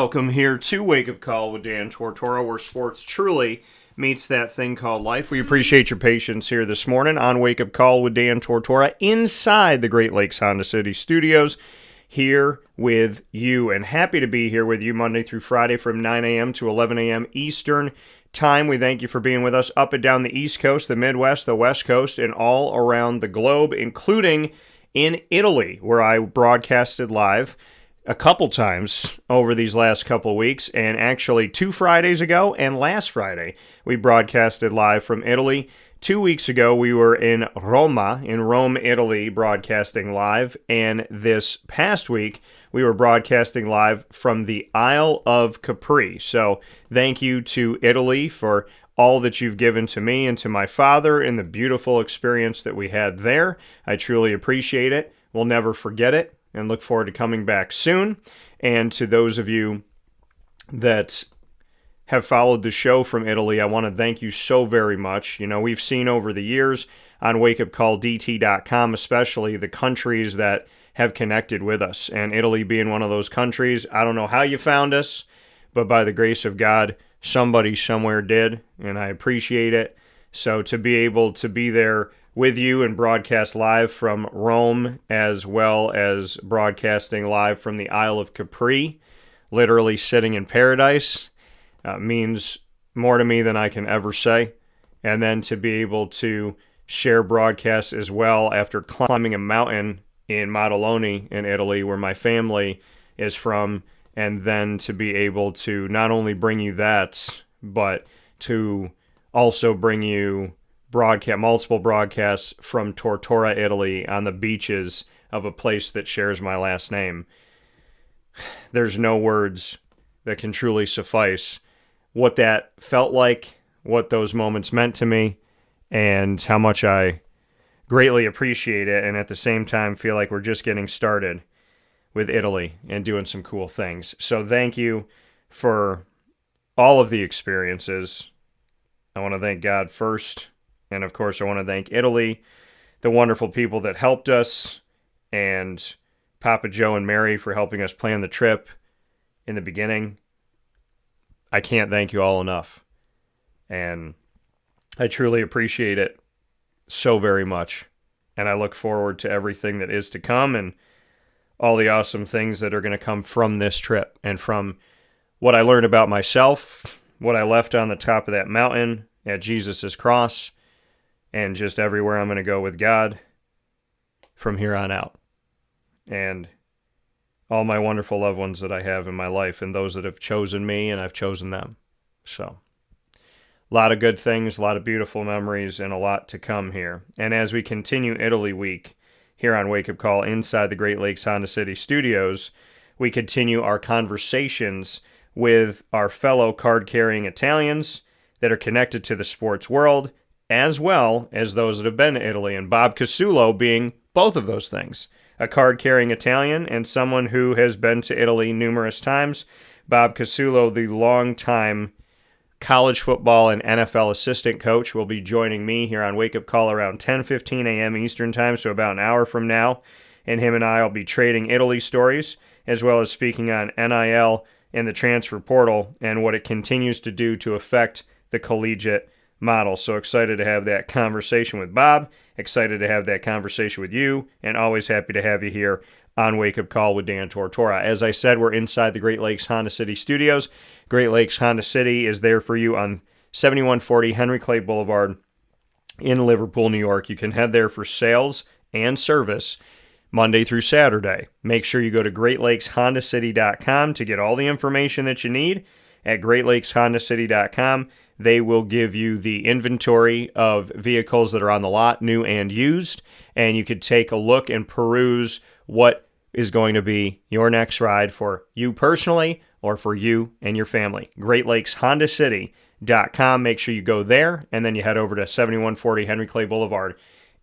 Welcome here to Wake Up Call with Dan Tortora, where sports truly meets that thing called life. We appreciate your patience here this morning on Wake Up Call with Dan Tortora inside the Great Lakes Honda City Studios, here with you. And happy to be here with you Monday through Friday from 9 a.m. to 11 a.m. Eastern Time. We thank you for being with us up and down the East Coast, the Midwest, the West Coast, and all around the globe, including in Italy, where I broadcasted live a couple times over these last couple of weeks, and actually 2 Fridays ago and last Friday we broadcasted live from Italy. 2 weeks ago we were in Rome, Italy, broadcasting live, and this past week we were broadcasting live from the Isle of Capri. So thank you to Italy for all that you've given to me and to my father and the beautiful experience that we had there. I truly appreciate it. We'll never forget it, and look forward to coming back soon. And to those of you that have followed the show from Italy, I want to thank you so very much. You know, we've seen over the years on wakeupcalldt.com, especially the countries that have connected with us, and Italy being one of those countries. I don't know how you found us, but by the grace of God, somebody somewhere did, and I appreciate it. So to be able to be there with you and broadcast live from Rome, as well as broadcasting live from the Isle of Capri, literally sitting in paradise, means more to me than I can ever say. And then to be able to share broadcasts as well after climbing a mountain in Maddaloni in Italy, where my family is from, and then to be able to not only bring you that, but to also bring you multiple broadcasts from Tortora, Italy, on the beaches of a place that shares my last name. There's no words that can truly suffice what that felt like, what those moments meant to me, and how much I greatly appreciate it, and at the same time feel like we're just getting started with Italy and doing some cool things. So thank you for all of the experiences. I want to thank God first. And of course, I want to thank Italy, the wonderful people that helped us, and Papa Joe and Mary for helping us plan the trip in the beginning. I can't thank you all enough. And I truly appreciate it so very much. And I look forward to everything that is to come and all the awesome things that are going to come from this trip and from what I learned about myself, what I left on the top of that mountain at Jesus' cross, and just everywhere I'm going to go with God from here on out. And all my wonderful loved ones that I have in my life, and those that have chosen me and I've chosen them. So, a lot of good things, a lot of beautiful memories, and a lot to come here. And as we continue Italy Week here on Wake Up Call inside the Great Lakes Honda City Studios, we continue our conversations with our fellow card-carrying Italians that are connected to the sports world, as well as those that have been to Italy, and Bob Casullo being both of those things. A card-carrying Italian and someone who has been to Italy numerous times. Bob Casullo, the longtime college football and NFL assistant coach, will be joining me here on Wake Up Call around 10:15 a.m. Eastern Time, so about an hour from now. And him and I will be trading Italy stories, as well as speaking on NIL and the transfer portal and what it continues to do to affect the collegiate model. So excited to have that conversation with Bob, excited to have that conversation with you, and always happy to have you here on Wake Up Call with Dan Tortora. As I said, we're inside the Great Lakes Honda City Studios. Great Lakes Honda City is there for you on 7140 Henry Clay Boulevard in Liverpool, New York. You can head there for sales and service Monday through Saturday. Make sure you go to greatlakeshondacity.com to get all the information that you need. At greatlakeshondacity.com, they will give you the inventory of vehicles that are on the lot, new and used, and you could take a look and peruse what is going to be your next ride for you personally or for you and your family. greatlakeshondacity.com. Make sure you go there, and then you head over to 7140 Henry Clay Boulevard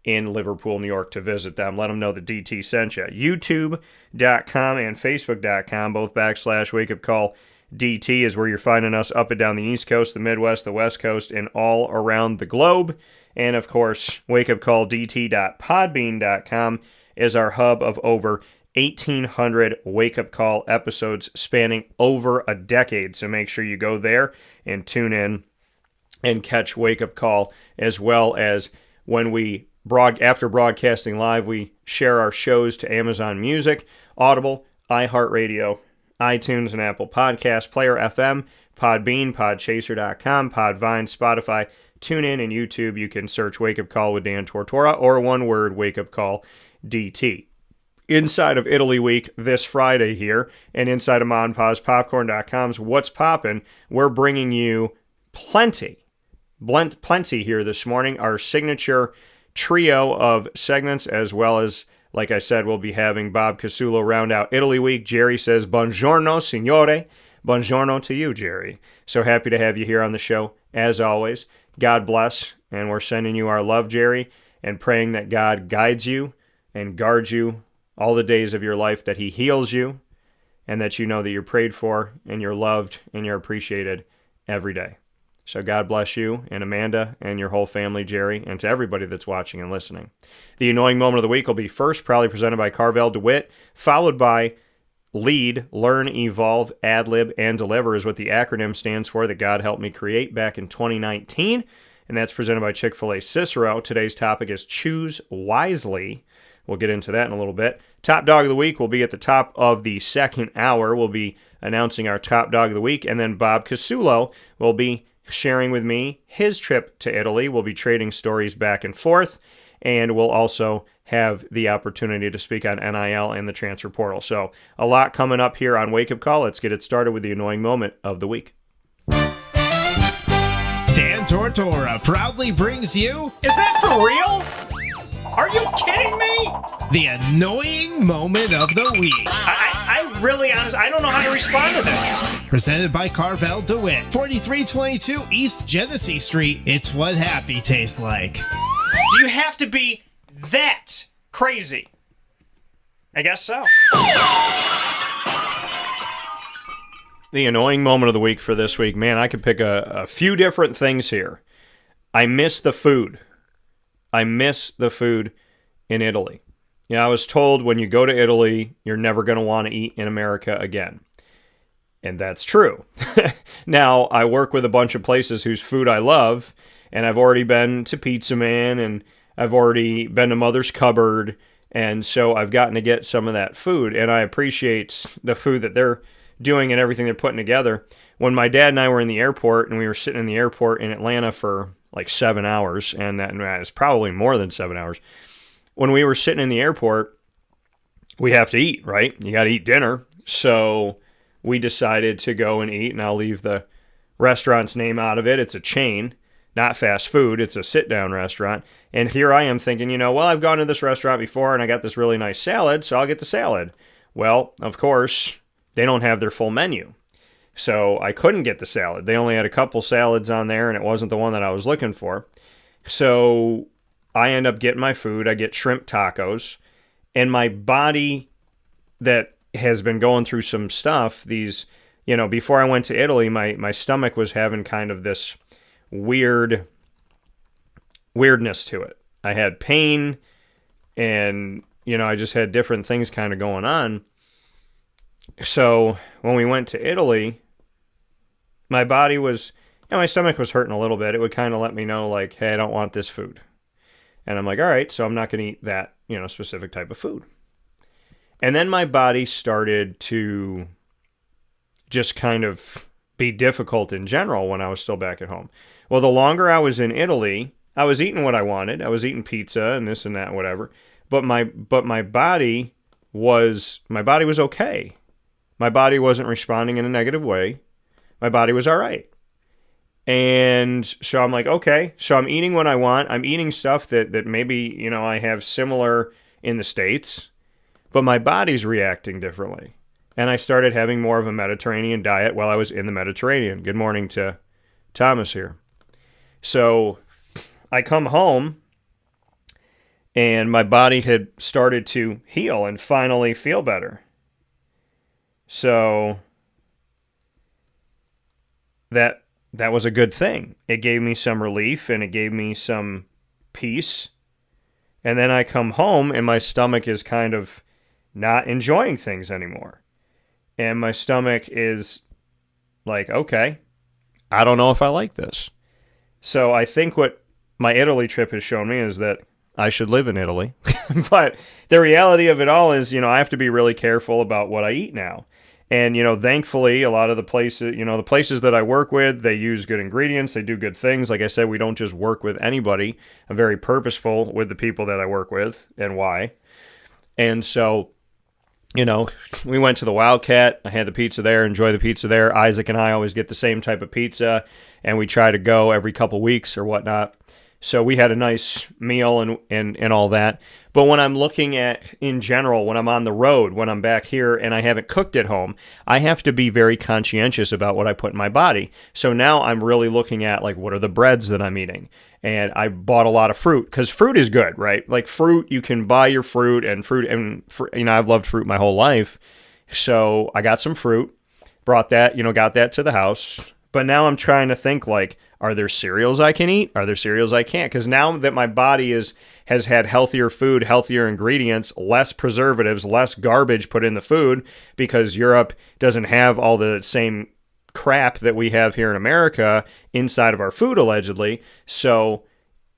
in Liverpool, New York to visit them. Let them know that DT sent you. YouTube.com and Facebook.com, both /Wake Up Call DT is where you're finding us up and down the East Coast, the Midwest, the West Coast, and all around the globe. And, of course, wakeupcalldt.podbean.com is our hub of over 1,800 wake-up call episodes spanning over a decade. So make sure you go there and tune in and catch Wake Up Call, as well as when we after broadcasting live, we share our shows to Amazon Music, Audible, iHeartRadio, iTunes, and Apple Podcasts, Player FM, Podbean, Podchaser.com, Podvine, Spotify, TuneIn, and YouTube. You can search Wake Up Call with Dan Tortora, or one word, Wake Up Call DT. Inside of Italy Week this Friday here, and inside of MonPazPopcorn.com's What's Poppin', we're bringing you plenty here this morning. Our signature trio of segments, as well as, like I said, we'll be having Bob Casullo round out Italy Week. Jerry says, "Buongiorno, signore." Buongiorno to you, Jerry. So happy to have you here on the show, as always. God bless, and we're sending you our love, Jerry, and praying that God guides you and guards you all the days of your life, that he heals you, and that you know that you're prayed for, and you're loved, and you're appreciated every day. So God bless you and Amanda and your whole family, Jerry, and to everybody that's watching and listening. The annoying moment of the week will be first, proudly presented by Carvel DeWitt, followed by LEAD, Learn, Evolve, Ad-Lib, and Deliver is what the acronym stands for that God helped me create back in 2019, and that's presented by Chick-fil-A Cicero. Today's topic is Choose Wisely. We'll get into that in a little bit. Top Dog of the Week will be at the top of the second hour. We'll be announcing our Top Dog of the Week, and then Bob Casullo will be sharing with me his trip to Italy. We'll be trading stories back and forth, and we'll also have the opportunity to speak on NIL and the transfer portal. So a lot coming up here on Wake Up Call. Let's get it started with the annoying moment of the week. Dan Tortora proudly brings you... Is that for real? Are you kidding me? The annoying moment of the week. I really, honestly, I don't know how to respond to this. Presented by Carvel DeWitt, 4322 East Genesee Street. It's what happy tastes like. Do you have to be that crazy? I guess so. The annoying moment of the week for this week, man, I could pick a few different things here. I miss the food. I miss the food in Italy. You know, I was told when you go to Italy, you're never going to want to eat in America again. And that's true. Now, I work with a bunch of places whose food I love, and I've already been to Pizza Man, and I've already been to Mother's Cupboard, and so I've gotten to get some of that food, and I appreciate the food that they're doing and everything they're putting together. When my dad and I were in the airport, and we were sitting in the airport in Atlanta for like 7 hours, and that is probably more than 7 hours. When we were sitting in the airport, we have to eat, right? You got to eat dinner. So we decided to go and eat, and I'll leave the restaurant's name out of it. It's a chain, not fast food. It's a sit-down restaurant. And here I am thinking, well, I've gone to this restaurant before, and I got this really nice salad, so I'll get the salad. Well, of course, they don't have their full menu. So I couldn't get the salad. They only had a couple salads on there, and it wasn't the one that I was looking for. So I end up getting my food. I get shrimp tacos, and my body that has been going through some stuff, before I went to Italy, my stomach was having kind of this weirdness to it. I had pain, and, I just had different things kind of going on. So when we went to Italy, my body was, my stomach was hurting a little bit. It would kind of let me know, like, hey, I don't want this food. And I'm like, all right, so I'm not going to eat that, specific type of food. And then my body started to just kind of be difficult in general when I was still back at home. Well, the longer I was in Italy, I was eating what I wanted. I was eating pizza and this and that, whatever. But my body was okay. My body wasn't responding in a negative way. My body was all right. And so I'm like, okay, so I'm eating what I want. I'm eating stuff that maybe, I have similar in the States, but my body's reacting differently. And I started having more of a Mediterranean diet while I was in the Mediterranean. Good morning to Thomas here. So I come home, and my body had started to heal and finally feel better. So that was a good thing. It gave me some relief, and it gave me some peace. And then I come home, and my stomach is kind of not enjoying things anymore. And my stomach is like, okay, I don't know if I like this. So I think what my Italy trip has shown me is that I should live in Italy. But the reality of it all is, I have to be really careful about what I eat now. And, thankfully, a lot of the places that I work with, they use good ingredients. They do good things. Like I said, we don't just work with anybody. I'm very purposeful with the people that I work with and why. And so, we went to the Wildcat. I had the pizza there, enjoy the pizza there. Isaac and I always get the same type of pizza, and we try to go every couple weeks or whatnot. So we had a nice meal and all that. But when I'm looking at, in general, when I'm on the road, when I'm back here and I haven't cooked at home, I have to be very conscientious about what I put in my body. So now I'm really looking at, like, what are the breads that I'm eating? And I bought a lot of fruit because fruit is good, right? Like fruit, you can buy your fruit and I've loved fruit my whole life. So I got some fruit, brought that, got that to the house. But now I'm trying to think, like, are there cereals I can eat? Are there cereals I can't? Because now that my body has had healthier food, healthier ingredients, less preservatives, less garbage put in the food, because Europe doesn't have all the same crap that we have here in America inside of our food, allegedly. So,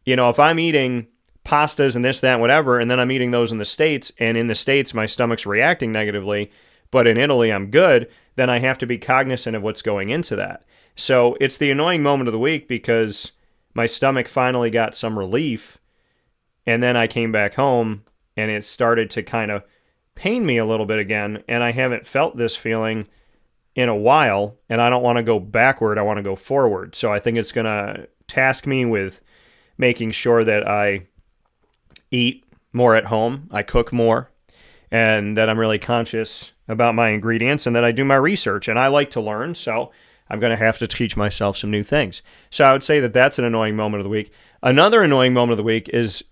if I'm eating pastas and this, that, whatever, and then I'm eating those in the States, and in the States my stomach's reacting negatively, but in Italy I'm good, then I have to be cognizant of what's going into that. So it's the annoying moment of the week because my stomach finally got some relief, and then I came back home and it started to kind of pain me a little bit again, and I haven't felt this feeling in a while, and I don't want to go backward, I want to go forward. So I think it's going to task me with making sure that I eat more at home, I cook more, and that I'm really conscious about my ingredients, and that I do my research. And I like to learn, so I'm going to have to teach myself some new things. So I would say that that's an annoying moment of the week. Another annoying moment of the week is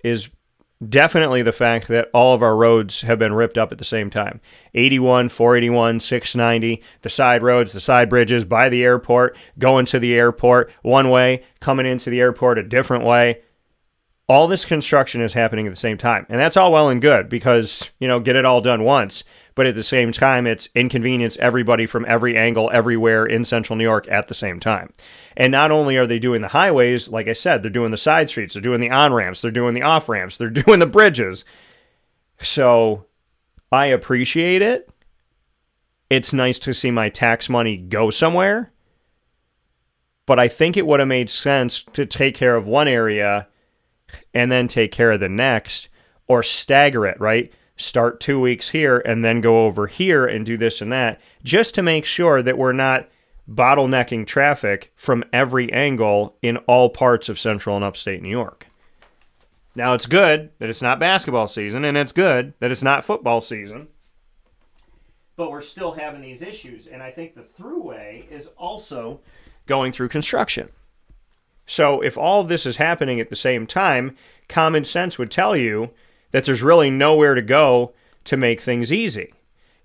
definitely the fact that all of our roads have been ripped up at the same time. 81, 481, 690, the side roads, the side bridges, by the airport, going to the airport one way, coming into the airport a different way. All this construction is happening at the same time. And that's all well and good because, get it all done once. But at the same time, it's inconvenience everybody from every angle, everywhere in central New York at the same time. And not only are they doing the highways, like I said, they're doing the side streets, they're doing the on-ramps, they're doing the off-ramps, they're doing the bridges. So I appreciate it. It's nice to see my tax money go somewhere. But I think it would have made sense to take care of one area and then take care of the next, or stagger it, right? Start 2 weeks here and then go over here and do this and that, just to make sure that we're not bottlenecking traffic from every angle in all parts of central and upstate New York. Now, it's good that it's not basketball season, and it's good that it's not football season, but we're still having these issues, and I think the thruway is also going through construction. So if all of this is happening at the same time, common sense would tell you that there's really nowhere to go to make things easy.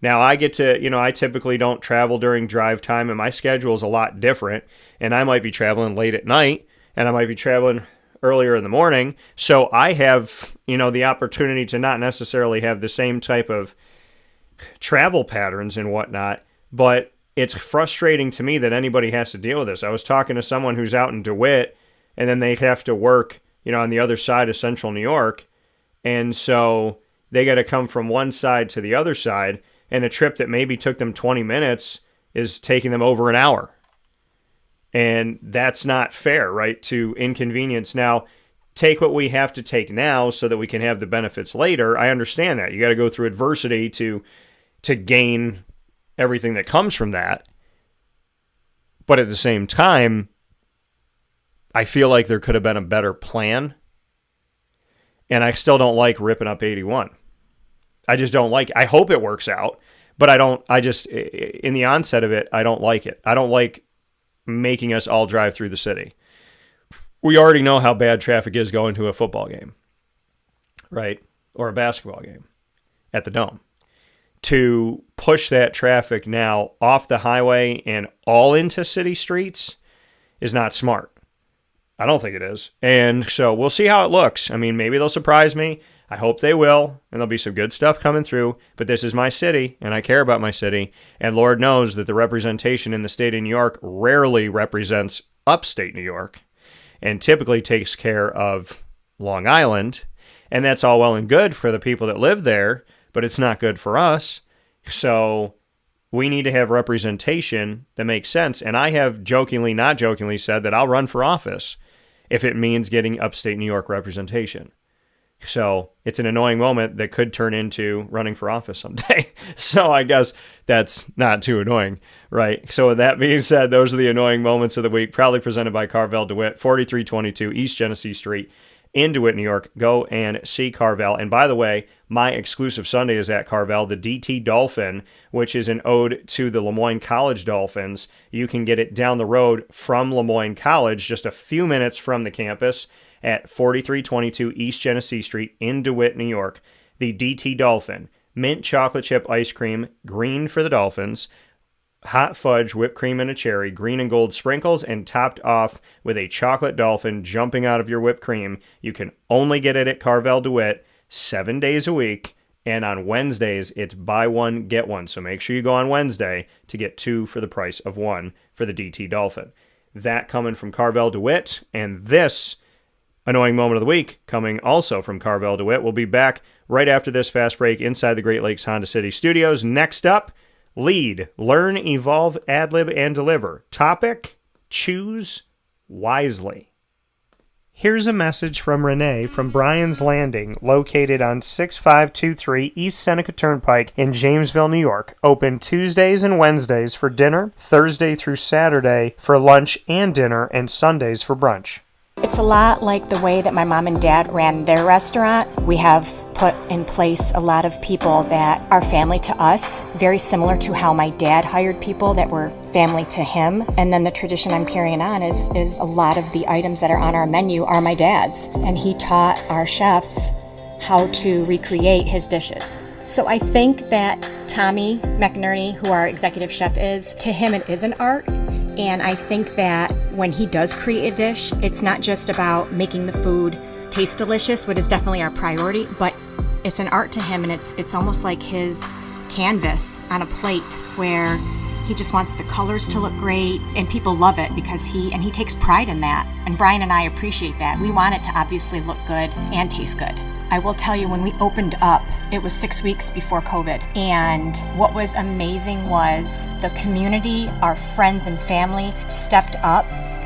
Now, I get to, I typically don't travel during drive time, and my schedule is a lot different, and I might be traveling late at night, and I might be traveling earlier in the morning, so I have, the opportunity to not necessarily have the same type of travel patterns and whatnot, but it's frustrating to me that anybody has to deal with this. I was talking to someone who's out in DeWitt, and then they have to work, on the other side of central New York, and so they got to come from one side to the other side, and a trip that maybe took them 20 minutes is taking them over an hour. And that's not fair, right, to inconvenience. Now, take what we have to take now so that we can have the benefits later. I understand that. You got to go through adversity to gain everything that comes from that. But at the same time, I feel like there could have been a better plan. And I still don't like ripping up 81. I just don't like it. I hope it works out, but in the onset of it, I don't like it. I don't like making us all drive through the city. We already know how bad traffic is going to a football game, right? Or a basketball game at the Dome. To push that traffic now off the highway and all into city streets is not smart. I don't think it is. And so we'll see how it looks. I mean, maybe they'll surprise me. I hope they will, and there'll be some good stuff coming through. But this is my city, and I care about my city. And Lord knows that the representation in the state of New York rarely represents upstate New York and typically takes care of Long Island. And that's all well and good for the people that live there, but it's not good for us. So we need to have representation that makes sense. And I have jokingly, not jokingly said that I'll run for office if it means getting upstate New York representation. So it's an annoying moment that could turn into running for office someday. So I guess that's not too annoying, right? So with that being said, those are the annoying moments of the week, proudly presented by Carvel DeWitt, 4322 East Genesee Street in DeWitt, New York. Go and see Carvel. And by the way, my exclusive Sunday is at Carvel, the DT Dolphin, which is an ode to the Lemoyne College Dolphins. You can get it down the road from Lemoyne College, just a few minutes from the campus, at 4322 East Genesee Street in DeWitt, New York. The DT Dolphin, mint chocolate chip ice cream, green for the Dolphins, hot fudge, whipped cream and a cherry, green and gold sprinkles, and topped off with a chocolate dolphin jumping out of your whipped cream. You can only get it at Carvel DeWitt 7 days a week, and on Wednesdays, it's buy one, get one. So make sure you go on Wednesday to get two for the price of one for the DT Dolphin. That coming from Carvel DeWitt, and this annoying moment of the week coming also from Carvel DeWitt. We'll be back right after this fast break inside the Great Lakes Honda City Studios. Next up, lead, learn, evolve, ad-lib, and deliver. Topic, choose wisely. Here's a message from Renee from Bryan's Landing, located on 6523 East Seneca Turnpike in Jamesville, New York. Open Tuesdays and Wednesdays for dinner, Thursday through Saturday for lunch and dinner, and Sundays for brunch. It's a lot like the way that my mom and dad ran their restaurant. We have put in place a lot of people that are family to us, very similar to how my dad hired people that were family to him. And then the tradition I'm carrying on is a lot of the items that are on our menu are my dad's. And he taught our chefs how to recreate his dishes. So I think that Tommy McNerney, who our executive chef is, to him it is an art. And I think that when he does create a dish, it's not just about making the food taste delicious, which is definitely our priority, but it's an art to him, and it's almost like his canvas on a plate where he just wants the colors to look great, and people love it because he takes pride in that. And Bryan and I appreciate that. We want it to obviously look good and taste good. I will tell you, when we opened up, it was 6 weeks before COVID. And what was amazing was the community, our friends and family stepped up,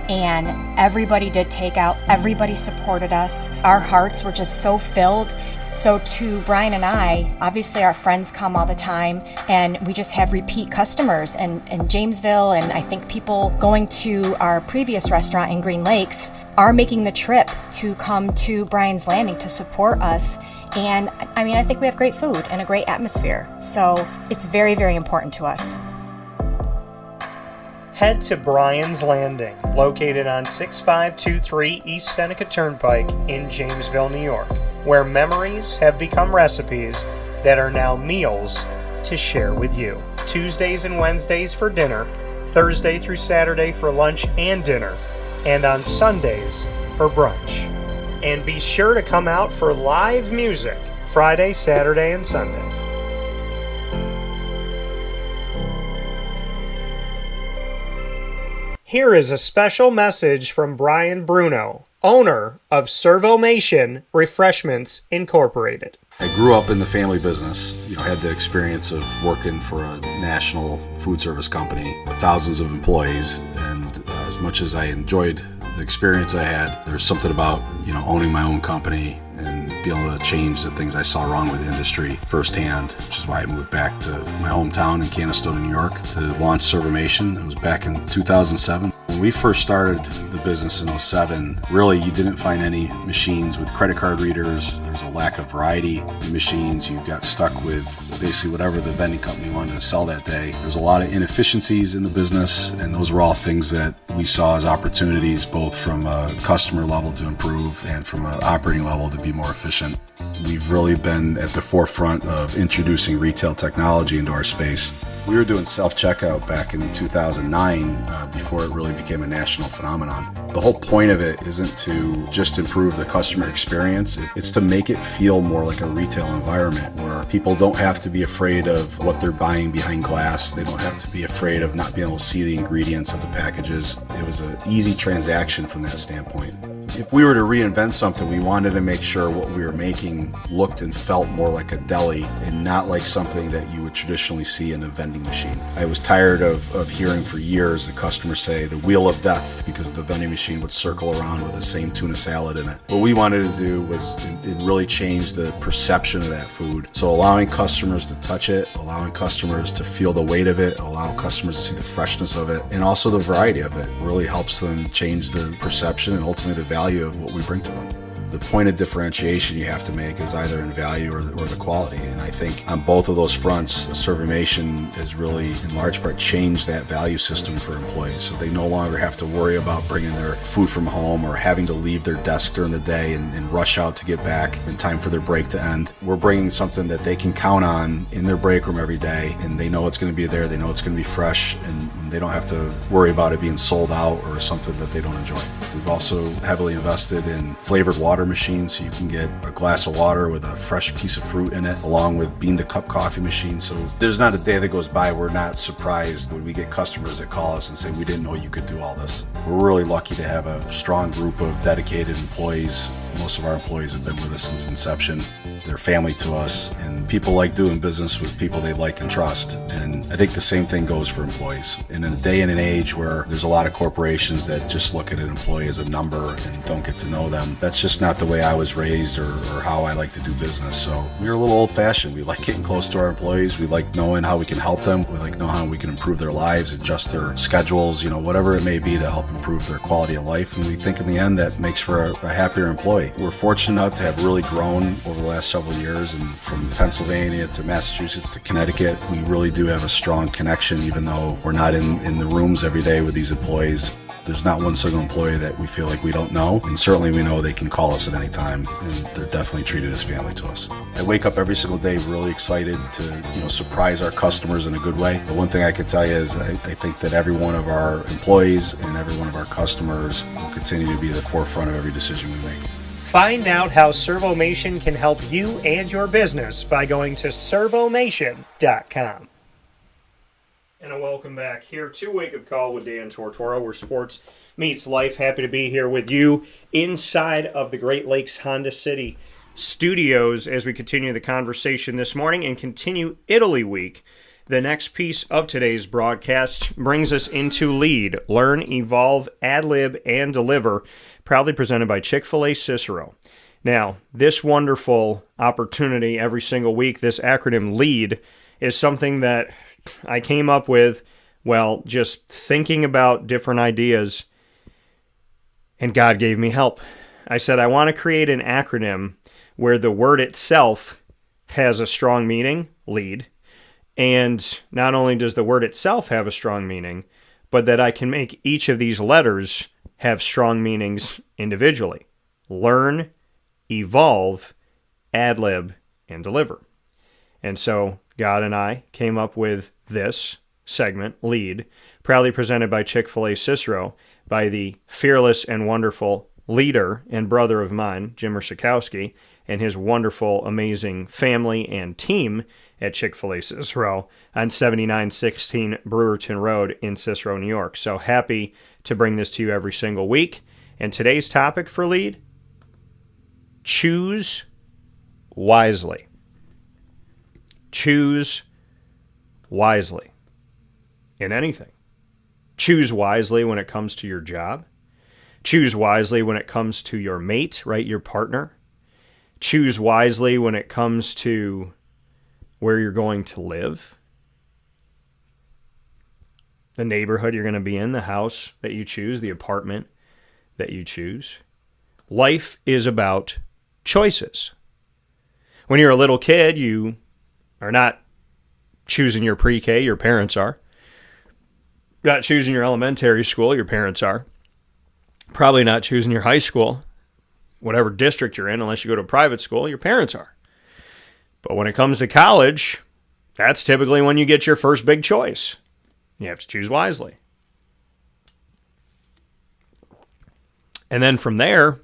and everybody did takeout. Everybody supported us. Our hearts were just so filled. So to Bryan and I, obviously our friends come all the time, and we just have repeat customers in Jamesville, and I think people going to our previous restaurant in Green Lakes are making the trip to come to Bryan's Landing to support us. And I mean, I think we have great food and a great atmosphere. So it's very, very important to us. Head to Bryan's Landing, located on 6523 East Seneca Turnpike in Jamesville, New York, where memories have become recipes that are now meals to share with you. Tuesdays and Wednesdays for dinner, Thursday through Saturday for lunch and dinner, and on Sundays for brunch. And be sure to come out for live music Friday, Saturday, and Sunday. Here is a special message from Brian Bruno, owner of Servomation Refreshments Incorporated. I grew up in the family business, had the experience of working for a national food service company with thousands of employees, and as much as I enjoyed the experience I had, there's something about, owning my own company and being able to change the things I saw wrong with the industry firsthand, which is why I moved back to my hometown in Canastota, New York to launch Servomation. It was back in 2007. When we first started the business in 2007, really you didn't find any machines with credit card readers. There was a lack of variety in machines. You got stuck with basically whatever the vending company wanted to sell that day. There's a lot of inefficiencies in the business, and those were all things that we saw as opportunities, both from a customer level to improve and from an operating level to be more efficient. We've really been at the forefront of introducing retail technology into our space. We were doing self-checkout back in 2009 before it really became a national phenomenon. The whole point of it isn't to just improve the customer experience. It's to make it feel more like a retail environment where people don't have to be afraid of what they're buying behind glass. They don't have to be afraid of not being able to see the ingredients of the packages. It was an easy transaction from that standpoint. If we were to reinvent something, we wanted to make sure what we were making looked and felt more like a deli and not like something that you would traditionally see in a vending machine. I was tired of hearing for years the customers say the wheel of death because the vending machine would circle around with the same tuna salad in it. What we wanted to do was it really change the perception of that food. So allowing customers to touch it, allowing customers to feel the weight of it, allow customers to see the freshness of it, and also the variety of it really helps them change the perception and ultimately the value of what we bring to them. The point of differentiation you have to make is either in value or the quality. And I think on both of those fronts, Servamation has really, in large part, changed that value system for employees. So they no longer have to worry about bringing their food from home or having to leave their desk during the day and rush out to get back in time for their break to end. We're bringing something that they can count on in their break room every day, and they know it's going to be there, they know it's going to be fresh, and they don't have to worry about it being sold out or something that they don't enjoy. We've also heavily invested in flavored water machines, so you can get a glass of water with a fresh piece of fruit in it, along with bean to cup coffee machines. So there's not a day that goes by we're not surprised when we get customers that call us and say, we didn't know you could do all this. We're really lucky to have a strong group of dedicated employees. Most of our employees have been with us since inception. They're family to us, and people like doing business with people they like and trust. And I think the same thing goes for employees. And in a day and an age where there's a lot of corporations that just look at an employee as a number and don't get to know them, that's just not the way I was raised or how I like to do business. So we're a little old-fashioned. We like getting close to our employees. We like knowing how we can help them. We like knowing how we can improve their lives, adjust their schedules, whatever it may be to help improve their quality of life. And we think in the end that makes for a happier employee. We're fortunate enough to have really grown over the last several years, and from Pennsylvania to Massachusetts to Connecticut, we really do have a strong connection, even though we're not in the rooms every day with these employees. There's not one single employee that we feel like we don't know, and certainly we know they can call us at any time, and they're definitely treated as family to us. I wake up every single day really excited to surprise our customers in a good way. The one thing I can tell you is I think that every one of our employees and every one of our customers will continue to be at the forefront of every decision we make. Find out how Servomation can help you and your business by going to servomation.com. And a welcome back here to Wake Up Call with Dan Tortora, where sports meets life. Happy to be here with you inside of the Great Lakes Honda City studios as we continue the conversation this morning and continue Italy Week. The next piece of today's broadcast brings us into Lead, Learn, Evolve, Ad-lib, and Deliver, proudly presented by Chick-fil-A Cicero. Now, this wonderful opportunity every single week, this acronym LEAD, is something that I came up with, just thinking about different ideas, and God gave me help. I said, I want to create an acronym where the word itself has a strong meaning, lead, and not only does the word itself have a strong meaning, but that I can make each of these letters have strong meanings individually. Learn, evolve, ad-lib, and deliver. And so God and I came up with this segment, Lead, proudly presented by Chick-fil-A Cicero, by the fearless and wonderful leader and brother of mine, Jim Ursakowski, and his wonderful, amazing family and team at Chick-fil-A Cicero on 7916 Brewerton Road in Cicero, New York. So happy to bring this to you every single week. And today's topic for Lead, choose wisely. Choose wisely in anything. Choose wisely when it comes to your job. Choose wisely when it comes to your mate, right? Your partner. Choose wisely when it comes to where you're going to live. The neighborhood you're going to be in, the house that you choose, the apartment that you choose. Life is about choices. When you're a little kid, you are not choosing your pre-K, your parents are. You're not choosing your elementary school, your parents are. Probably not choosing your high school, whatever district you're in, unless you go to a private school, your parents are. But when it comes to college, That's typically when you get your first big choice. You have to choose wisely. And then from there,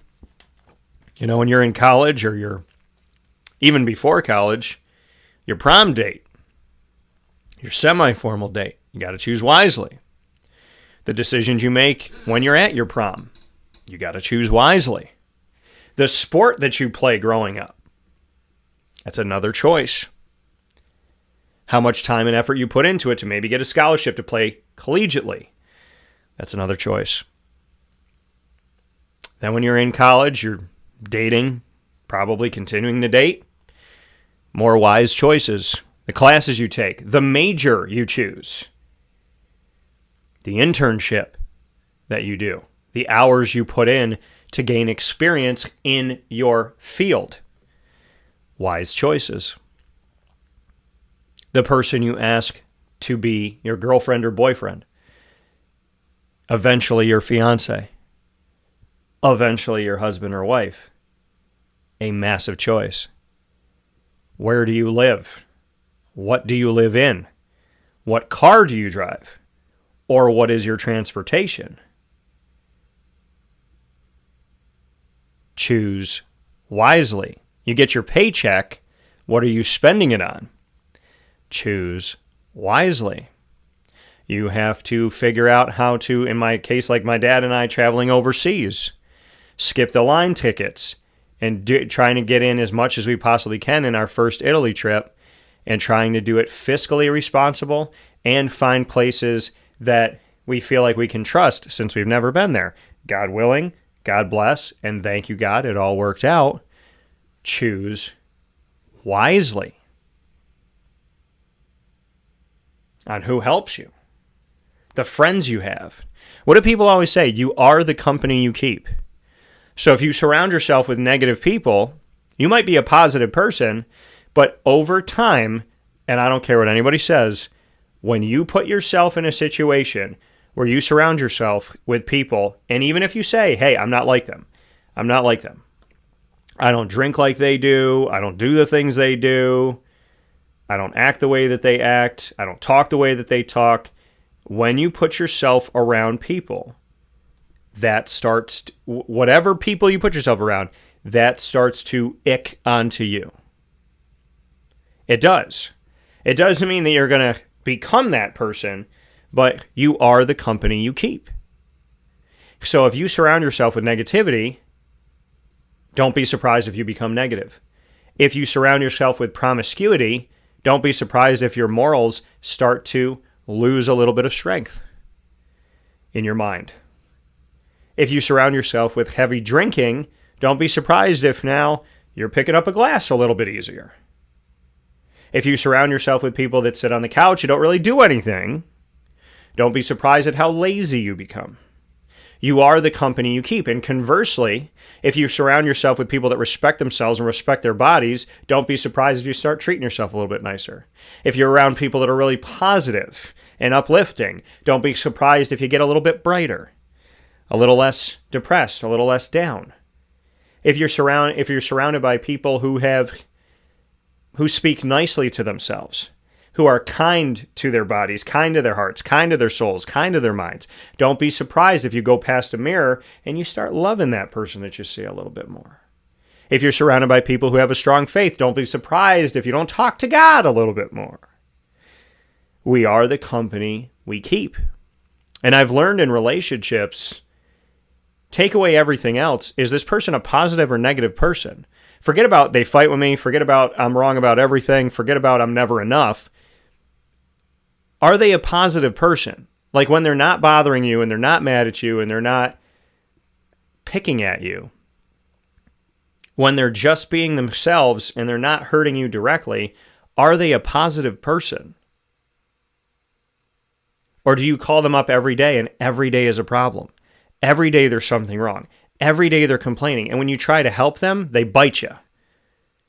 when you're in college or you're even before college, your prom date, your semi-formal date, you got to choose wisely. The decisions you make when you're at your prom, you got to choose wisely. The sport that you play growing up, that's another choice. How much time and effort you put into it to maybe get a scholarship to play collegiately, that's another choice. Then when you're in college, you're dating, probably continuing to date. More wise choices. The classes you take, the major you choose, the internship that you do, the hours you put in to gain experience in your field. Wise choices. The person you ask to be your girlfriend or boyfriend, eventually your fiance, eventually your husband or wife. A massive choice. Where do you live? What do you live in? What car do you drive? Or what is your transportation? Choose wisely. You get your paycheck. What are you spending it on? Choose wisely. You have to figure out how to, in my case, like my dad and I traveling overseas, skip the line tickets and trying to get in as much as we possibly can in our first Italy trip and trying to do it fiscally responsible and find places that we feel like we can trust since we've never been there. God willing, God bless, and thank you, God, it all worked out. Choose wisely on who helps you, the friends you have. What do people always say? You are the company you keep. So if you surround yourself with negative people, you might be a positive person, but over time, and I don't care what anybody says, when you put yourself in a situation where you surround yourself with people, and even if you say, hey, I'm not like them, I don't drink like they do, I don't do the things they do, I don't act the way that they act, I don't talk the way that they talk. When you put yourself around people, that starts, whatever people you put yourself around, that starts to ick onto you. It does. It doesn't mean that you're going to become that person, but you are the company you keep. So if you surround yourself with negativity, don't be surprised if you become negative. If you surround yourself with promiscuity, don't be surprised if your morals start to lose a little bit of strength in your mind. If you surround yourself with heavy drinking, don't be surprised if now you're picking up a glass a little bit easier. If you surround yourself with people that sit on the couch and don't really do anything, don't be surprised at how lazy you become. You are the company you keep. And conversely, if you surround yourself with people that respect themselves and respect their bodies, don't be surprised if you start treating yourself a little bit nicer. If you're around people that are really positive and uplifting, don't be surprised if you get a little bit brighter, a little less depressed, a little less down. If you're surrounded by people who speak nicely to themselves, who are kind to their bodies, kind to their hearts, kind to their souls, kind to their minds, don't be surprised if you go past a mirror and you start loving that person that you see a little bit more. If you're surrounded by people who have a strong faith, don't be surprised if you don't talk to God a little bit more. We are the company we keep. And I've learned in relationships, take away everything else. Is this person a positive or negative person? Forget about they fight with me. Forget about I'm wrong about everything. Forget about I'm never enough. Are they a positive person? Like when they're not bothering you and they're not mad at you and they're not picking at you. When they're just being themselves and they're not hurting you directly, are they a positive person? Or do you call them up every day and every day is a problem? Every day there's something wrong. Every day they're complaining. And when you try to help them, they bite you.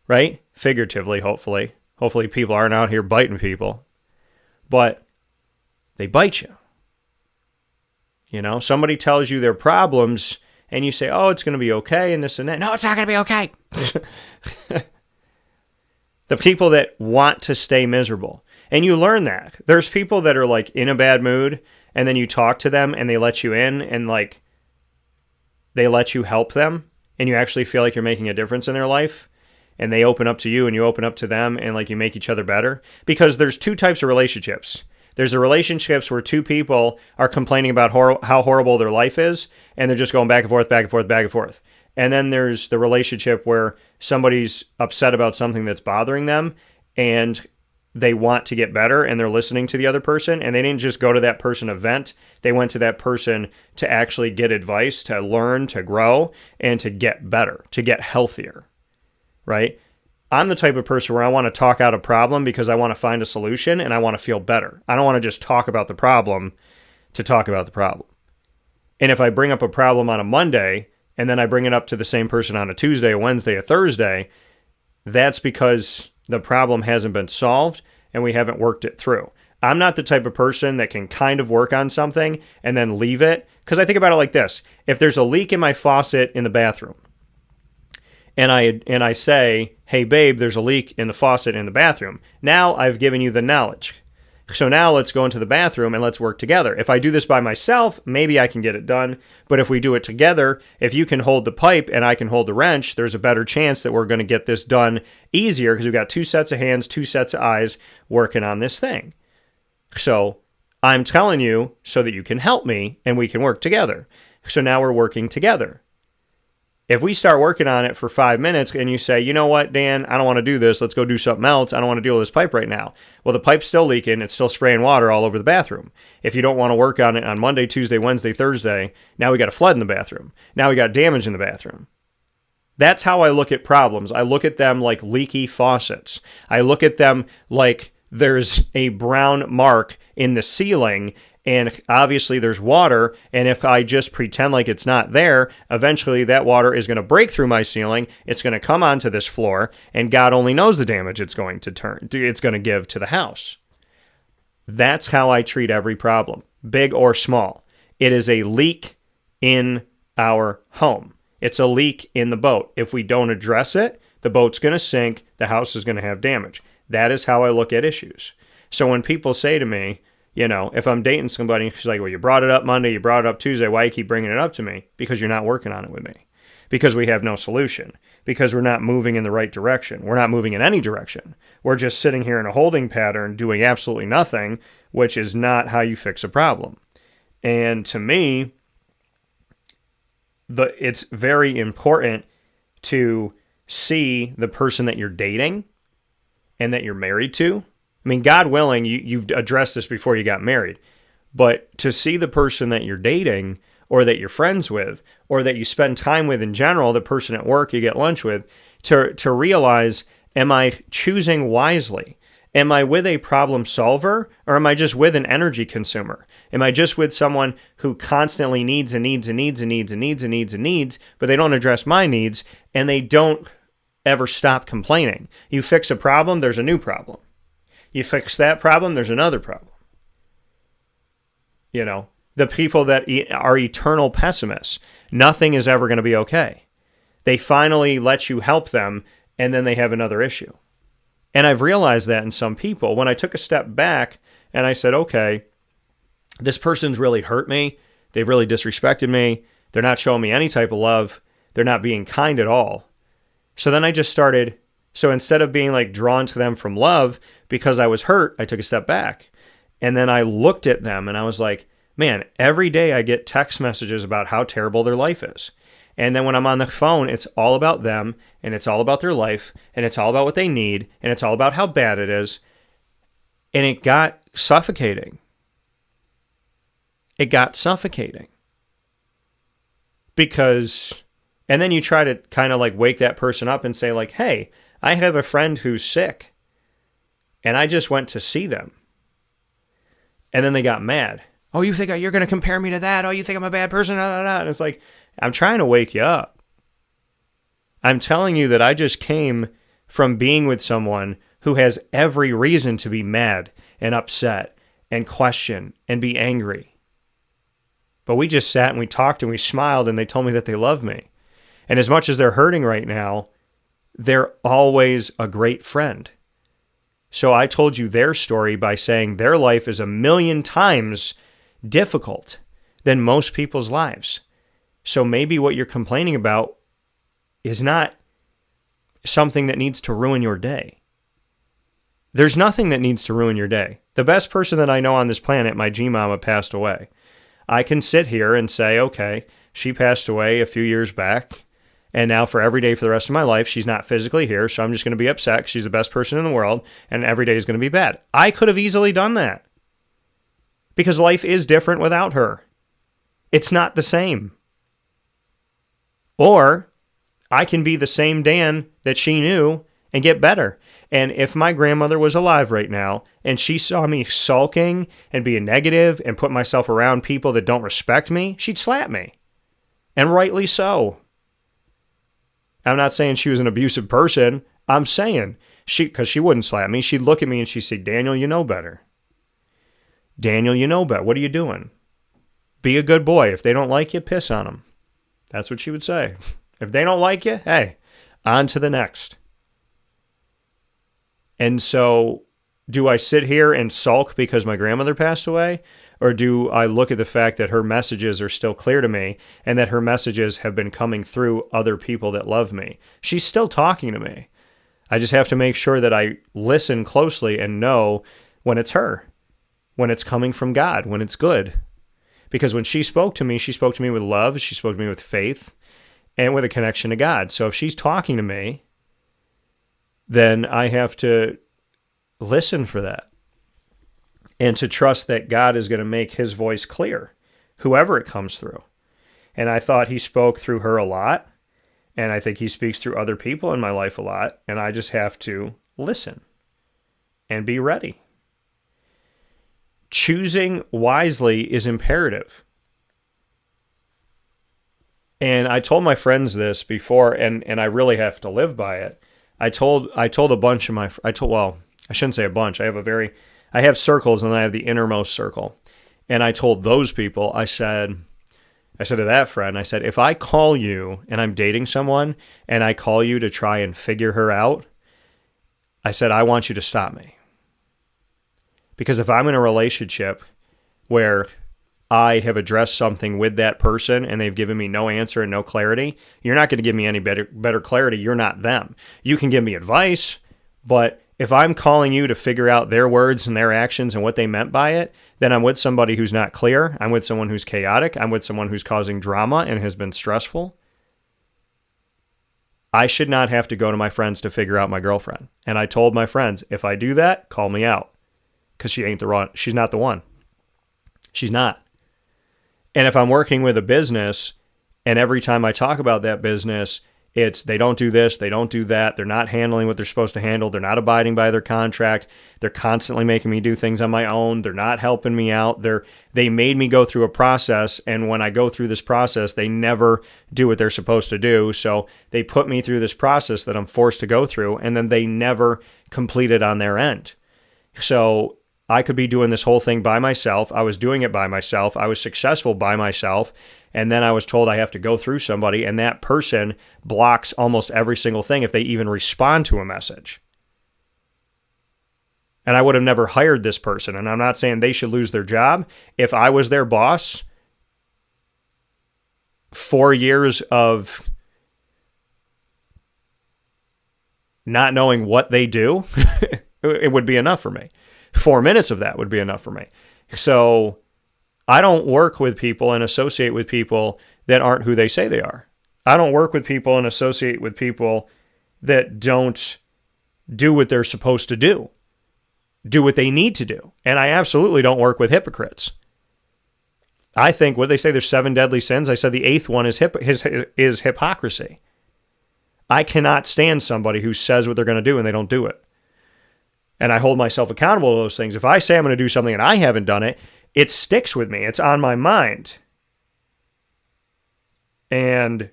Right? Figuratively, hopefully. Hopefully people aren't out here biting people. But they bite you. You know, somebody tells you their problems and you say, oh, it's going to be okay and this and that. No, it's not going to be okay. The people that want to stay miserable. And you learn that. There's people that are like in a bad mood, and then you talk to them and they let you in and like they let you help them, and you actually feel like you're making a difference in their life, and they open up to you and you open up to them, and like you make each other better. Because there's two types of relationships. There's the relationships where two people are complaining about how horrible their life is, and they're just going back and forth, back and forth, back and forth. And then there's the relationship where somebody's upset about something that's bothering them, and they want to get better, and they're listening to the other person, and they didn't just go to that person to vent. They went to that person to actually get advice, to learn, to grow, and to get better, to get healthier, right? I'm the type of person where I want to talk out a problem because I want to find a solution and I want to feel better. I don't want to just talk about the problem to talk about the problem. And if I bring up a problem on a Monday and then I bring it up to the same person on a Tuesday, a Wednesday, a Thursday, that's because the problem hasn't been solved and we haven't worked it through. I'm not the type of person that can kind of work on something and then leave it. Because I think about it like this. If there's a leak in my faucet in the bathroom, and I say, hey, babe, there's a leak in the faucet in the bathroom. Now I've given you the knowledge. So now let's go into the bathroom and let's work together. If I do this by myself, maybe I can get it done. But if we do it together, if you can hold the pipe and I can hold the wrench, there's a better chance that we're going to get this done easier because we've got two sets of hands, two sets of eyes working on this thing. So I'm telling you so that you can help me and we can work together. So now we're working together. If we start working on it for 5 minutes and you say, you know what, Dan, I don't want to do this. Let's go do something else. I don't want to deal with this pipe right now. Well, the pipe's still leaking. It's still spraying water all over the bathroom. If you don't want to work on it on Monday, Tuesday, Wednesday, Thursday, now we got a flood in the bathroom. Now we got damage in the bathroom. That's how I look at problems. I look at them like leaky faucets. I look at them like there's a brown mark in the ceiling, and obviously there's water, and if I just pretend like it's not there, eventually that water is going to break through my ceiling, it's going to come onto this floor, and God only knows the damage it's going to give to the house. That's how I treat every problem, big or small. It is a leak in our home. It's a leak in the boat. If we don't address it, the boat's going to sink, the house is going to have damage. That is how I look at issues. So when people say to me, you know, if I'm dating somebody, she's like, well, you brought it up Monday, you brought it up Tuesday, why you keep bringing it up to me? Because you're not working on it with me. Because we have no solution. Because we're not moving in the right direction. We're not moving in any direction. We're just sitting here in a holding pattern doing absolutely nothing, which is not how you fix a problem. And to me, it's very important to see the person that you're dating and that you're married to. I mean, God willing, you've addressed this before you got married, but to see the person that you're dating or that you're friends with or that you spend time with in general, the person at work you get lunch with, to realize, am I choosing wisely? Am I with a problem solver or am I just with an energy consumer? Am I just with someone who constantly needs and needs and needs and needs and needs and needs and needs, but they don't address my needs and they don't ever stop complaining? You fix a problem, there's a new problem. You fix that problem, there's another problem. You know, the people that are eternal pessimists, nothing is ever going to be okay. They finally let you help them, and then they have another issue. And I've realized that in some people. When I took a step back and I said, okay, this person's really hurt me. They've really disrespected me. They're not showing me any type of love. They're not being kind at all. So then I just started. So instead of being like drawn to them from love because I was hurt, I took a step back. And then I looked at them and I was like, man, every day I get text messages about how terrible their life is. And then when I'm on the phone, it's all about them and it's all about their life and it's all about what they need and it's all about how bad it is. And it got suffocating. It got suffocating. Because, and then you try to kind of like wake that person up and say like, hey, I have a friend who's sick, and I just went to see them. And then they got mad. Oh, you think you're going to compare me to that? Oh, you think I'm a bad person? And it's like, I'm trying to wake you up. I'm telling you that I just came from being with someone who has every reason to be mad and upset and question and be angry. But we just sat and we talked and we smiled and they told me that they love me. And as much as they're hurting right now, they're always a great friend. So I told you their story by saying their life is 1,000,000 times difficult than most people's lives. So maybe what you're complaining about is not something that needs to ruin your day. There's nothing that needs to ruin your day. The best person that I know on this planet, my G-Mama, passed away. I can sit here and say, okay, she passed away a few years back, and now for every day for the rest of my life, she's not physically here, so I'm just going to be upset 'cause she's the best person in the world, and every day is going to be bad. I could have easily done that because life is different without her. It's not the same. Or I can be the same Dan that she knew and get better. And if my grandmother was alive right now and she saw me sulking and being negative and put myself around people that don't respect me, she'd slap me. And rightly so. I'm not saying she was an abusive person. I'm saying because she wouldn't slap me. She'd look at me and she'd say, Daniel, you know better. Daniel, you know better. What are you doing? Be a good boy. If they don't like you, piss on them. That's what she would say. If they don't like you, hey, on to the next. And so do I sit here and sulk because my grandmother passed away? Or do I look at the fact that her messages are still clear to me and that her messages have been coming through other people that love me? She's still talking to me. I just have to make sure that I listen closely and know when it's her, when it's coming from God, when it's good. Because when she spoke to me with love, she spoke to me with faith, and with a connection to God. So if she's talking to me, then I have to listen for that and to trust that God is going to make his voice clear, whoever it comes through. And I thought he spoke through her a lot, and I think he speaks through other people in my life a lot, and I just have to listen and be ready. Choosing wisely is imperative. And I told my friends this before, and I really have to live by it. I told a bunch of my, well, I shouldn't say a bunch. I have circles, and I have the innermost circle. And I told those people, I said to that friend, I said, if I call you and I'm dating someone and I call you to try and figure her out, I said, I want you to stop me. Because if I'm in a relationship where I have addressed something with that person and they've given me no answer and no clarity, you're not going to give me any better clarity. You're not them. You can give me advice, but if I'm calling you to figure out their words and their actions and what they meant by it, then I'm with somebody who's not clear. I'm with someone who's chaotic. I'm with someone who's causing drama and has been stressful. I should not have to go to my friends to figure out my girlfriend. And I told my friends, if I do that, call me out. Because she's not the one. She's not. And if I'm working with a business, and every time I talk about that business, it's they don't do this, they don't do that, they're not handling what they're supposed to handle, they're not abiding by their contract, they're constantly making me do things on my own, they're not helping me out, they made me go through a process, and when I go through this process, they never do what they're supposed to do, so they put me through this process that I'm forced to go through, and then they never complete it on their end. So I could be doing this whole thing by myself. I was doing it by myself. I was successful by myself. And then I was told I have to go through somebody, and that person blocks almost every single thing if they even respond to a message. And I would have never hired this person. And I'm not saying they should lose their job. If I was their boss, 4 years of not knowing what they do, it would be enough for me. 4 minutes of that would be enough for me. So I don't work with people and associate with people that aren't who they say they are. I don't work with people and associate with people that don't do what they're supposed to do what they need to do. And I absolutely don't work with hypocrites. I think, what they say, there's 7 deadly sins. I said the 8th one is hypocrisy. I cannot stand somebody who says what they're going to do and they don't do it. And I hold myself accountable to those things. If I say I'm going to do something and I haven't done it, it sticks with me. It's on my mind. And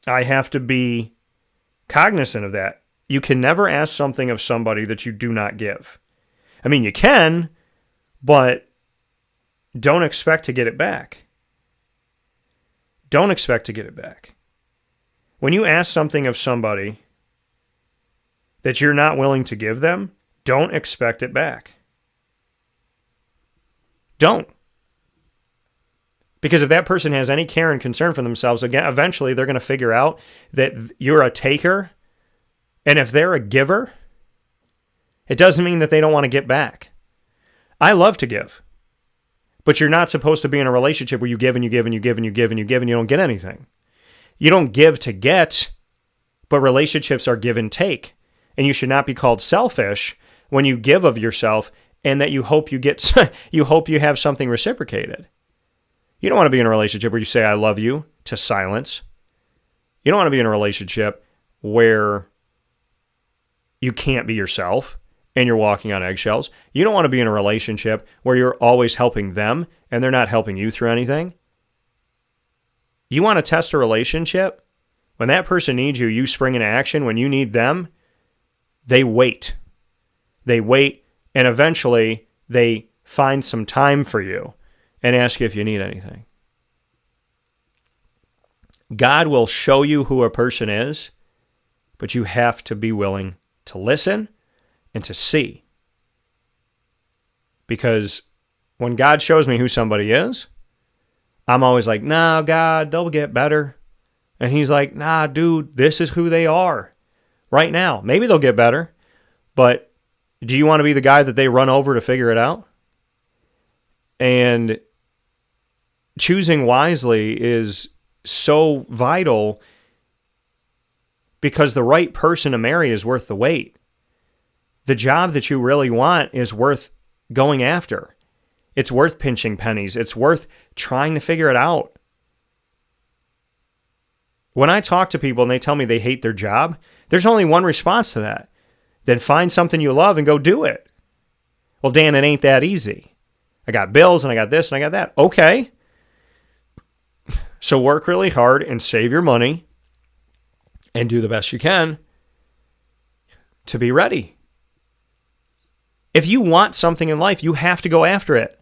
I have to be cognizant of that. You can never ask something of somebody that you do not give. I mean, you can, but don't expect to get it back. Don't expect to get it back. When you ask something of somebody that you're not willing to give them, don't expect it back. Don't. Because if that person has any care and concern for themselves, again, eventually they're going to figure out that you're a taker. And if they're a giver, it doesn't mean that they don't want to get back. I love to give. But you're not supposed to be in a relationship where you give and you give and you give and you give and you give and you don't get anything. You don't give to get, but relationships are give and take. And you should not be called selfish when you give of yourself and that you hope you hope you have something reciprocated. You don't want to be in a relationship where you say, I love you, to silence. You don't want to be in a relationship where you can't be yourself and you're walking on eggshells. You don't want to be in a relationship where you're always helping them and they're not helping you through anything. You want to test a relationship? When that person needs you, you spring into action. When you need them, they wait. They wait, and eventually they find some time for you and ask you if you need anything. God will show you who a person is, but you have to be willing to listen and to see. Because when God shows me who somebody is, I'm always like, nah, God, they'll get better. And he's like, nah, dude, this is who they are right now. Maybe they'll get better, but do you want to be the guy that they run over to figure it out? And choosing wisely is so vital because the right person to marry is worth the wait. The job that you really want is worth going after. It's worth pinching pennies. It's worth trying to figure it out. When I talk to people and they tell me they hate their job, there's only one response to that. Then find something you love and go do it. Well, Dan, it ain't that easy. I got bills and I got this and I got that. Okay. So work really hard and save your money and do the best you can to be ready. If you want something in life, you have to go after it.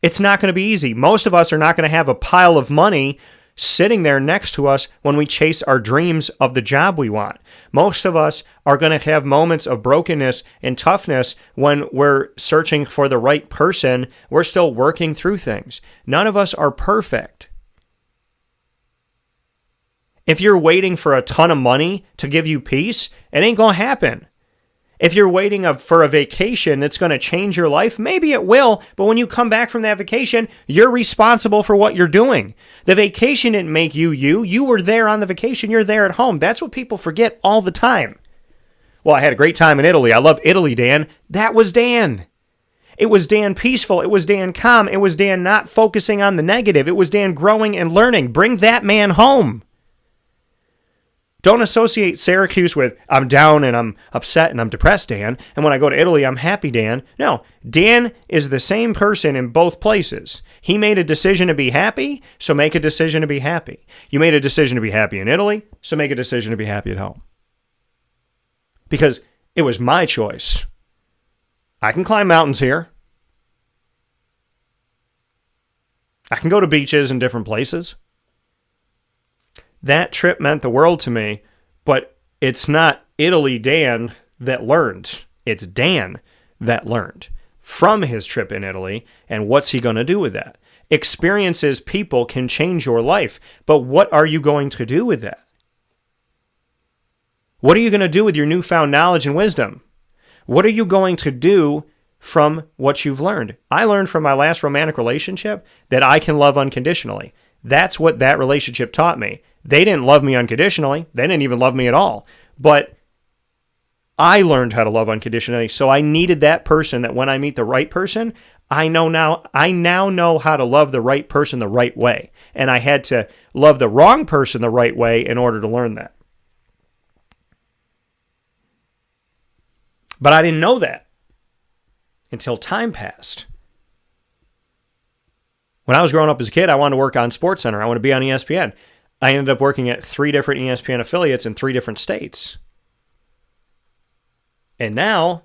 It's not going to be easy. Most of us are not going to have a pile of money sitting there next to us when we chase our dreams of the job we want. Most of us are going to have moments of brokenness and toughness when we're searching for the right person. We're still working through things. None of us are perfect. If you're waiting for a ton of money to give you peace, it ain't going to happen. If you're waiting for a vacation that's going to change your life, maybe it will, but when you come back from that vacation, you're responsible for what you're doing. The vacation didn't make you you. You were there on the vacation. You're there at home. That's what people forget all the time. Well, I had a great time in Italy. I love Italy, Dan. That was Dan. It was Dan peaceful. It was Dan calm. It was Dan not focusing on the negative. It was Dan growing and learning. Bring that man home. Don't associate Syracuse with I'm down and I'm upset and I'm depressed, Dan. And when I go to Italy, I'm happy, Dan. No, Dan is the same person in both places. He made a decision to be happy, so make a decision to be happy. You made a decision to be happy in Italy, so make a decision to be happy at home. Because it was my choice. I can climb mountains here. I can go to beaches in different places. That trip meant the world to me, but it's not Italy Dan that learned. It's Dan that learned from his trip in Italy, and what's he going to do with that? Experiences, people can change your life, but what are you going to do with that? What are you going to do with your newfound knowledge and wisdom? What are you going to do from what you've learned? I learned from my last romantic relationship that I can love unconditionally. That's what that relationship taught me. They didn't love me unconditionally. They didn't even love me at all. But I learned how to love unconditionally. So I needed that person that when I meet the right person, I now know how to love the right person the right way. And I had to love the wrong person the right way in order to learn that. But I didn't know that until time passed. When I was growing up as a kid, I wanted to work on SportsCenter. I wanted to be on ESPN. I ended up working at 3 different ESPN affiliates in 3 different states. And now,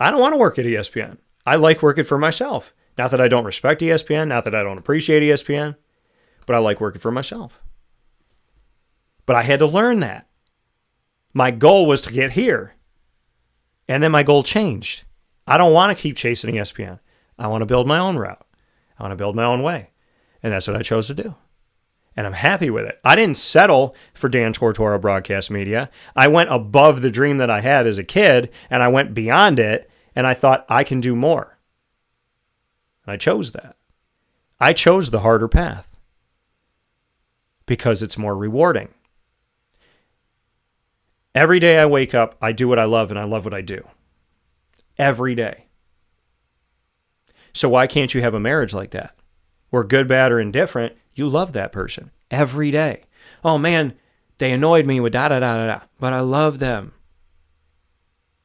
I don't want to work at ESPN. I like working for myself. Not that I don't respect ESPN, not that I don't appreciate ESPN, but I like working for myself. But I had to learn that. My goal was to get here. And then my goal changed. I don't want to keep chasing ESPN. I want to build my own route. I want to build my own way. And that's what I chose to do. And I'm happy with it. I didn't settle for Dan Tortora Broadcast Media. I went above the dream that I had as a kid, and I went beyond it, and I thought I can do more. And I chose that. I chose the harder path because it's more rewarding. Every day I wake up, I do what I love, and I love what I do. Every day. So why can't you have a marriage like that? Where good, bad, or indifferent, you love that person every day. Oh man, they annoyed me with da-da-da-da-da, but I love them.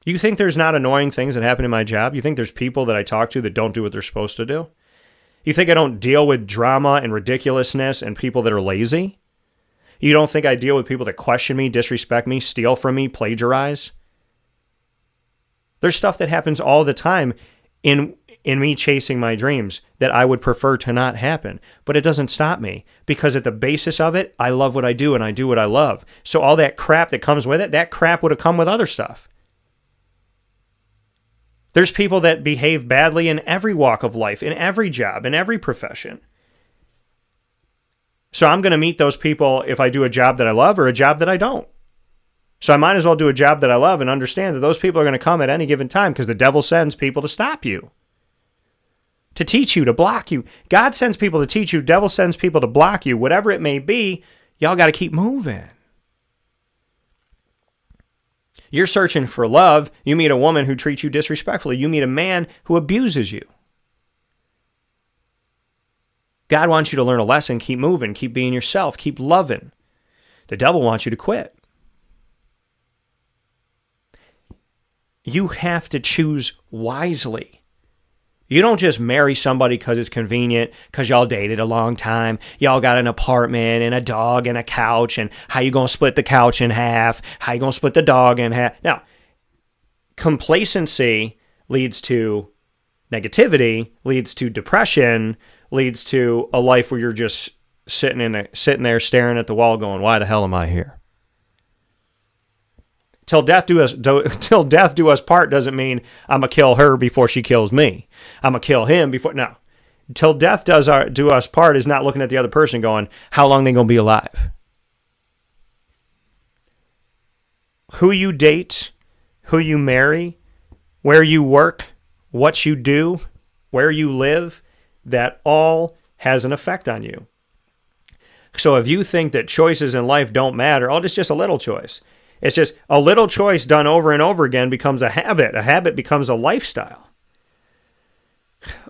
You think there's not annoying things that happen in my job? You think there's people that I talk to that don't do what they're supposed to do? You think I don't deal with drama and ridiculousness and people that are lazy? You don't think I deal with people that question me, disrespect me, steal from me, plagiarize? There's stuff that happens all the time in me chasing my dreams that I would prefer to not happen. But it doesn't stop me because at the basis of it, I love what I do and I do what I love. So all that crap that comes with it, that crap would have come with other stuff. There's people that behave badly in every walk of life, in every job, in every profession. So I'm going to meet those people if I do a job that I love or a job that I don't. So I might as well do a job that I love and understand that those people are going to come at any given time because the devil sends people to stop you, to teach you, to block you. God sends people to teach you. Devil sends people to block you. Whatever it may be, y'all got to keep moving. You're searching for love. You meet a woman who treats you disrespectfully. You meet a man who abuses you. God wants you to learn a lesson. Keep moving. Keep being yourself. Keep loving. The devil wants you to quit. You have to choose wisely. You don't just marry somebody because it's convenient, because y'all dated a long time. Y'all got an apartment and a dog and a couch, and how you going to split the couch in half? How you going to split the dog in half? Now, complacency leads to negativity, leads to depression, leads to a life where you're just sitting there staring at the wall going, why the hell am I here? Till death do us part doesn't mean I'm going to kill her before she kills me. I'm going to kill him before. No. Till death do us part is not looking at the other person going, how long they going to be alive? Who you date, who you marry, where you work, what you do, where you live, that all has an effect on you. So if you think that choices in life don't matter, it's just a little choice. It's just a little choice done over and over again becomes a habit. A habit becomes a lifestyle.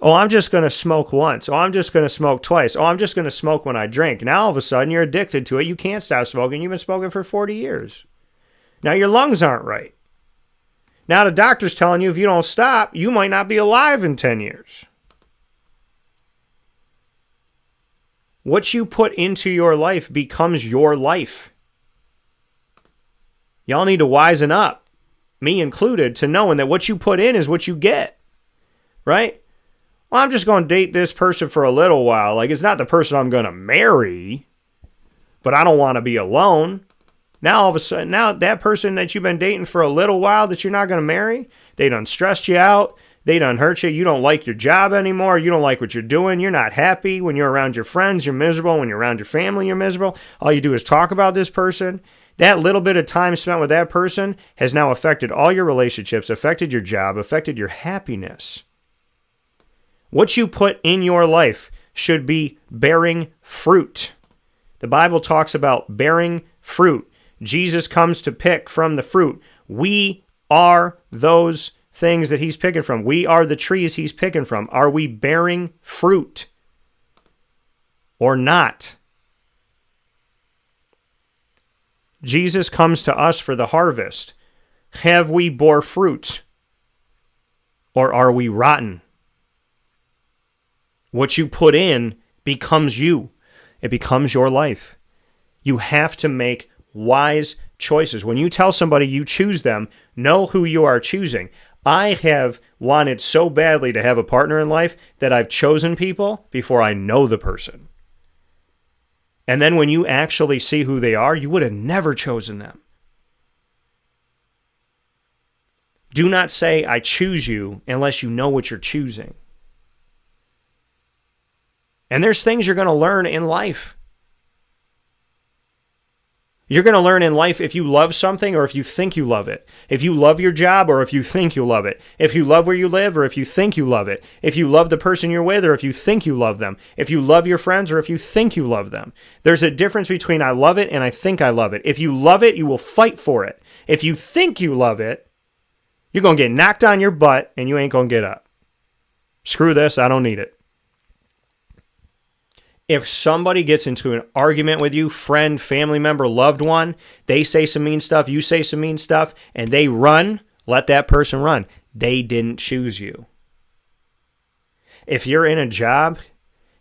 Oh, I'm just going to smoke once. Oh, I'm just going to smoke twice. Oh, I'm just going to smoke when I drink. Now all of a sudden you're addicted to it. You can't stop smoking. You've been smoking for 40 years. Now your lungs aren't right. Now the doctor's telling you if you don't stop, you might not be alive in 10 years. What you put into your life becomes your life. Y'all need to wisen up, me included, to knowing that what you put in is what you get, right? Well, I'm just going to date this person for a little while. Like, it's not the person I'm going to marry, but I don't want to be alone. Now, all of a sudden, now that person that you've been dating for a little while that you're not going to marry, they done stressed you out. They done hurt you. You don't like your job anymore. You don't like what you're doing. You're not happy. When you're around your friends, you're miserable. When you're around your family, you're miserable. All you do is talk about this person. That little bit of time spent with that person has now affected all your relationships, affected your job, affected your happiness. What you put in your life should be bearing fruit. The Bible talks about bearing fruit. Jesus comes to pick from the fruit. We are those things that he's picking from. We are the trees he's picking from. Are we bearing fruit or not? Jesus comes to us for the harvest. Have we bore fruit? Or are we rotten? What you put in becomes you. It becomes your life. You have to make wise choices. When you tell somebody you choose them, know who you are choosing. I have wanted so badly to have a partner in life that I've chosen people before I know the person. And then when you actually see who they are, you would have never chosen them. Do not say, I choose you, unless you know what you're choosing. And there's things you're going to learn in life. You're going to learn in life if you love something or if you think you love it. If you love your job or if you think you love it. If you love where you live or if you think you love it. If you love the person you're with or if you think you love them. If you love your friends or if you think you love them. There's a difference between I love it and I think I love it. If you love it, you will fight for it. If you think you love it, you're going to get knocked on your butt and you ain't going to get up. Screw this, I don't need it. If somebody gets into an argument with you, friend, family member, loved one, they say some mean stuff, you say some mean stuff, and they run, let that person run. They didn't choose you. If you're in a job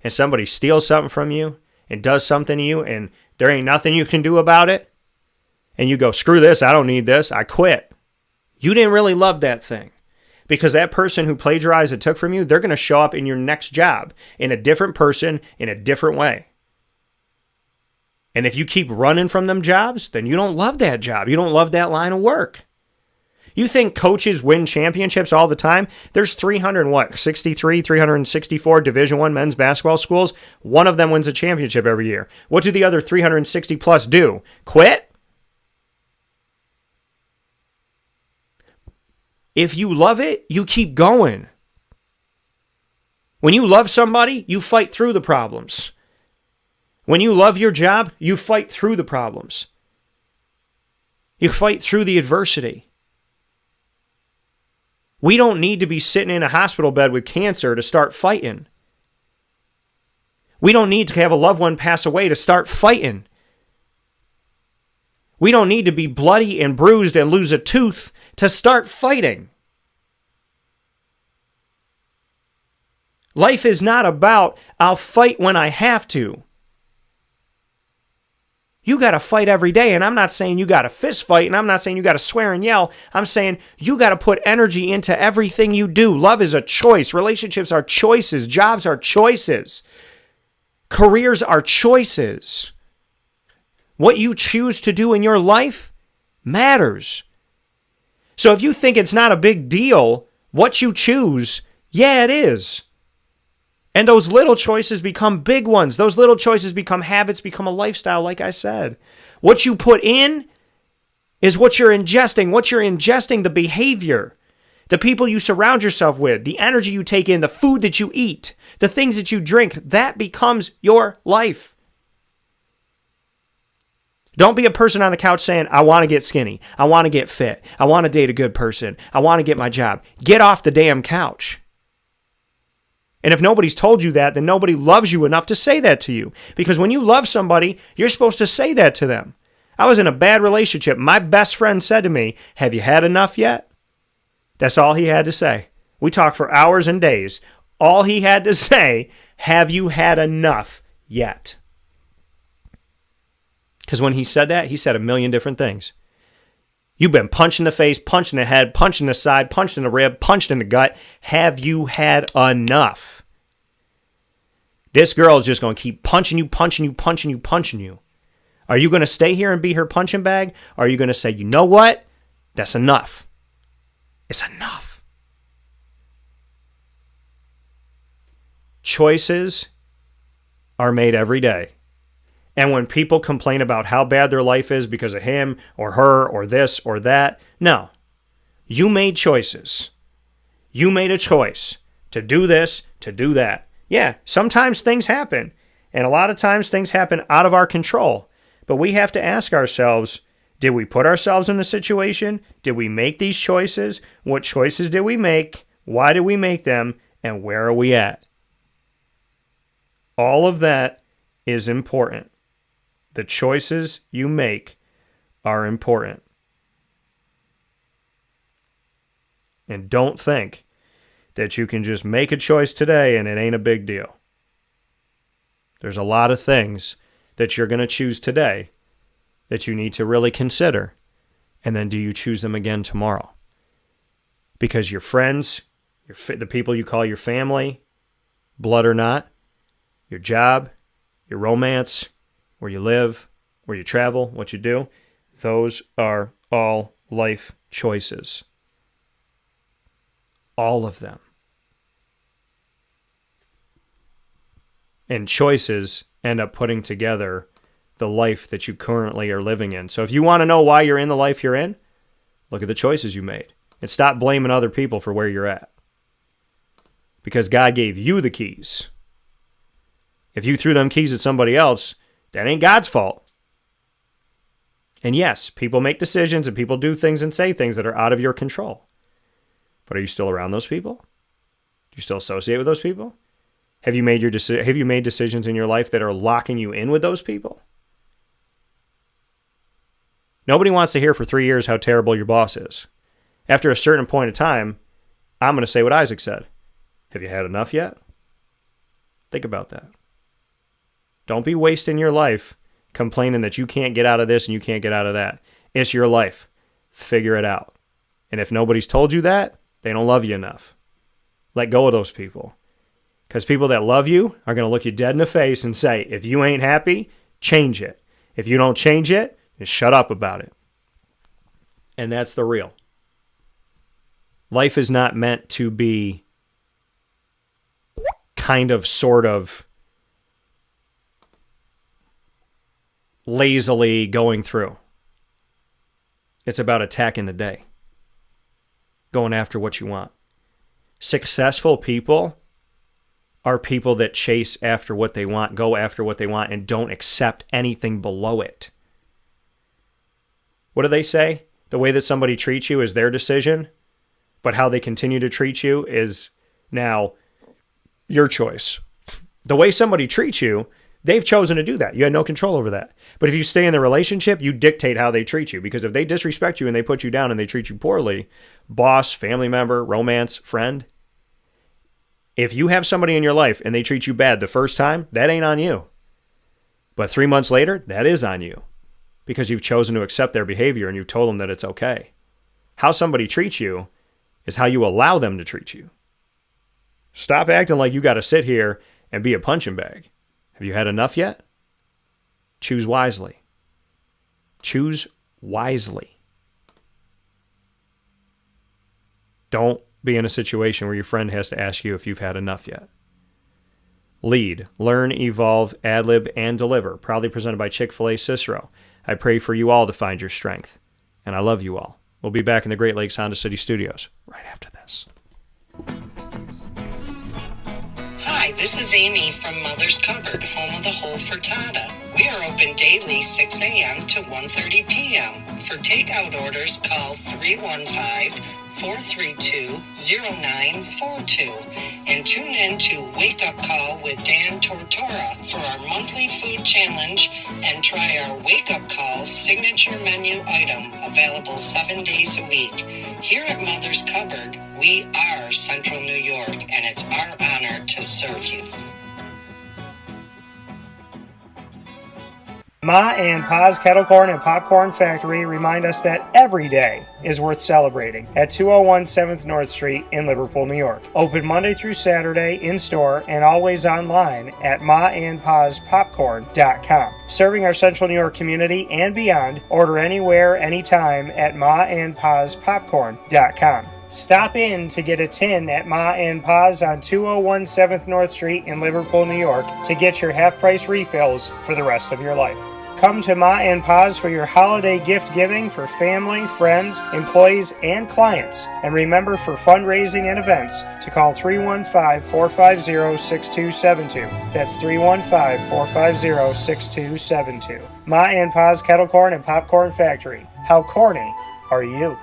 and somebody steals something from you and does something to you and there ain't nothing you can do about it, and you go, screw this, I don't need this, I quit. You didn't really love that thing. Because that person who plagiarized and took from you, they're going to show up in your next job in a different person, in a different way. And if you keep running from them jobs, then you don't love that job. You don't love that line of work. You think coaches win championships all the time? There's 364 Division I men's basketball schools. One of them wins a championship every year. What do the other 360 plus do? Quit? If you love it, you keep going. When you love somebody, you fight through the problems. When you love your job, you fight through the problems. You fight through the adversity. We don't need to be sitting in a hospital bed with cancer to start fighting. We don't need to have a loved one pass away to start fighting. We don't need to be bloody and bruised and lose a tooth to start fighting. Life is not about, I'll fight when I have to. You got to fight every day, and I'm not saying you got to fist fight, and I'm not saying you got to swear and yell. I'm saying you got to put energy into everything you do. Love is a choice. Relationships are choices. Jobs are choices. Careers are choices. What you choose to do in your life matters. So if you think it's not a big deal, what you choose, yeah, it is. And those little choices become big ones. Those little choices become habits, become a lifestyle, like I said. What you put in is what you're ingesting. What you're ingesting, the behavior, the people you surround yourself with, the energy you take in, the food that you eat, the things that you drink, that becomes your life. Don't be a person on the couch saying, I want to get skinny. I want to get fit. I want to date a good person. I want to get my job. Get off the damn couch. And if nobody's told you that, then nobody loves you enough to say that to you. Because when you love somebody, you're supposed to say that to them. I was in a bad relationship. My best friend said to me, have you had enough yet? That's all he had to say. We talked for hours and days. All he had to say, have you had enough yet? Because when he said that, he said a million different things. You've been punched in the face, punched in the head, punched in the side, punched in the rib, punched in the gut. Have you had enough? This girl is just going to keep punching you, punching you, punching you, punching you. Are you going to stay here and be her punching bag? Or are you going to say, you know what? That's enough. It's enough. Choices are made every day. And when people complain about how bad their life is because of him or her or this or that, no. You made choices. You made a choice to do this, to do that. Yeah, sometimes things happen. And a lot of times things happen out of our control. But we have to ask ourselves, did we put ourselves in the situation? Did we make these choices? What choices did we make? Why did we make them? And where are we at? All of that is important. The choices you make are important. And don't think that you can just make a choice today and it ain't a big deal. There's a lot of things that you're going to choose today that you need to really consider. And then do you choose them again tomorrow? Because your friends, the people you call your family, blood or not, your job, your romance, where you live, where you travel, what you do, those are all life choices. All of them. And choices end up putting together the life that you currently are living in. So if you want to know why you're in the life you're in, look at the choices you made. And stop blaming other people for where you're at. Because God gave you the keys. If you threw them keys at somebody else, that ain't God's fault. And yes, people make decisions and people do things and say things that are out of your control. But are you still around those people? Do you still associate with those people? Have you made decisions in your life that are locking you in with those people? Nobody wants to hear for 3 years how terrible your boss is. After a certain point of time, I'm going to say what Isaac said. Have you had enough yet? Think about that. Don't be wasting your life complaining that you can't get out of this and you can't get out of that. It's your life. Figure it out. And if nobody's told you that, they don't love you enough. Let go of those people. Because people that love you are going to look you dead in the face and say, if you ain't happy, change it. If you don't change it, just shut up about it. And that's the real. Life is not meant to be kind of, sort of, lazily going through. It's about attacking the day. Going after what you want. Successful people are people that chase after what they want, go after what they want, and don't accept anything below it. What do they say? The way that somebody treats you is their decision, but how they continue to treat you is now your choice. The way somebody treats you, they've chosen to do that. You had no control over that. But if you stay in the relationship, you dictate how they treat you. Because if they disrespect you and they put you down and they treat you poorly, boss, family member, romance, friend, if you have somebody in your life and they treat you bad the first time, that ain't on you. But 3 months later, that is on you. Because you've chosen to accept their behavior and you've told them that it's okay. How somebody treats you is how you allow them to treat you. Stop acting like you got to sit here and be a punching bag. Have you had enough yet? Choose wisely. Choose wisely. Don't be in a situation where your friend has to ask you if you've had enough yet. Lead, learn, evolve, ad-lib, and deliver. Proudly presented by Chick-fil-A Cicero. I pray for you all to find your strength. And I love you all. We'll be back in the Great Lakes Honda City Studios right after this. Hi, this is Amy from Mother's Cupboard, home of the whole frittata. We are open daily 6 a.m. to 1:30 p.m. For takeout orders, call 315-432-0942 and tune in to Wake Up Call with Dan Tortora for our monthly food challenge and try our Wake Up Call signature menu item available 7 days a week. Here at Mother's Cupboard, we are Central New York, and it's our honor to serve you. Ma and Pa's Kettle Corn and Popcorn Factory remind us that every day is worth celebrating at 201 7th North Street in Liverpool, New York. Open Monday through Saturday in-store and always online at maandpaspopcorn.com. Serving our Central New York community and beyond, order anywhere, anytime at maandpaspopcorn.com. Stop in to get a tin at Ma and Pa's on 201 7th North Street in Liverpool, New York to get your half-price refills for the rest of your life. Come to Ma and Pa's for your holiday gift giving for family, friends, employees, and clients. And remember, for fundraising and events, to call 315-450-6272. That's 315-450-6272. Ma and Pa's Kettle Corn and Popcorn Factory. How corny are you?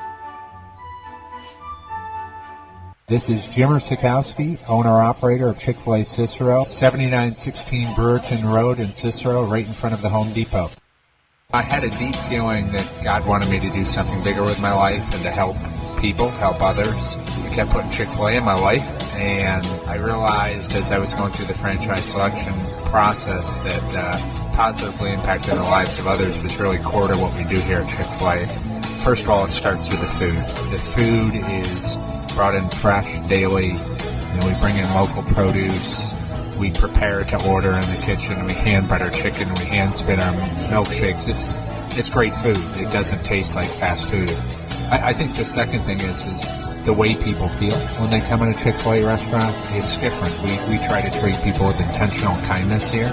This is Jimmer Sikowski, owner-operator of Chick-fil-A Cicero, 7916 Brewerton Road in Cicero, right in front of the Home Depot. I had a deep feeling that God wanted me to do something bigger with my life and to help people, help others. I kept putting Chick-fil-A in my life, and I realized as I was going through the franchise selection process that positively impacting the lives of others was really core to what we do here at Chick-fil-A. First of all, it starts with the food. The food is brought in fresh daily, and we bring in local produce. We prepare to order in the kitchen. We hand bread our chicken. We hand spin our milkshakes. It's great food. It doesn't taste like fast food. I think the second thing is the way people feel when they come in a Chick-fil-A restaurant. It's different. We try to treat people with intentional kindness here,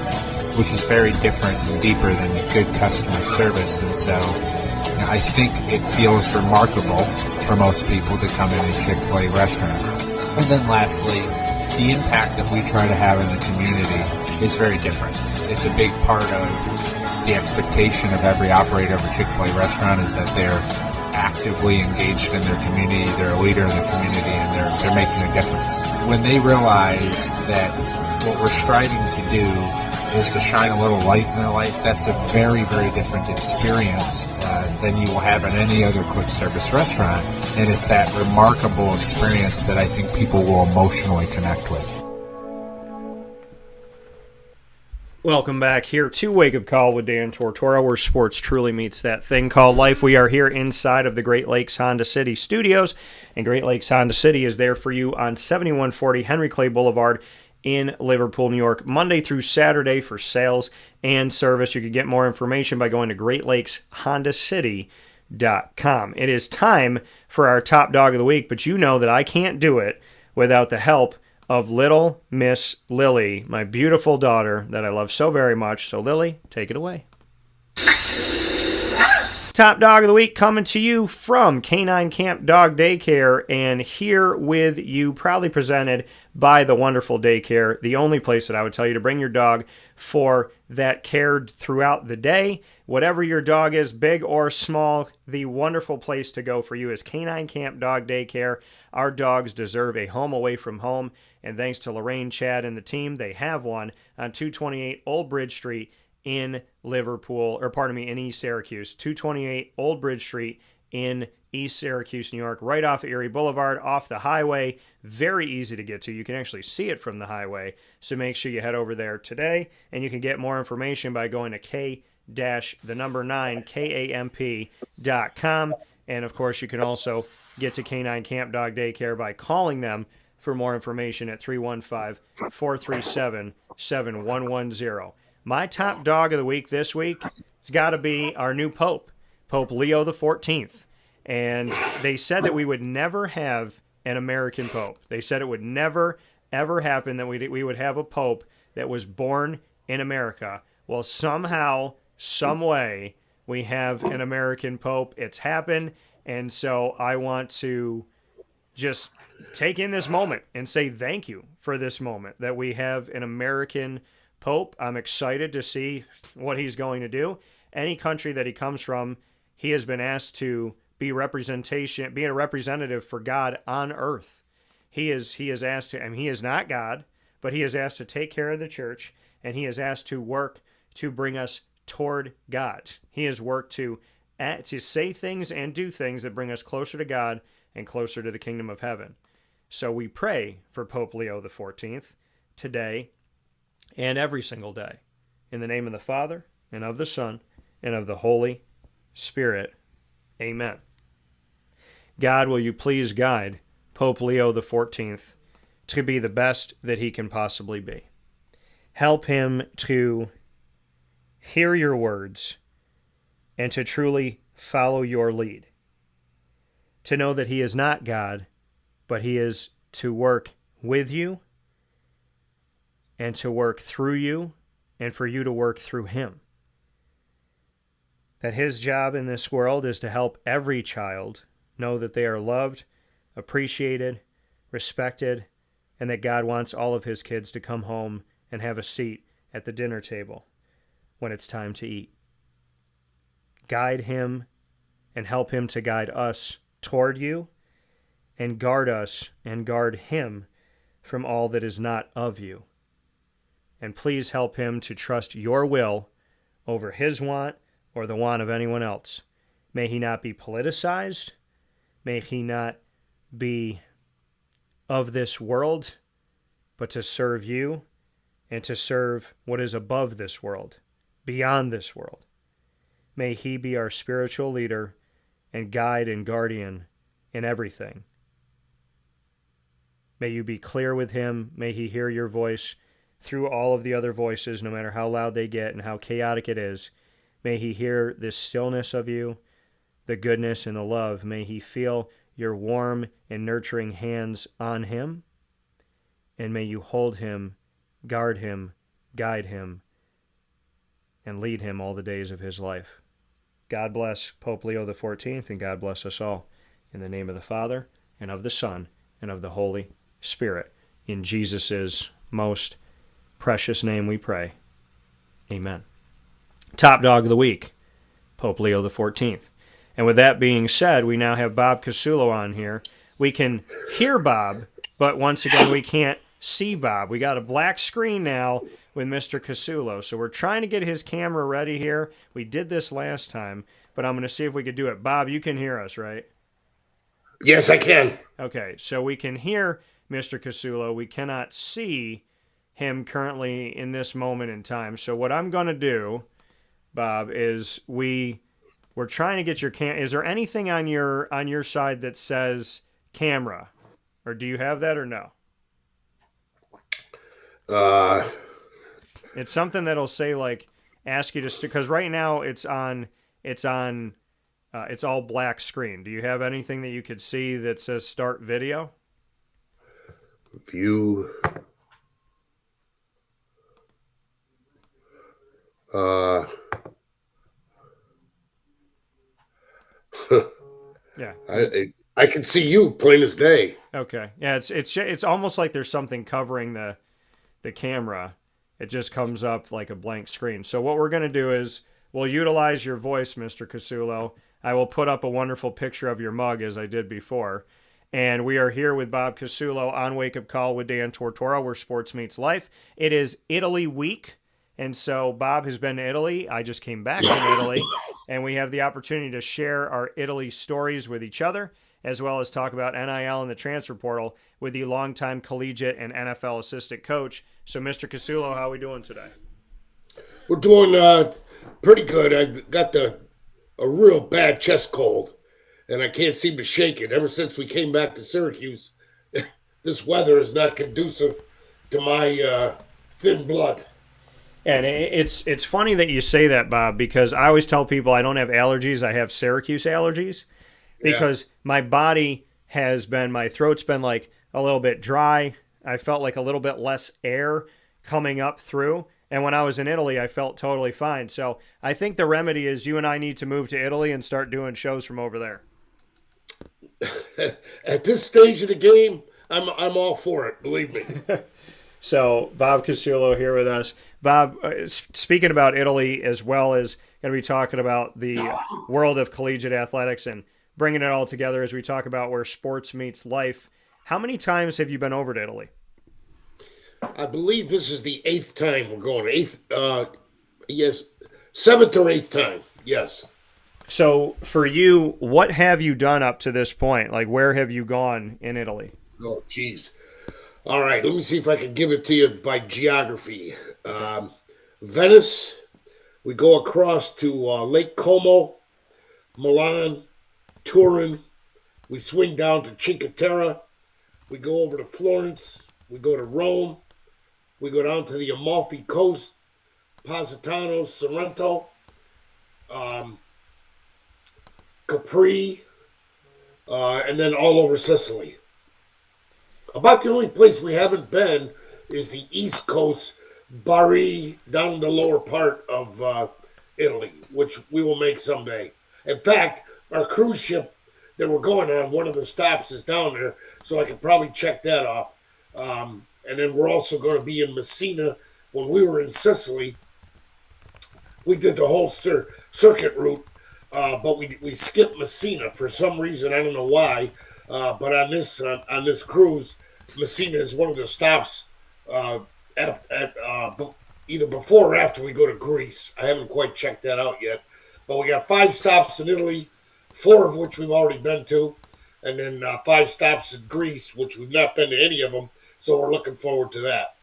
which is very different and deeper than good customer service. And so I think it feels remarkable for most people to come in a Chick-fil-A restaurant. And then lastly, the impact that we try to have in the community is very different. It's a big part of the expectation of every operator of a Chick-fil-A restaurant is that they're actively engaged in their community, they're a leader in the community, and they're making a difference. When they realize that what we're striving to do is to shine a little light in their life, that's a very, very different experience than you will have in any other quick service restaurant. And it's that remarkable experience that I think people will emotionally connect with. Welcome back here to Wake Up Call with Dan Tortora, where sports truly meets that thing called life. We are here inside of the Great Lakes Honda City studios, and Great Lakes Honda City is there for you on 7140 Henry Clay Boulevard in Liverpool, New York, Monday through Saturday for sales and service. You can get more information by going to greatlakeshondacity.com. It is time for our top dog of the week, but you know that I can't do it without the help of little Miss Lily, my beautiful daughter that I love so very much. So Lily, take it away. Top dog of the week coming to you from K-9 Kamp Dog Daycare, and here with you, proudly presented by the wonderful daycare, the only place that I would tell you to bring your dog for that care throughout the day. Whatever your dog is, big or small, the wonderful place to go for you is K-9 Kamp Dog Daycare. Our dogs deserve a home away from home, and thanks to Lorraine, Chad, and the team, they have one on 228 Old Bridge Street in in East Syracuse. 228 Old Bridge Street in East Syracuse, New York, right off Erie Boulevard, off the highway. Very easy to get to. You can actually see it from the highway, so make sure you head over there today, and you can get more information by going to K-9kamp.com, and of course you can also get to K-9 Kamp Dog Daycare by calling them for more information at 315-437-7110. My top dog of the week this week, it's got to be our new Pope, Pope Leo the 14th. And they said that we would never have an American Pope. They said it would never, ever happen that we would have a Pope that was born in America. Well, somehow, some way, we have an American Pope. It's happened. And so I want to just take in this moment and say thank you for this moment that we have an American Pope. I'm excited to see what he's going to do. Any country that he comes from, he has been asked to be a representative for God on earth. He is asked to, he is not God, but he is asked to take care of the church, and he is asked to work to bring us toward God. He has worked to say things and do things that bring us closer to God and closer to the kingdom of heaven. So we pray for Pope Leo the 14th today and every single day. In the name of the Father, and of the Son, and of the Holy Spirit. Amen. God, will you please guide Pope Leo the 14th to be the best that he can possibly be. Help him to hear your words and to truly follow your lead. To know that he is not God, but he is to work with you and to work through you and for you to work through him. That his job in this world is to help every child know that they are loved, appreciated, respected, and that God wants all of his kids to come home and have a seat at the dinner table when it's time to eat. Guide him and help him to guide us toward you, and guard us and guard him from all that is not of you. And please help him to trust your will over his want or the want of anyone else. May he not be politicized. May he not be of this world, but to serve you and to serve what is above this world, beyond this world. May he be our spiritual leader and guide and guardian in everything. May you be clear with him. May he hear your voice through all of the other voices, no matter how loud they get and how chaotic it is. May he hear this stillness of you, the goodness and the love. May he feel your warm and nurturing hands on him, and may you hold him, guard him, guide him, and lead him all the days of his life. God bless Pope Leo XIV, and God bless us all. In the name of the Father, and of the Son, and of the Holy Spirit. In Jesus' most precious name we pray. Amen. Top Dog of the Week, Pope Leo XIV. And with that being said, we now have Bob Casullo on here. We can hear Bob, but once again, we can't see Bob. We got a black screen now with Mr. Casullo. So we're trying to get his camera ready here. We did this last time, but I'm going to see if we could do it. Bob, you can hear us, right? Yes, I can. Okay, so we can hear Mr. Casullo. We cannot see him currently in this moment in time. So what I'm going to do, Bob, is we're trying to get your Is there anything on your side that says camera, or do you have that or no? It's something that'll say like ask you to because right now it's all black screen. Do you have anything that you could see that says start video? View. Yeah. I can see you plain as day. Okay. Yeah, it's almost like there's something covering the camera. It just comes up like a blank screen. So what we're going to do is we'll utilize your voice, Mr. Casullo. I will put up a wonderful picture of your mug as I did before. And we are here with Bob Casullo on Wake Up Call with Dan Tortora, where sports meets life. It is Italy week. And so Bob has been to Italy. I just came back from Italy. And we have the opportunity to share our Italy stories with each other, as well as talk about NIL and the transfer portal with the longtime collegiate and NFL assistant coach. So, Mr. Casullo, how are we doing today? We're doing pretty good. I've got a real bad chest cold, and I can't seem to shake it. Ever since we came back to Syracuse, this weather is not conducive to my thin blood. And it's funny that you say that, Bob, because I always tell people I don't have allergies. I have Syracuse allergies because my body my throat's been like a little bit dry. I felt like a little bit less air coming up through. And when I was in Italy, I felt totally fine. So I think the remedy is you and I need to move to Italy and start doing shows from over there. At this stage of the game, I'm all for it, believe me. So Bob Casullo here with us. Bob, speaking about Italy, as well as going to be talking about the world of collegiate athletics and bringing it all together as we talk about where sports meets life. How many times have you been over to Italy? I believe this is the 8th time we're going. Yes, 7th or 8th time, yes. So for you, what have you done up to this point? Like, where have you gone in Italy? Oh, geez. All right, let me see if I can give it to you by geography. Venice, we go across to Lake Como, Milan, Turin. We swing down to Cinque Terre. We go over to Florence. We go to Rome. We go down to the Amalfi Coast, Positano, Sorrento, Capri, and then all over Sicily. About the only place we haven't been is the East Coast, Bari, down in the lower part of Italy, which we will make someday. In fact, our cruise ship that we're going on, one of the stops is down there, so I can probably check that off. And then we're also going to be in Messina. When we were in Sicily, we did the whole circuit route, but we skipped Messina for some reason. I don't know why. But on this cruise, Messina is one of the stops either before or after we go to Greece. I haven't quite checked that out yet. But we got 5 stops in Italy, 4 of which we've already been to, and then 5 stops in Greece, which we've not been to any of them. So we're looking forward to that.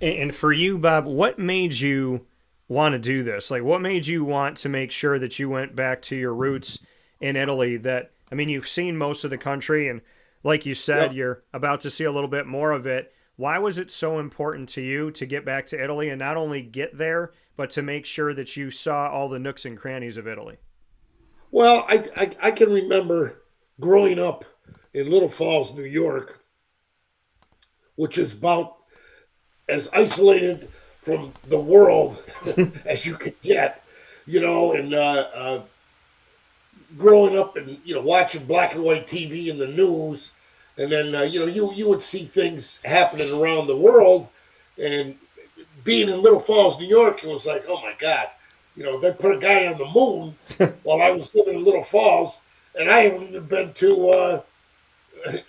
And for you, Bob, what made you want to do this? Like, what made you want to make sure that you went back to your roots in Italy? That, I mean, you've seen most of the country, and like you said, You're about to see a little bit more of it. Why was it so important to you to get back to Italy and not only get there, but to make sure that you saw all the nooks and crannies of Italy? Well, I can remember growing up in Little Falls, New York, which is about as isolated from the world as you could get, and growing up and watching black and white TV and the news, and then you would see things happening around the world, and being in Little Falls, New York, it was like, oh my God, they put a guy on the moon while I was living in Little Falls, and I haven't even been to I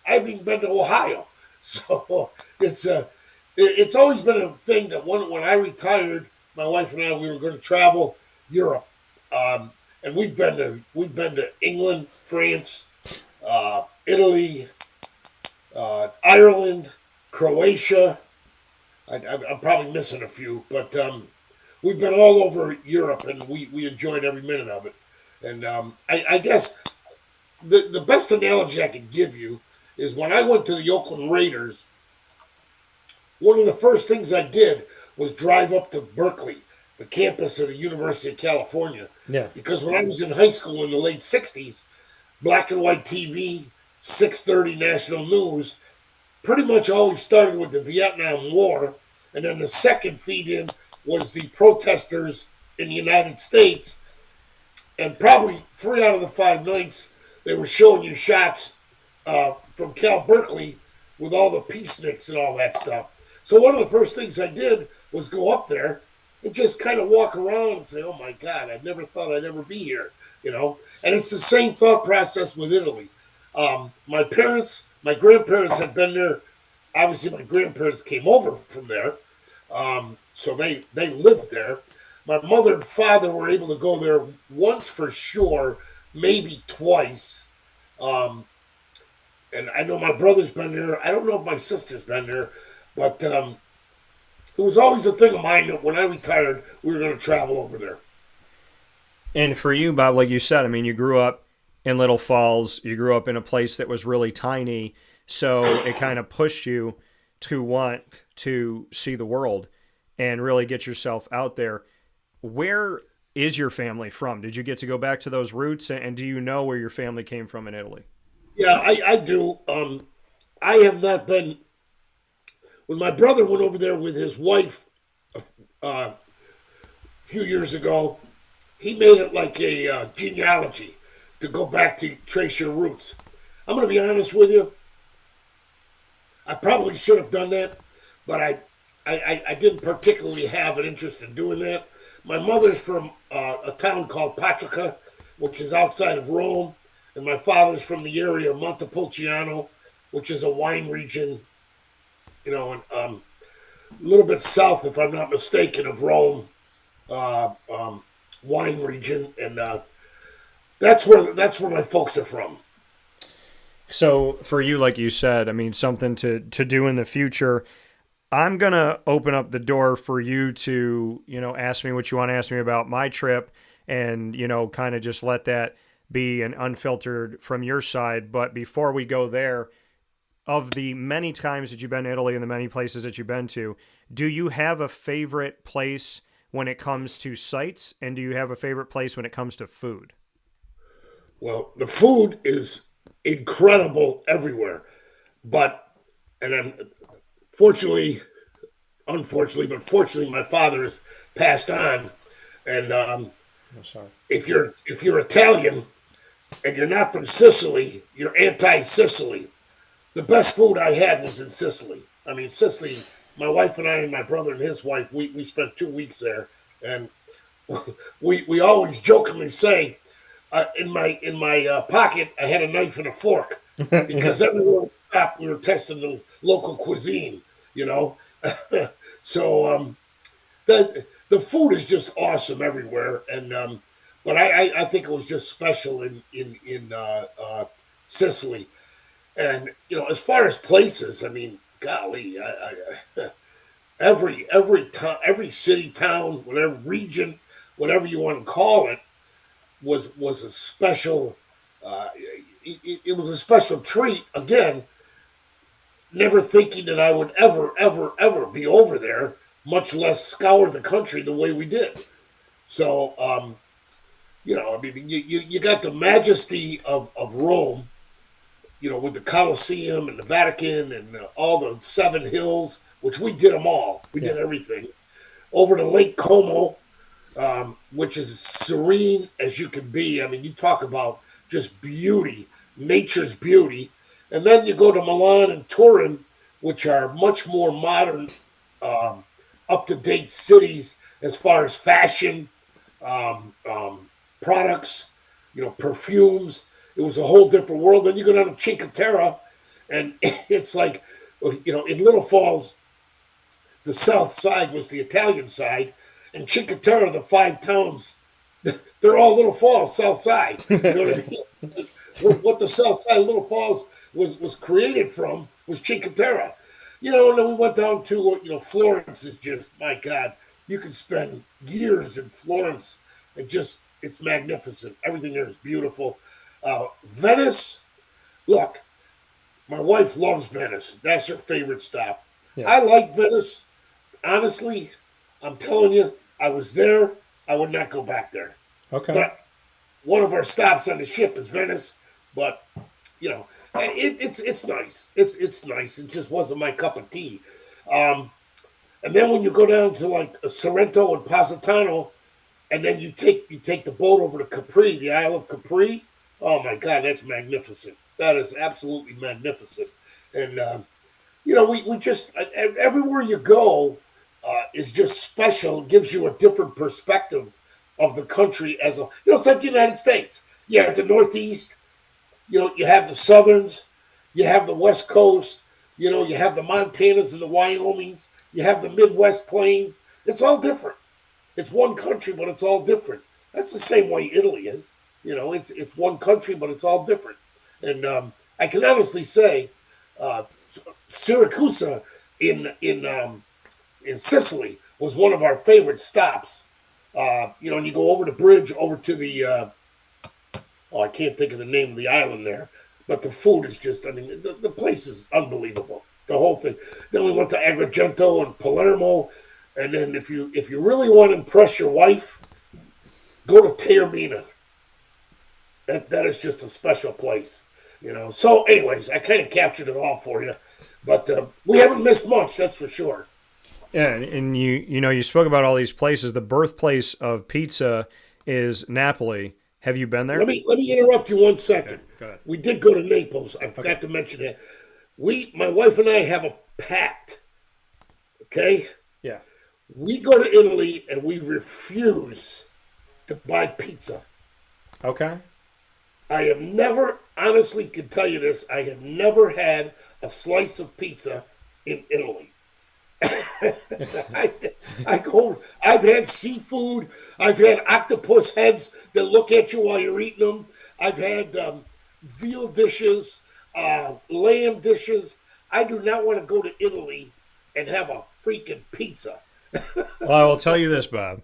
haven't even been to Ohio, so it's always been a thing that when I retired, my wife and I, we were going to travel Europe. And we've been to England, France, Italy, Ireland, Croatia. I'm probably missing a few, but we've been all over Europe, and we enjoyed every minute of it. And I guess the best analogy I could give you is when I went to the Oakland Raiders, one of the first things I did was drive up to Berkeley, the campus of the University of California. Yeah. Because when I was in high school in the late 60s, black and white TV, 6:30 national news, pretty much always started with the Vietnam War. And then the second feed in was the protesters in the United States. And probably 3 out of the 5 nights, they were showing you shots from Cal Berkeley with all the peaceniks and all that stuff. So one of the first things I did was go up there and just kind of walk around and say, oh my God, I never thought I'd ever be here, And it's the same thought process with Italy. My grandparents had been there. Obviously, my grandparents came over from there. So they lived there. My mother and father were able to go there once for sure, maybe twice. And I know my brother's been there. I don't know if my sister's been there, but it was always a thing of mine that when I retired, we were going to travel over there. And for you, Bob, like you said, I mean, you grew up in Little Falls. You grew up in a place that was really tiny, so it kind of pushed you to want to see the world and really get yourself out there. Where is your family from? Did you get to go back to those roots, and do you know where your family came from in Italy? Yeah, I do. I have not been. When my brother went over there with his wife a few years ago, he made it like a genealogy to go back to trace your roots. I'm going to be honest with you. I probably should have done that, but I didn't particularly have an interest in doing that. My mother's from a town called Patrica, which is outside of Rome, and my father's from the area of Montepulciano, which is a wine region, and a little bit south, if I'm not mistaken, of Rome, wine region, and that's where my folks are from. So for you, like you said, I mean, something to do in the future. I'm going to open up the door for you to, ask me what you want to ask me about my trip and, kind of just let that be an unfiltered from your side. But before we go there, of the many times that you've been to Italy and the many places that you've been to, do you have a favorite place when it comes to sights? And do you have a favorite place when it comes to food? Well, the food is incredible everywhere. Unfortunately, my father has passed on. And sorry. If you're Italian and you're not from Sicily, you're anti-Sicily. The best food I had was in Sicily. I mean, Sicily, my wife and I and my brother and his wife, we spent 2 weeks there. And we always jokingly say, in my pocket, I had a knife and a fork. Because everywhere we stopped, we were testing the local cuisine, So the food is just awesome everywhere. And but I think it was just special in Sicily. And as far as places, I mean, golly, every city, town, whatever region, whatever you want to call it, was a special. It was a special treat. Again, never thinking that I would ever be over there, much less scour the country the way we did. So I mean, you got the majesty of Rome, with the Colosseum and the Vatican and all the seven hills, which we did them all. We did everything. Over to Lake Como, which is serene as you can be. I mean, you talk about just beauty, nature's beauty. And then you go to Milan and Turin, which are much more modern, up-to-date cities as far as fashion, products, perfumes. It was a whole different world. Then you go down to Cinque Terre, and it's like, in Little Falls, the south side was the Italian side, and Cinque Terre, the five towns, they're all Little Falls, south side. You know what I mean? What the south side of Little Falls was created from was Cinque Terre. And then we went down to, Florence is just, my God, you can spend years in Florence. It's magnificent. Everything there is beautiful. Venice, look, my wife loves Venice. That's her favorite stop. Yeah. I like Venice. Honestly, I'm telling you, I was there. I would not go back there. Okay. But one of our stops on the ship is Venice. But, it's nice. It's nice. It just wasn't my cup of tea. And then when you go down to like Sorrento and Positano, and then you take the boat over to Capri, the Isle of Capri. Oh my God, that's magnificent. That is absolutely magnificent. And we just everywhere you go is just special. It gives you a different perspective of the country as a. It's like the United States. You have the Northeast. You have the Southerns. You have the West Coast. You have the Montanas and the Wyomings. You have the Midwest Plains. It's all different. It's one country, but it's all different. That's the same way Italy is. It's one country, but it's all different. And I can honestly say, Syracuse in Sicily was one of our favorite stops. And you go over the bridge over to the I can't think of the name of the island there, but the food is just, the place is unbelievable. The whole thing. Then we went to Agrigento and Palermo. And then if you really want to impress your wife, go to Taormina. That is just a special place, So anyways, I kind of captured it all for you. But we haven't missed much, that's for sure. Yeah, and you spoke about all these places. The birthplace of pizza is Napoli. Have you been there? Let me interrupt you 1 second. Okay, go ahead. We did go to Naples. I forgot to mention that. My wife and I have a pact. Okay? Yeah. We go to Italy and we refuse to buy pizza. Okay. I have never, honestly can tell you this, I have never had a slice of pizza in Italy. I've had seafood. I've had octopus heads that look at you while you're eating them. I've had veal dishes, lamb dishes. I do not want to go to Italy and have a freaking pizza. Well, I will tell you this, Bob.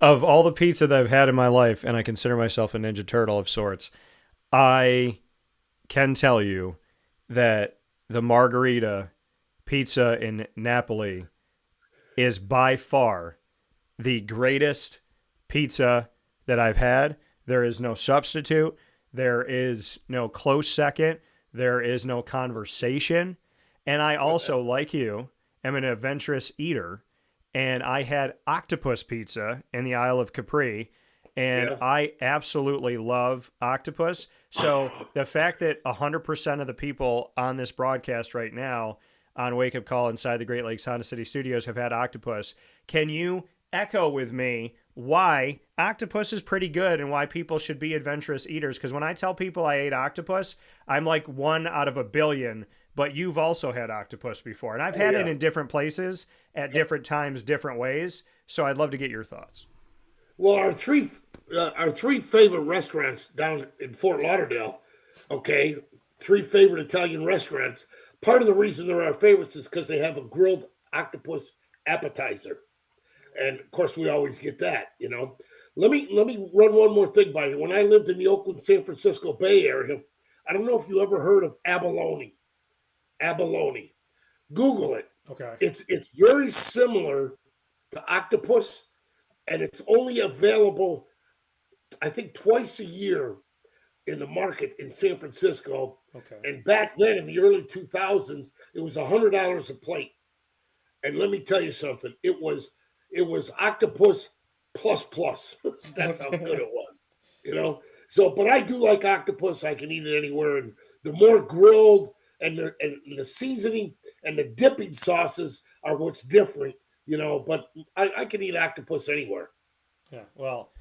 Of all the pizza that I've had in my life, and I consider myself a Ninja Turtle of sorts, I can tell you that the margarita pizza in Napoli is by far the greatest pizza that I've had. There is no substitute. There is no close second. There is no conversation. And I also, like you, am an adventurous eater. And I had octopus pizza in the Isle of Capri, and I absolutely love octopus. So the fact that 100% of the people on this broadcast right now on Wake Up Call inside the Great Lakes Honda City Studios have had octopus, can you echo with me why octopus is pretty good and why people should be adventurous eaters? Because when I tell people I ate octopus, I'm like 1 out of a billion. But you've also had octopus before, and I've had it in different places at different times, different ways. So I'd love to get your thoughts. Well, our three favorite restaurants down in Fort Lauderdale, okay, 3 favorite Italian restaurants. Part of the reason they're our favorites is because they have a grilled octopus appetizer, and of course we always get that. Let me run one more thing by you. When I lived in the Oakland, San Francisco Bay Area, I don't know if you ever heard of abalone. Abalone. Google it. Okay. It's very similar to octopus, and it's only available I think, twice a year in the market in San Francisco. Okay. And back then in the early 2000s, it was $100 a plate. And let me tell you something, it was octopus plus plus. That's how good it was, you know. So, but I do like octopus. I can eat it anywhere, and the more grilled and the seasoning and the dipping sauces are what's different, you know. But I can eat octopus anywhere. Yeah, well,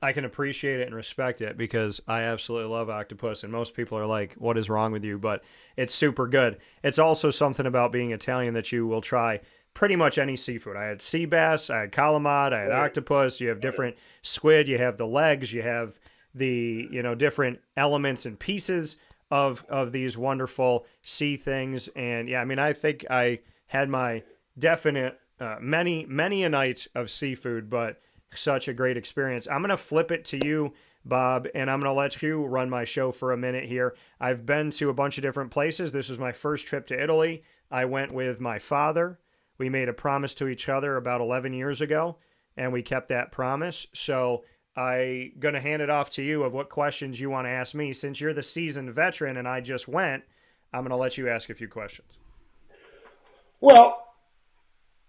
I can appreciate it and respect it because I absolutely love octopus, and most people are like, what is wrong with you? But it's super good. It's also something about being Italian that you will try pretty much any seafood. I had sea bass, I had calamari, I had octopus, you have different squid, you have the legs, you have the, different elements and pieces of these wonderful sea things. And yeah, I mean, I think I had my definite, many a night of seafood, but such a great experience. I'm going to flip it to you, Bob, and I'm going to let you run my show for a minute here. I've been to a bunch of different places. This was my first trip to Italy. I went with my father. We made a promise to each other about 11 years ago, and we kept that promise. So I'm going to hand it off to you of what questions you want to ask me. Since you're the seasoned veteran and I just went, I'm going to let you ask a few questions. Well,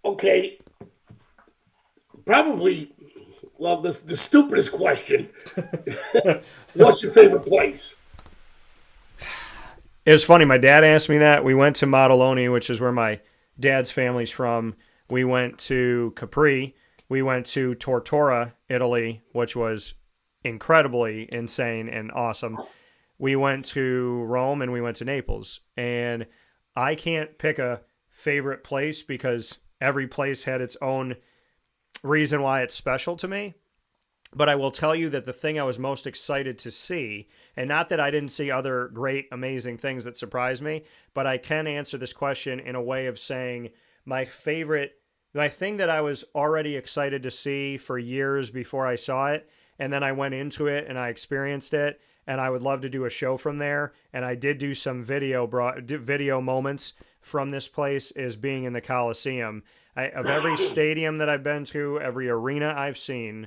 okay. Probably, well, the stupidest question. What's your favorite place? It was funny. My dad asked me that. We went to Maddaloni, which is where my dad's family's from. We went to Capri. We went to Tortora, Italy, which was incredibly insane and awesome. We went to Rome and we went to Naples. And I can't pick a favorite place because every place had its own reason why it's special to me. But I will tell you that the thing I was most excited to see, and not that I didn't see other great, amazing things that surprised me, but I can answer this question in a way of saying my thing that I was already excited to see for years before I saw it, and then I went into it and I experienced it, and I would love to do a show from there, and I did do some video moments from this place, is being in the Coliseum. Of every stadium that I've been to, every arena I've seen,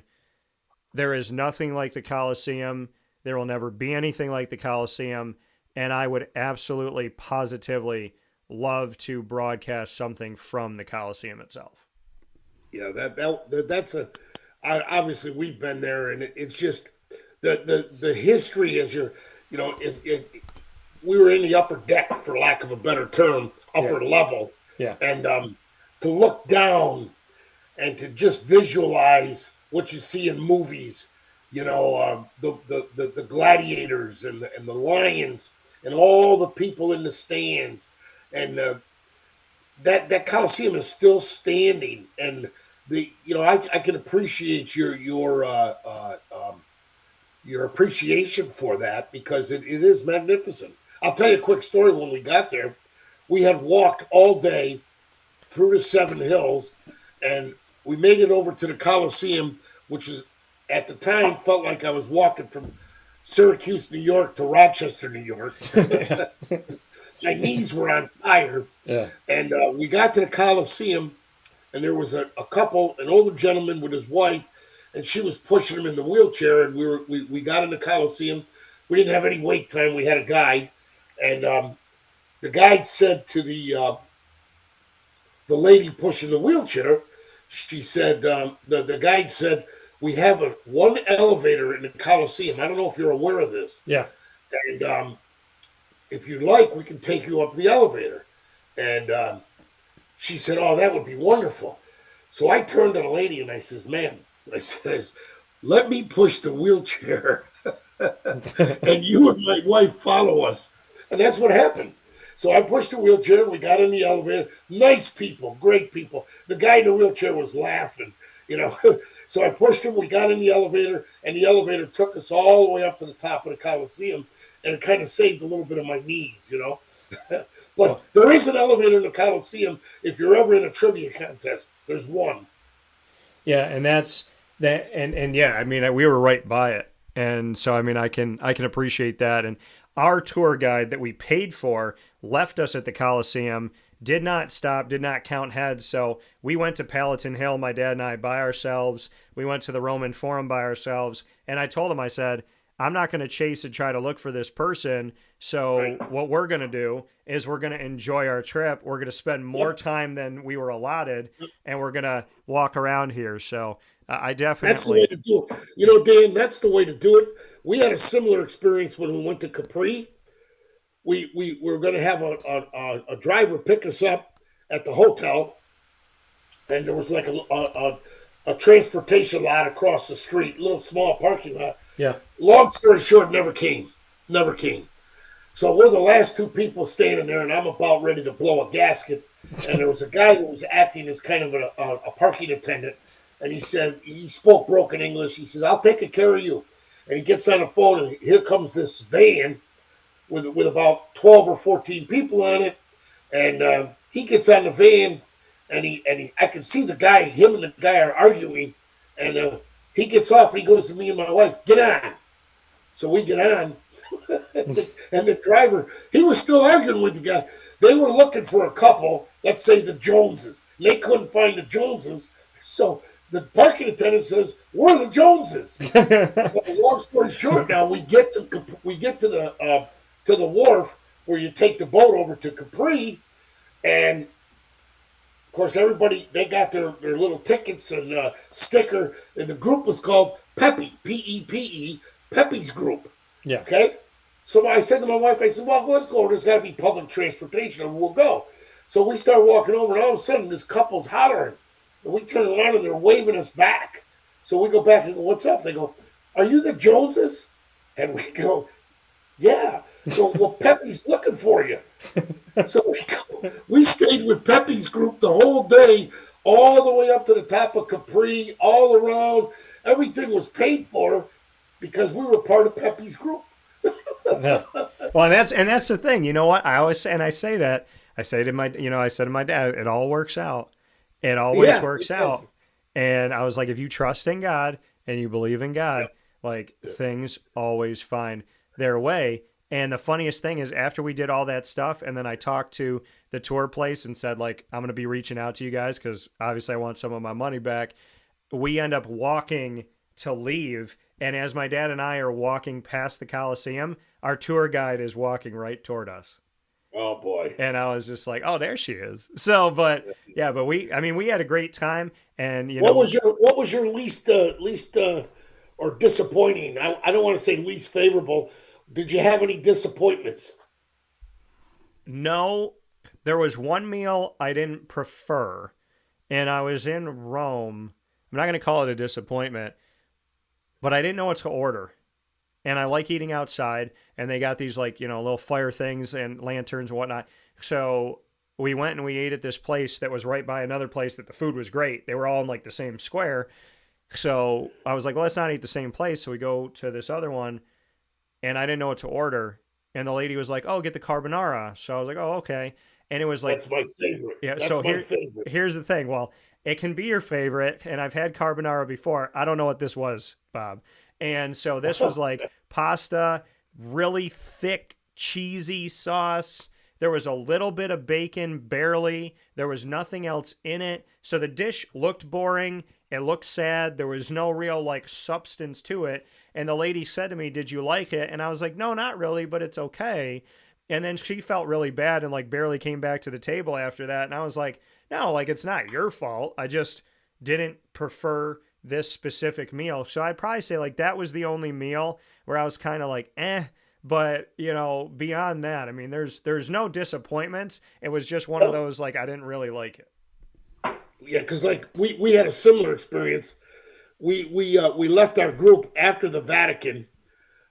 there is nothing like the Coliseum. There will never be anything like the Coliseum. And I would absolutely, positively love to broadcast something from the Coliseum itself. Yeah, that's obviously we've been there, and it's just the history as if we were in the upper deck, for lack of a better term, upper level. Yeah. And to look down and to just visualize what you see in movies, the gladiators and the lions and all the people in the stands, and that Coliseum is still standing, and I can appreciate your appreciation for that, because it is magnificent. I'll tell you a quick story. When we got there, we had walked all day through the Seven Hills, and we made it over to the Coliseum, which is, at the time, felt like I was walking from Syracuse, New York to Rochester, New York. My knees were on fire. Yeah. And we got to the Coliseum, and there was a couple, an older gentleman with his wife, and she was pushing him in the wheelchair, and we got in the Coliseum. We didn't have any wait time. We had a guide, and the guide said to the lady pushing the wheelchair, she said, the guide said, we have one elevator in the Coliseum. I don't know if you're aware of this. Yeah. And if you'd like, we can take you up the elevator. And she said, oh, that would be wonderful. So I turned to the lady and I says, ma'am, I says, let me push the wheelchair and you and my wife follow us. And that's what happened. So I pushed the wheelchair. We got in the elevator. Nice people, great people. The guy in the wheelchair was laughing, So I pushed him. We got in the elevator, and the elevator took us all the way up to the top of the Coliseum, and it kind of saved a little bit of my knees, But there is an elevator in the Coliseum. If you're ever in a trivia contest, there's one. Yeah, and that's that, and yeah, I mean, we were right by it, and so I mean, I can appreciate that. And our tour guide that we paid for left us at the Coliseum did not stop, did not count heads. So we went to Palatine Hill, my dad and I, by ourselves. We went to the Roman Forum by ourselves. And I told him, I said, I'm not going to chase and try to look for this person. So what we're going to do is we're going to enjoy our trip. We're going to spend more time than we were allotted, and we're going to walk around here. So I definitely. That's the way to do it. You know, Dan, that's the way to do it. We had a similar experience when we went to Capri. We were going to have a driver pick us up at the hotel, and there was like a transportation lot across the street, little small parking lot. Yeah. Long story short, never came. So we're the last two people standing there, and I'm about ready to blow a gasket. And there was a guy who was acting as kind of a parking attendant, and he said, he spoke broken English. He says, I'll take care of you. And he gets on the phone, and here comes this van with about 12 or 14 people on it. And he gets on the van, and I can see the guy, him and the guy are arguing, and he gets off, and he goes to me and my wife, get on. So we get on, and the driver, he was still arguing with the guy. They were looking for a couple, let's say the Joneses. And they couldn't find the Joneses. So the parking attendant says, we're the Joneses. So long story short, now we get to the wharf where you take the boat over to Capri, and of course, everybody, they got their little tickets and sticker, and the group was called Pepe, P-E-P-E, Pepe's group. Yeah. Okay? So I said to my wife, I said, well, let's go. There's got to be public transportation, and we'll go. So we start walking over, and all of a sudden, this couple's hollering. And we turn around, and they're waving us back. So we go back and go, what's up? They go, are you the Joneses? And we go, yeah. So, well, Pepe's looking for you. So we stayed with Pepe's group the whole day, all the way up to the top of Capri, all around. Everything was paid for because we were part of Pepe's group. Yeah. Well, and that's the thing. You know what? I always say, and I say that. I say to my, I said to my dad, it all works out. It always works out. And I was like, if you trust in God and you believe in God, like things always find their way. And the funniest thing is after we did all that stuff, and then I talked to the tour place and said, like, I'm going to be reaching out to you guys because obviously I want some of my money back. We end up walking to leave. And as my dad and I are walking past the Coliseum, our tour guide is walking right toward us. Oh, boy. And I was just like, oh, there she is. So, but we had a great time. And, what was your least or disappointing? I don't want to say least favorable. Did you have any disappointments? No, there was one meal I didn't prefer, and I was in Rome. I'm not going to call it a disappointment, but I didn't know what to order. And I like eating outside, and they got these little fire things and lanterns and whatnot. So we went and we ate at this place that was right by another place that the food was great. They were all in like the same square. So I was like, well, let's not eat the same place. So we go to this other one. And I didn't know what to order. And the lady was like, oh, get the carbonara. So I was like, oh, okay. And it was like... That's my favorite. Yeah, so here's the thing. Well, it can be your favorite. And I've had carbonara before. I don't know what this was, Bob. And so this was like pasta, really thick, cheesy sauce. There was a little bit of bacon, barely. There was nothing else in it. So the dish looked boring. It looked sad. There was no real substance to it. And the lady said to me, did you like it? And I was like, no, not really, but it's okay. And then she felt really bad and barely came back to the table after that. And I was like, no, it's not your fault. I just didn't prefer this specific meal. So I'd probably say that was the only meal where I was kind of but beyond that, I mean, there's no disappointments. It was just one of those, I didn't really like it. Yeah. Cause we had a similar experience. We left our group after the Vatican.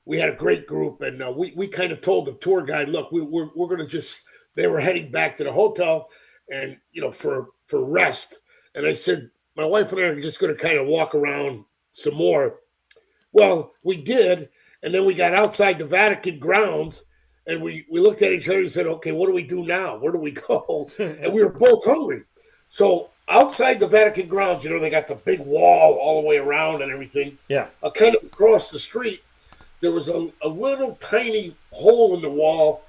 We had a great group, and we kind of told the tour guide, look, we're going to just, they were heading back to the hotel and, for rest. And I said, my wife and I are just going to kind of walk around some more. Well, we did. And then we got outside the Vatican grounds, and we looked at each other and said, okay, what do we do now? Where do we go? And we were both hungry. So outside the Vatican grounds, they got the big wall all the way around and everything. Yeah. Kind of across the street, there was a little tiny hole in the wall.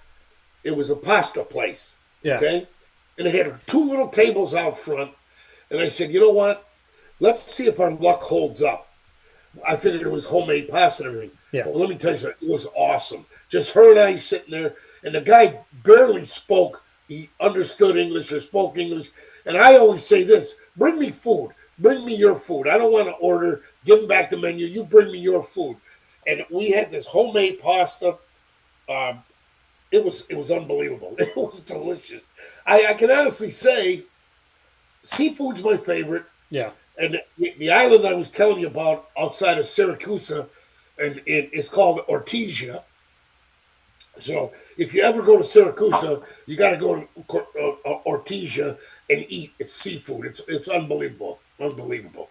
It was a pasta place. Yeah. Okay. and it had two little tables out front. And I said, you know what? Let's see if our luck holds up. I figured it was homemade pasta and everything. Yeah. Well, let me tell you something. It was awesome. Just her and I sitting there, and the guy barely spoke. He understood English or spoke English. And I always say this, bring me food. Bring me your food. I don't want to order. Give them back the menu. You bring me your food. And we had this homemade pasta. It was unbelievable. It was delicious. I can honestly say seafood's my favorite. Yeah. And the island I was telling you about outside of Syracuse, and it's called Ortesia. So if you ever go to Syracuse, you got to go to Ortesia and eat. It's seafood. It's unbelievable. Unbelievable.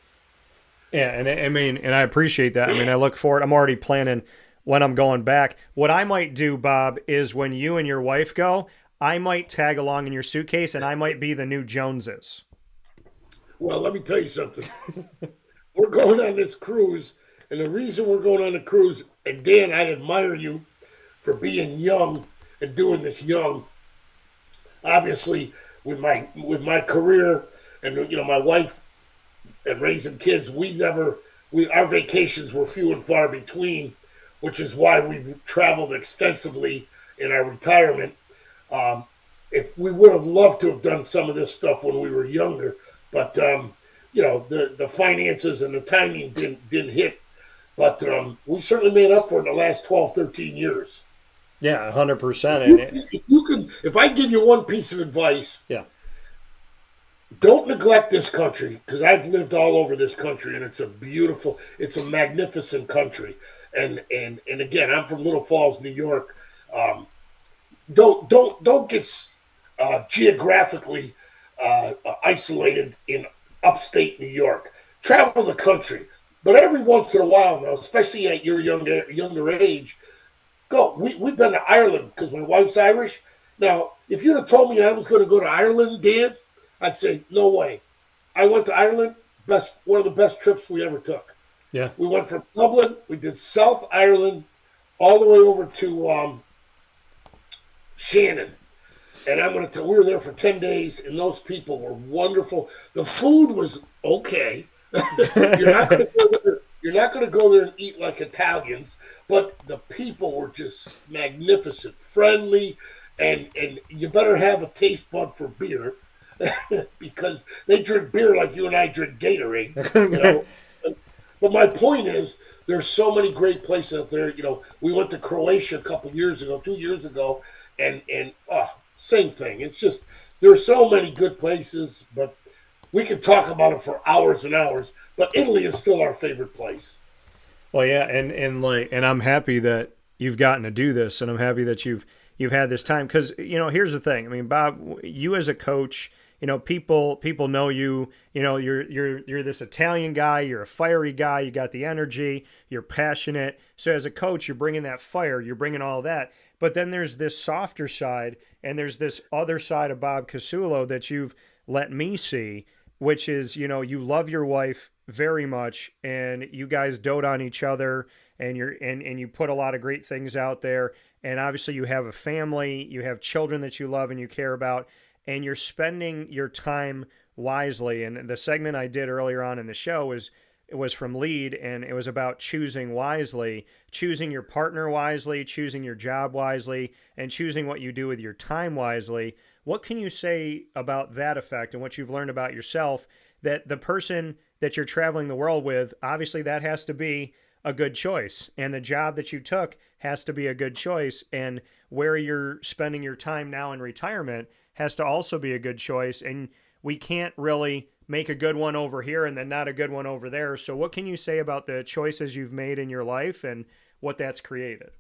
Yeah, and I mean, and I appreciate that. I mean, I look forward. I'm already planning when I'm going back. What I might do, Bob, is when you and your wife go, I might tag along in your suitcase, and I might be the new Joneses. Well, let me tell you something. We're going on this cruise, and the reason we're going on the cruise, and Dan, I admire you for being young and doing this young. Obviously, with my career and my wife and raising kids, our vacations were few and far between, which is why we've traveled extensively in our retirement. If we would have loved to have done some of this stuff when we were younger, but the finances and the timing didn't hit. But we certainly made up for it in the last 12, 13 years. Yeah, 100%. If I give you one piece of advice, yeah, don't neglect this country, because I've lived all over this country, and it's a magnificent country. And again, I'm from Little Falls, New York. Don't get geographically isolated in upstate New York. Travel the country, but every once in a while now, especially at your younger age, go. We've been to Ireland because my wife's Irish. Now, if you'd have told me I was going to go to Ireland, Dan, I'd say no way. I went to Ireland. One of the best trips we ever took. Yeah. We went from Dublin. We did South Ireland, all the way over to Shannon. And we were there for 10 days, and those people were wonderful. The food was okay. You're not going to go there and eat like Italians, but the people were just magnificent, friendly, and you better have a taste bud for beer because they drink beer like you and I drink Gatorade. But my point is, there's so many great places out there. We went to Croatia a couple years ago, 2 years ago, and same thing. It's just there's so many good places, but we could talk about it for hours and hours. But Italy is still our favorite place. Well, yeah, and I'm happy that you've gotten to do this, and I'm happy that you've had this time, because here's the thing. I mean, Bob, you as a coach, people know you. You're this Italian guy. You're a fiery guy. You got the energy. You're passionate. So as a coach, you're bringing that fire. You're bringing all that. But then there's this softer side, and there's this other side of Bob Casullo that you've let me see, which is, you love your wife very much, and you guys dote on each other, and you put a lot of great things out there. And obviously you have a family, you have children that you love and you care about, and you're spending your time wisely. And the segment I did earlier on in the show was from Lead, and it was about choosing wisely, choosing your partner wisely, choosing your job wisely, and choosing what you do with your time wisely. What can you say about that effect and what you've learned about yourself, that the person that you're traveling the world with, obviously that has to be a good choice, and the job that you took has to be a good choice, and where you're spending your time now in retirement has to also be a good choice, and we can't really make a good one over here and then not a good one over there. So what can you say about the choices you've made in your life and what that's created?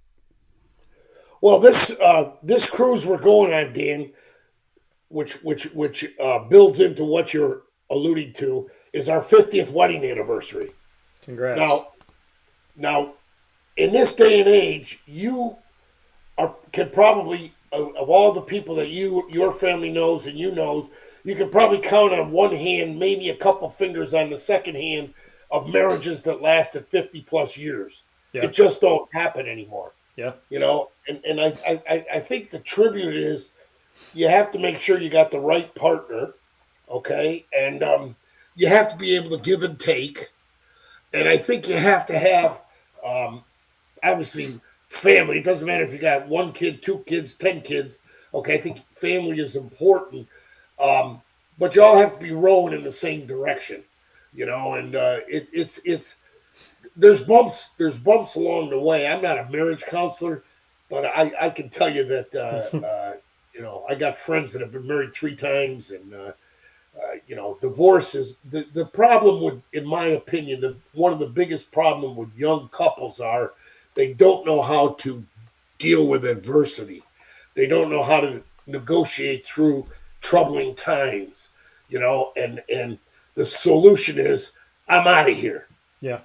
Well, this cruise we're going on, Dan, which builds into what you're alluding to, is our 50th wedding anniversary. Congrats. Now, in this day and age, you can probably, of all the people that your family knows and you knows, you can probably count on one hand, maybe a couple fingers on the second hand, of marriages that lasted 50 plus years. Yeah. It just don't happen anymore. Yeah. And I think the tribute is you have to make sure you got the right partner, okay? And you have to be able to give and take. And I think you have to have, obviously, family. It doesn't matter if you got 1 kid, 2 kids, 10 kids. Okay, I think family is important. But you all have to be rowing in the same direction, and it's there's bumps along the way. I'm not a marriage counselor, but I can tell you that I got friends that have been married 3 times, and divorce is the problem with, in my opinion, one of the biggest problem with young couples are they don't know how to deal with adversity. They don't know how to negotiate through troubling times, and the solution is, I'm out of here. Yeah.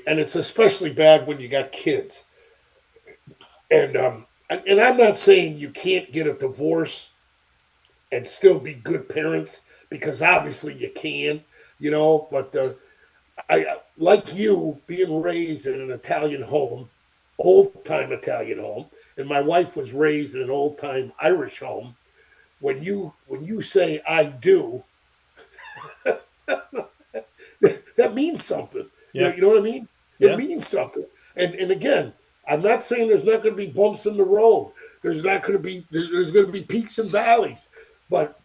And it's especially bad when you got kids. And I'm not saying you can't get a divorce and still be good parents, because obviously you can, but I, like you, being raised in an Italian home, old-time Italian home, and my wife was raised in an old-time Irish home. When you say I do, that means something. Yeah. You know what I mean? Yeah. It means something. And again, I'm not saying there's not going to be bumps in the road. There's going to be peaks and valleys, but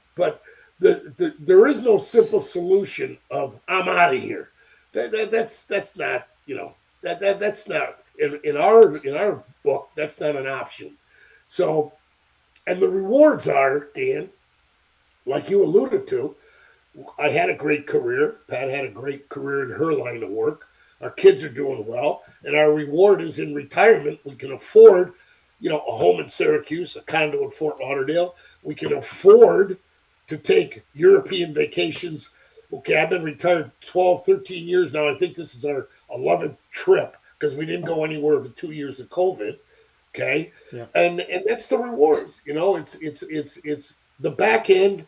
there is no simple solution of I'm out of here. That's not that's not in our book. That's not an option. So, and the rewards are, Dan, like you alluded to. I had a great career. Pat had a great career in her line of work. Our kids are doing well, and our reward is in retirement. We can afford, a home in Syracuse, a condo in Fort Lauderdale. We can afford to take European vacations. Okay, I've been retired 12, 13 years now. I think this is our 11th trip because we didn't go anywhere but 2 years of COVID. Okay, yeah. And that's the rewards. It's the back end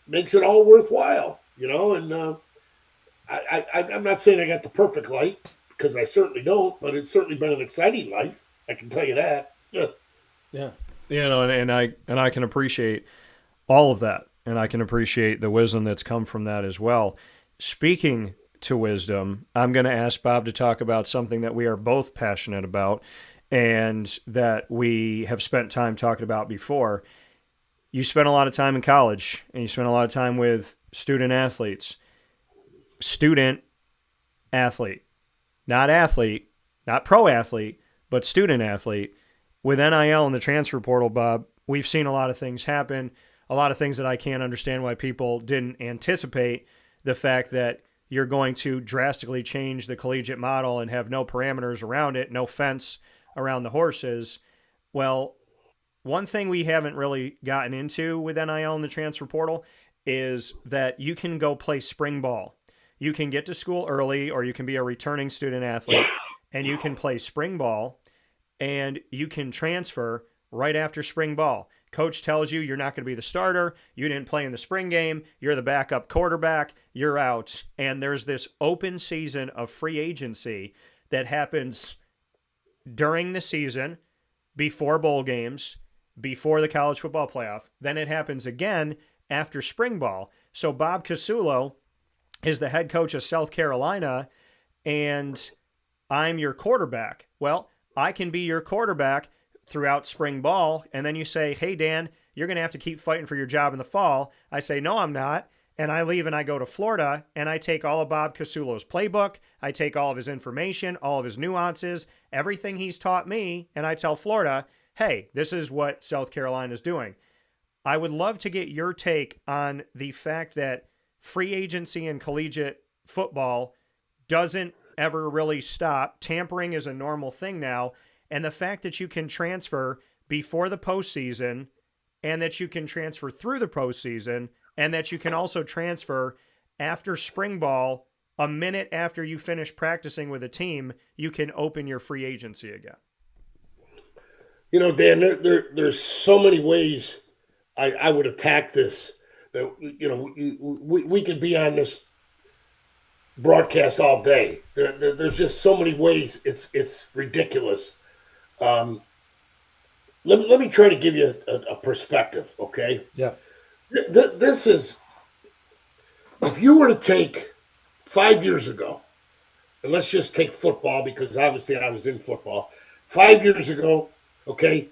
makes it all worthwhile. And I'm not saying I got the perfect life, because I certainly don't, but it's certainly been an exciting life. I can tell you that. Yeah. Yeah. And I can appreciate all of that, and I can appreciate the wisdom that's come from that as well. Speaking to wisdom, I'm going to ask Bob to talk about something that we are both passionate about and that we have spent time talking about before. You spent a lot of time in college, and you spent a lot of time with student athletes. Student athlete, not athlete, not pro athlete, but student athlete. With NIL and the transfer portal, Bob, we've seen a lot of things happen, a lot of things that I can't understand why people didn't anticipate. The fact that you're going to drastically change the collegiate model and have no parameters around it, no fence around the horses. Well, one thing we haven't really gotten into with NIL and the transfer portal is that you can go play spring ball. You can get to school early, or you can be a returning student athlete, and you can play spring ball, and you can transfer right after spring ball. Coach tells you you're not going to be the starter. You didn't play in the spring game. You're the backup quarterback. You're out. And there's this open season of free agency that happens during the season, before bowl games, before the college football playoff. Then it happens again after spring ball. So Bob Casullo is the head coach of South Carolina, and I'm your quarterback. Well, I can be your quarterback throughout spring ball, and then you say, hey, Dan, you're going to have to keep fighting for your job in the fall. I say, no, I'm not. And I leave and I go to Florida, and I take all of Bob Casullo's playbook. I take all of his information, all of his nuances, everything he's taught me, and I tell Florida, hey, this is what South Carolina is doing. I would love to get your take on the fact that free agency in collegiate football doesn't ever really stop. Tampering is a normal thing now. And the fact that you can transfer before the postseason, and that you can transfer through the postseason, and that you can also transfer after spring ball, a minute after you finish practicing with a team, you can open your free agency again. Dan, there's so many ways I would attack this. That, we could be on this broadcast all day. There's just so many ways. It's ridiculous. let me try to give you a perspective, okay? Yeah. This is, if you were to take 5 years ago, and let's just take football because obviously I was in football. 5 years ago, okay,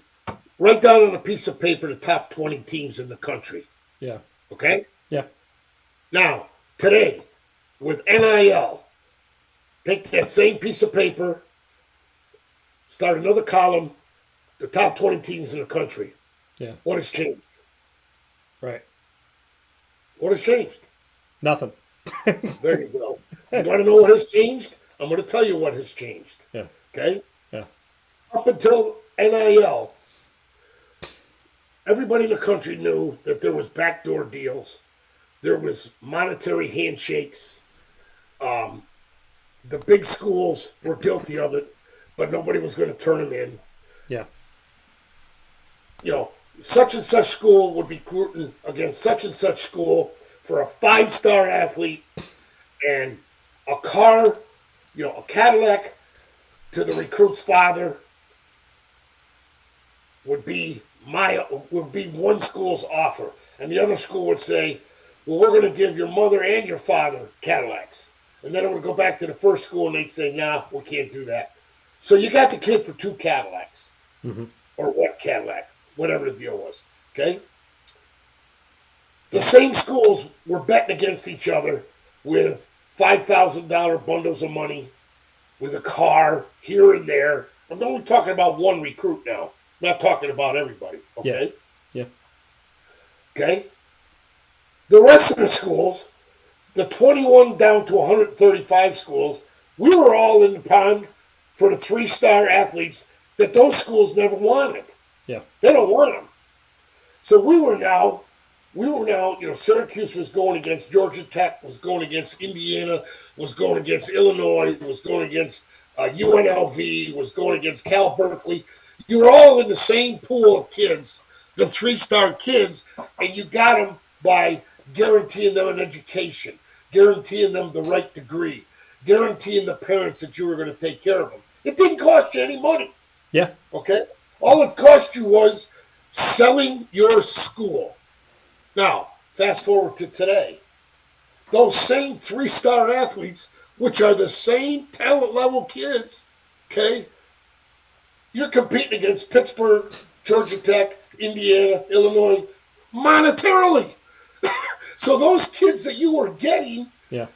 write down on a piece of paper the top 20 teams in the country, Yeah. okay? Yeah. Now, today, with NIL, take that same piece of paper, start another column, the top 20 teams in the country. Yeah. What has changed? Right. What has changed? Nothing. There you go. You want to know what has changed? I'm going to tell you what has changed. Yeah. Okay? Yeah. Up until NIL, everybody in the country knew that there was backdoor deals. There was monetary handshakes. The big schools were guilty of it, but nobody was going to turn them in. Yeah. You know, such and such school would be recruiting against such and such school for a 5-star athlete, and a car, a Cadillac to the recruit's father would be one school's offer, and the other school would say, well, we're going to give your mother and your father Cadillacs. And then it would go back to the first school and they'd say, nah, we can't do that. So you got the kid for 2 Cadillacs. Mm-hmm. Or what Cadillac, whatever the deal was. Okay? The same schools were betting against each other with $5,000 bundles of money, with a car here and there. I'm only talking about one recruit now. I'm not talking about everybody. Okay? Yeah. Okay? The rest of the schools, the 21 down to 135 schools, we were all in the pond for the 3-star athletes that those schools never wanted. Yeah. They don't want them. So we were now, Syracuse was going against Georgia Tech, was going against Indiana, was going against Illinois, was going against UNLV, was going against Cal Berkeley. You were all in the same pool of kids, the 3-star kids, and you got them by guaranteeing them an education, guaranteeing them the right degree, guaranteeing the parents that you were going to take care of them. It didn't cost you any money. Yeah. Okay? All it cost you was selling your school. Now, fast forward to today. Those same 3-star athletes, which are the same talent level kids, okay, you're competing against Pittsburgh, Georgia Tech, Indiana, Illinois, monetarily. So those kids that you were getting,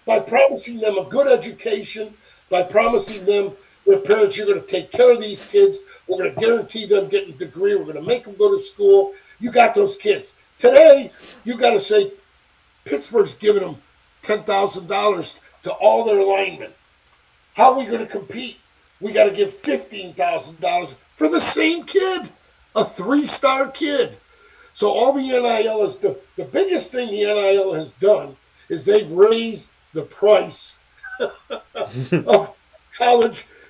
by promising them a good education, by promising them, their parents, you're going to take care of these kids, we're going to guarantee them getting a degree, we're going to make them go to school, you got those kids. Today, you got to say, Pittsburgh's giving them $10,000 to all their linemen. How are we going to compete? We got to give $15,000 for the same kid, a 3-star kid. So all the NIL is the biggest thing the NIL has done is they've raised the price of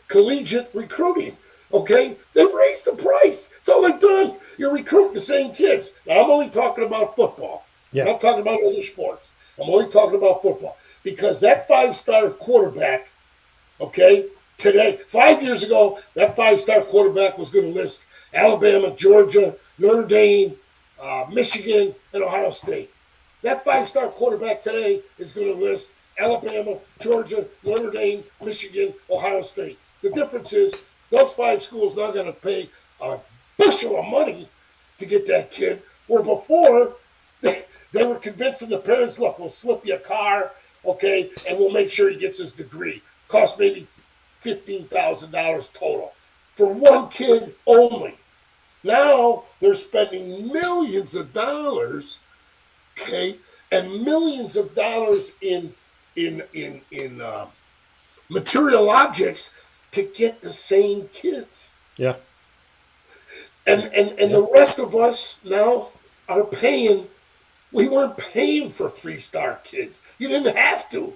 collegiate recruiting. Okay? They've raised the price. That's all they've done. You're recruiting the same kids. Now, I'm only talking about football. Yeah. I'm not talking about other sports. I'm only talking about football. Because that 5-star quarterback, okay, today, 5 years ago, that 5-star quarterback was going to list Alabama, Georgia, Notre Dame, Michigan, and Ohio State. That 5-star quarterback today is going to list Alabama, Georgia, Notre Dame, Michigan, Ohio State. The difference is those 5 schools now going to pay a bushel of money to get that kid, where before they were convincing the parents, look, we'll slip you a car, okay, and we'll make sure he gets his degree. Cost maybe $15,000 total for one kid only. Now they're spending millions of dollars, okay, and millions of dollars in material objects to get the same kids. Yeah. And the rest of us now are paying. We weren't paying for 3-star kids. You didn't have to.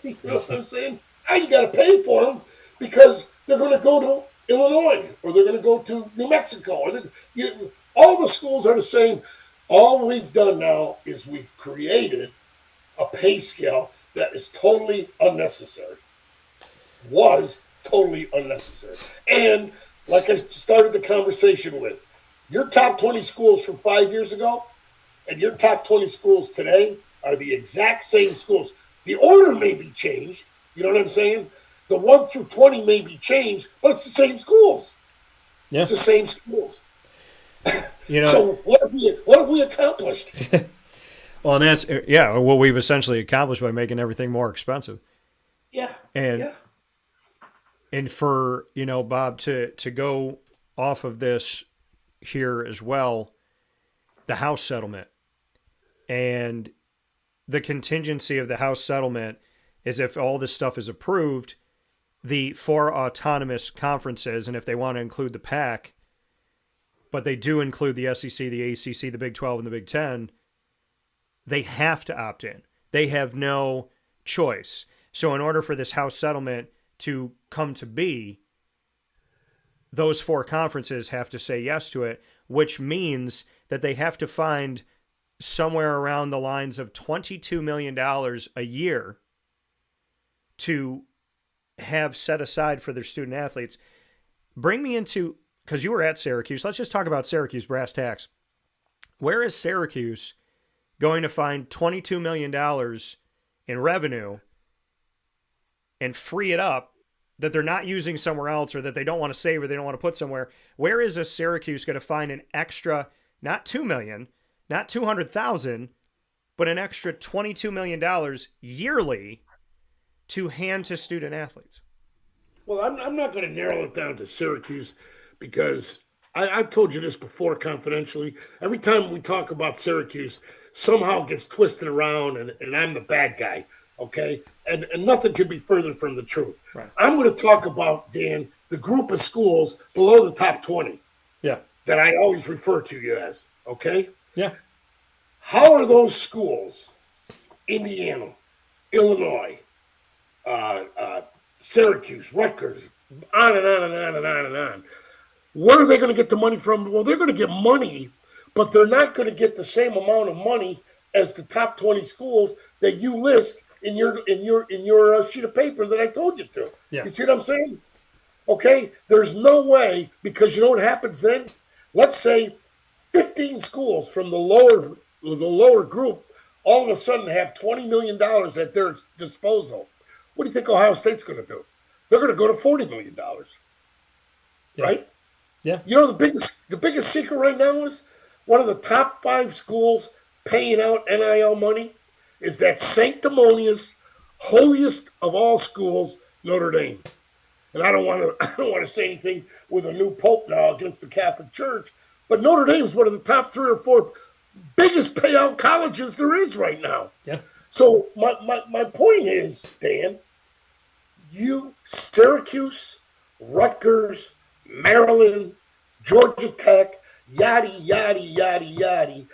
You know what I'm saying? Now you got to pay for them because they're going to go to Illinois, or they're going to go to New Mexico. All the schools are the same. All we've done now is we've created a pay scale that is totally unnecessary. Was totally unnecessary. And like I started the conversation with, Your top 20 schools from 5 years ago and your top 20 schools today are the exact same schools. The order may be changed. You know what I'm saying? The 1 through 20 may be changed, but it's the same schools. Yeah. It's the same schools. You know, So what have we accomplished? well, and that's what we've essentially accomplished by making everything more expensive. Yeah. And for, Bob, to go off of this here as well, the House settlement and the contingency of the House settlement is if all this stuff is approved, the 4 autonomous conferences, and if they want to include the PAC, but they do include the SEC, the ACC, the Big 12, and the Big 10, they have to opt in. They have no choice. So in order for this House settlement to come to be, those 4 conferences have to say yes to it, which means that they have to find somewhere around the lines of $22 million a year to have set aside for their student athletes. Bring me into, because you were at Syracuse, let's just talk about Syracuse brass tacks. Where is Syracuse going to find $22 million in revenue and free it up that they're not using somewhere else or that they don't want to save or they don't want to put somewhere? Where is a Syracuse going to find an extra, not $2 million, not $200,000, but an extra $22 million yearly to hand to student athletes? Well, I'm not going to narrow it down to Syracuse because I've told you this before confidentially. Every time we talk about Syracuse, somehow it gets twisted around and I'm the bad guy, okay? And nothing could be further from the truth. Right. I'm going to talk about, Dan, the group of schools below the top 20 that I always refer to you as, okay? Yeah. How are those schools, Indiana, Illinois, Syracuse, Rutgers, on and on and on and on and on, where are they going to get the money from? Well, they're going to get money, but they're not going to get the same amount of money as the top 20 schools that you list in your sheet of paper that I told you to. Yeah. You see what I'm saying? Okay, there's no way, because you know what happens then? Let's say 15 schools from the lower group all of a sudden have $20 million at their disposal. What do you think Ohio State's going to do? They're going to go to $40 million, right? Yeah. You know, the biggest secret right now is one of the top 5 schools paying out NIL money is that sanctimonious, holiest of all schools, Notre Dame. And I don't want to say anything with a new pope now against the Catholic Church, but Notre Dame is one of the top 3 or 4 biggest payout colleges there is right now. Yeah. So my point is, Dan, Syracuse, Rutgers, Maryland, Georgia Tech, yada, yada, yada, yada,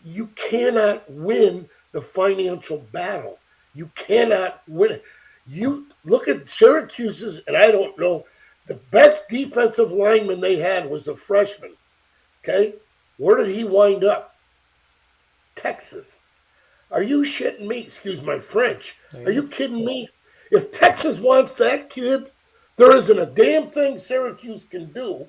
you cannot win the financial battle. You cannot win it. You look at Syracuse's, and I don't know, the best defensive lineman they had was a freshman. Okay? Where did he wind up? Texas. Are you shitting me? Excuse my French. Are you kidding me? If Texas wants that kid, there isn't a damn thing Syracuse can do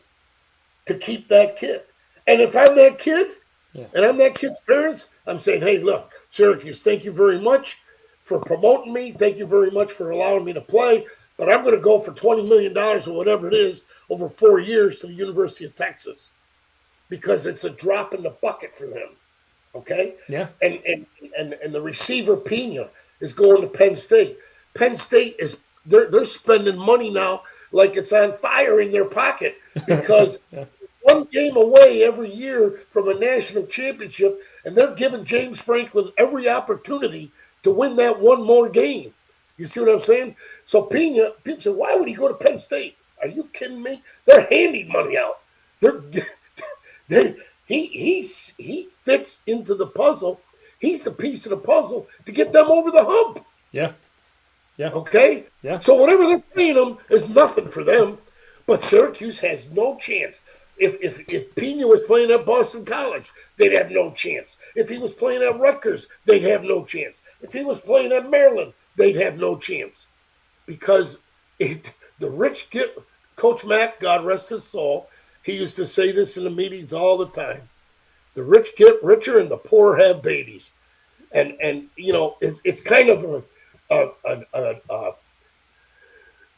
to keep that kid. And if I'm that kid, and I'm that kid's parents, I'm saying, hey, look, Syracuse, thank you very much for promoting me. Thank you very much for allowing me to play. But I'm going to go for $20 million or whatever it is over 4 years to the University of Texas because it's a drop in the bucket for them. Okay? Yeah. And the receiver, Pena, is going to Penn State. Penn State is they're spending money now like it's on fire in their pocket because one game away every year from a national championship, and they're giving James Franklin every opportunity to win that one more game. You see what I'm saying? So Pena, people say, why would he go to Penn State? Are you kidding me? They're handing money out. He fits into the puzzle. He's the piece of the puzzle to get them over the hump. Yeah. Yeah. Okay? Yeah. So whatever they're paying them is nothing for them. But Syracuse has no chance. If Pena was playing at Boston College, they'd have no chance. If he was playing at Rutgers, they'd have no chance. If he was playing at Maryland, they'd have no chance. Because the rich Coach Mack, God rest his soul, He used to say this in the meetings all the time. The rich get richer and the poor have babies. And it's kind of a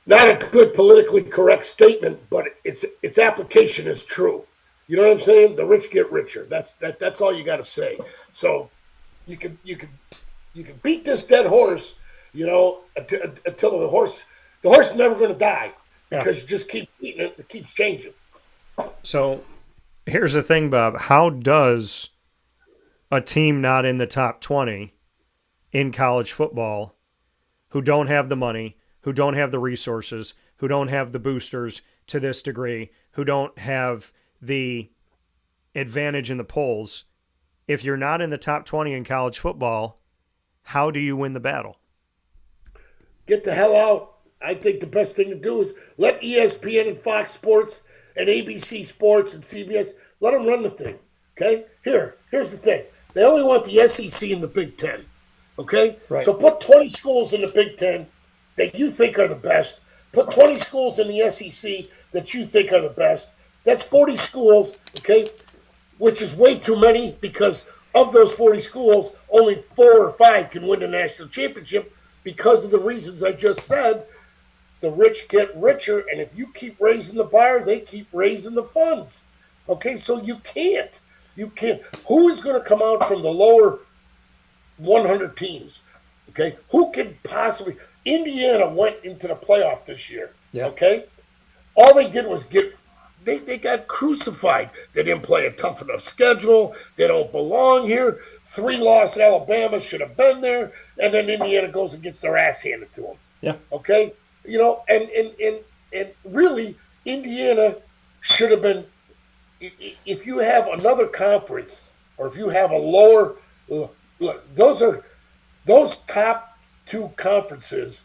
not a good politically correct statement, but its application is true. You know what I'm saying? The rich get richer. That's all you got to say. So you can beat this dead horse, until the horse is never going to die because you just keep beating it. It keeps changing. So here's the thing, Bob. How does a team not in the top 20 in college football who don't have the money, who don't have the resources, who don't have the boosters to this degree, who don't have the advantage in the polls, if you're not in the top 20 in college football, how do you win the battle? Get the hell out. I think the best thing to do is let ESPN and Fox Sports and ABC Sports and CBS, let them run the thing, okay? Here's the thing. They only want the SEC and the Big Ten, okay? Right. So put 20 schools in the Big Ten that you think are the best. Put 20 schools in the SEC that you think are the best. That's 40 schools, okay, which is way too many because of those 40 schools, only 4 or 5 can win the national championship because of the reasons I just said. The rich get richer, and if you keep raising the bar, they keep raising the funds. Okay, so you can't. Who is going to come out from the lower 100 teams? Okay, who can possibly? Indiana went into the playoff this year. Yeah. Okay, all they did was they got crucified. They didn't play a tough enough schedule. They don't belong here. 3-loss Alabama should have been there, and then Indiana goes and gets their ass handed to them. Yeah. Okay, and really, Indiana should have been. If you have another conference, or if you have a lower, look, those top 2 conferences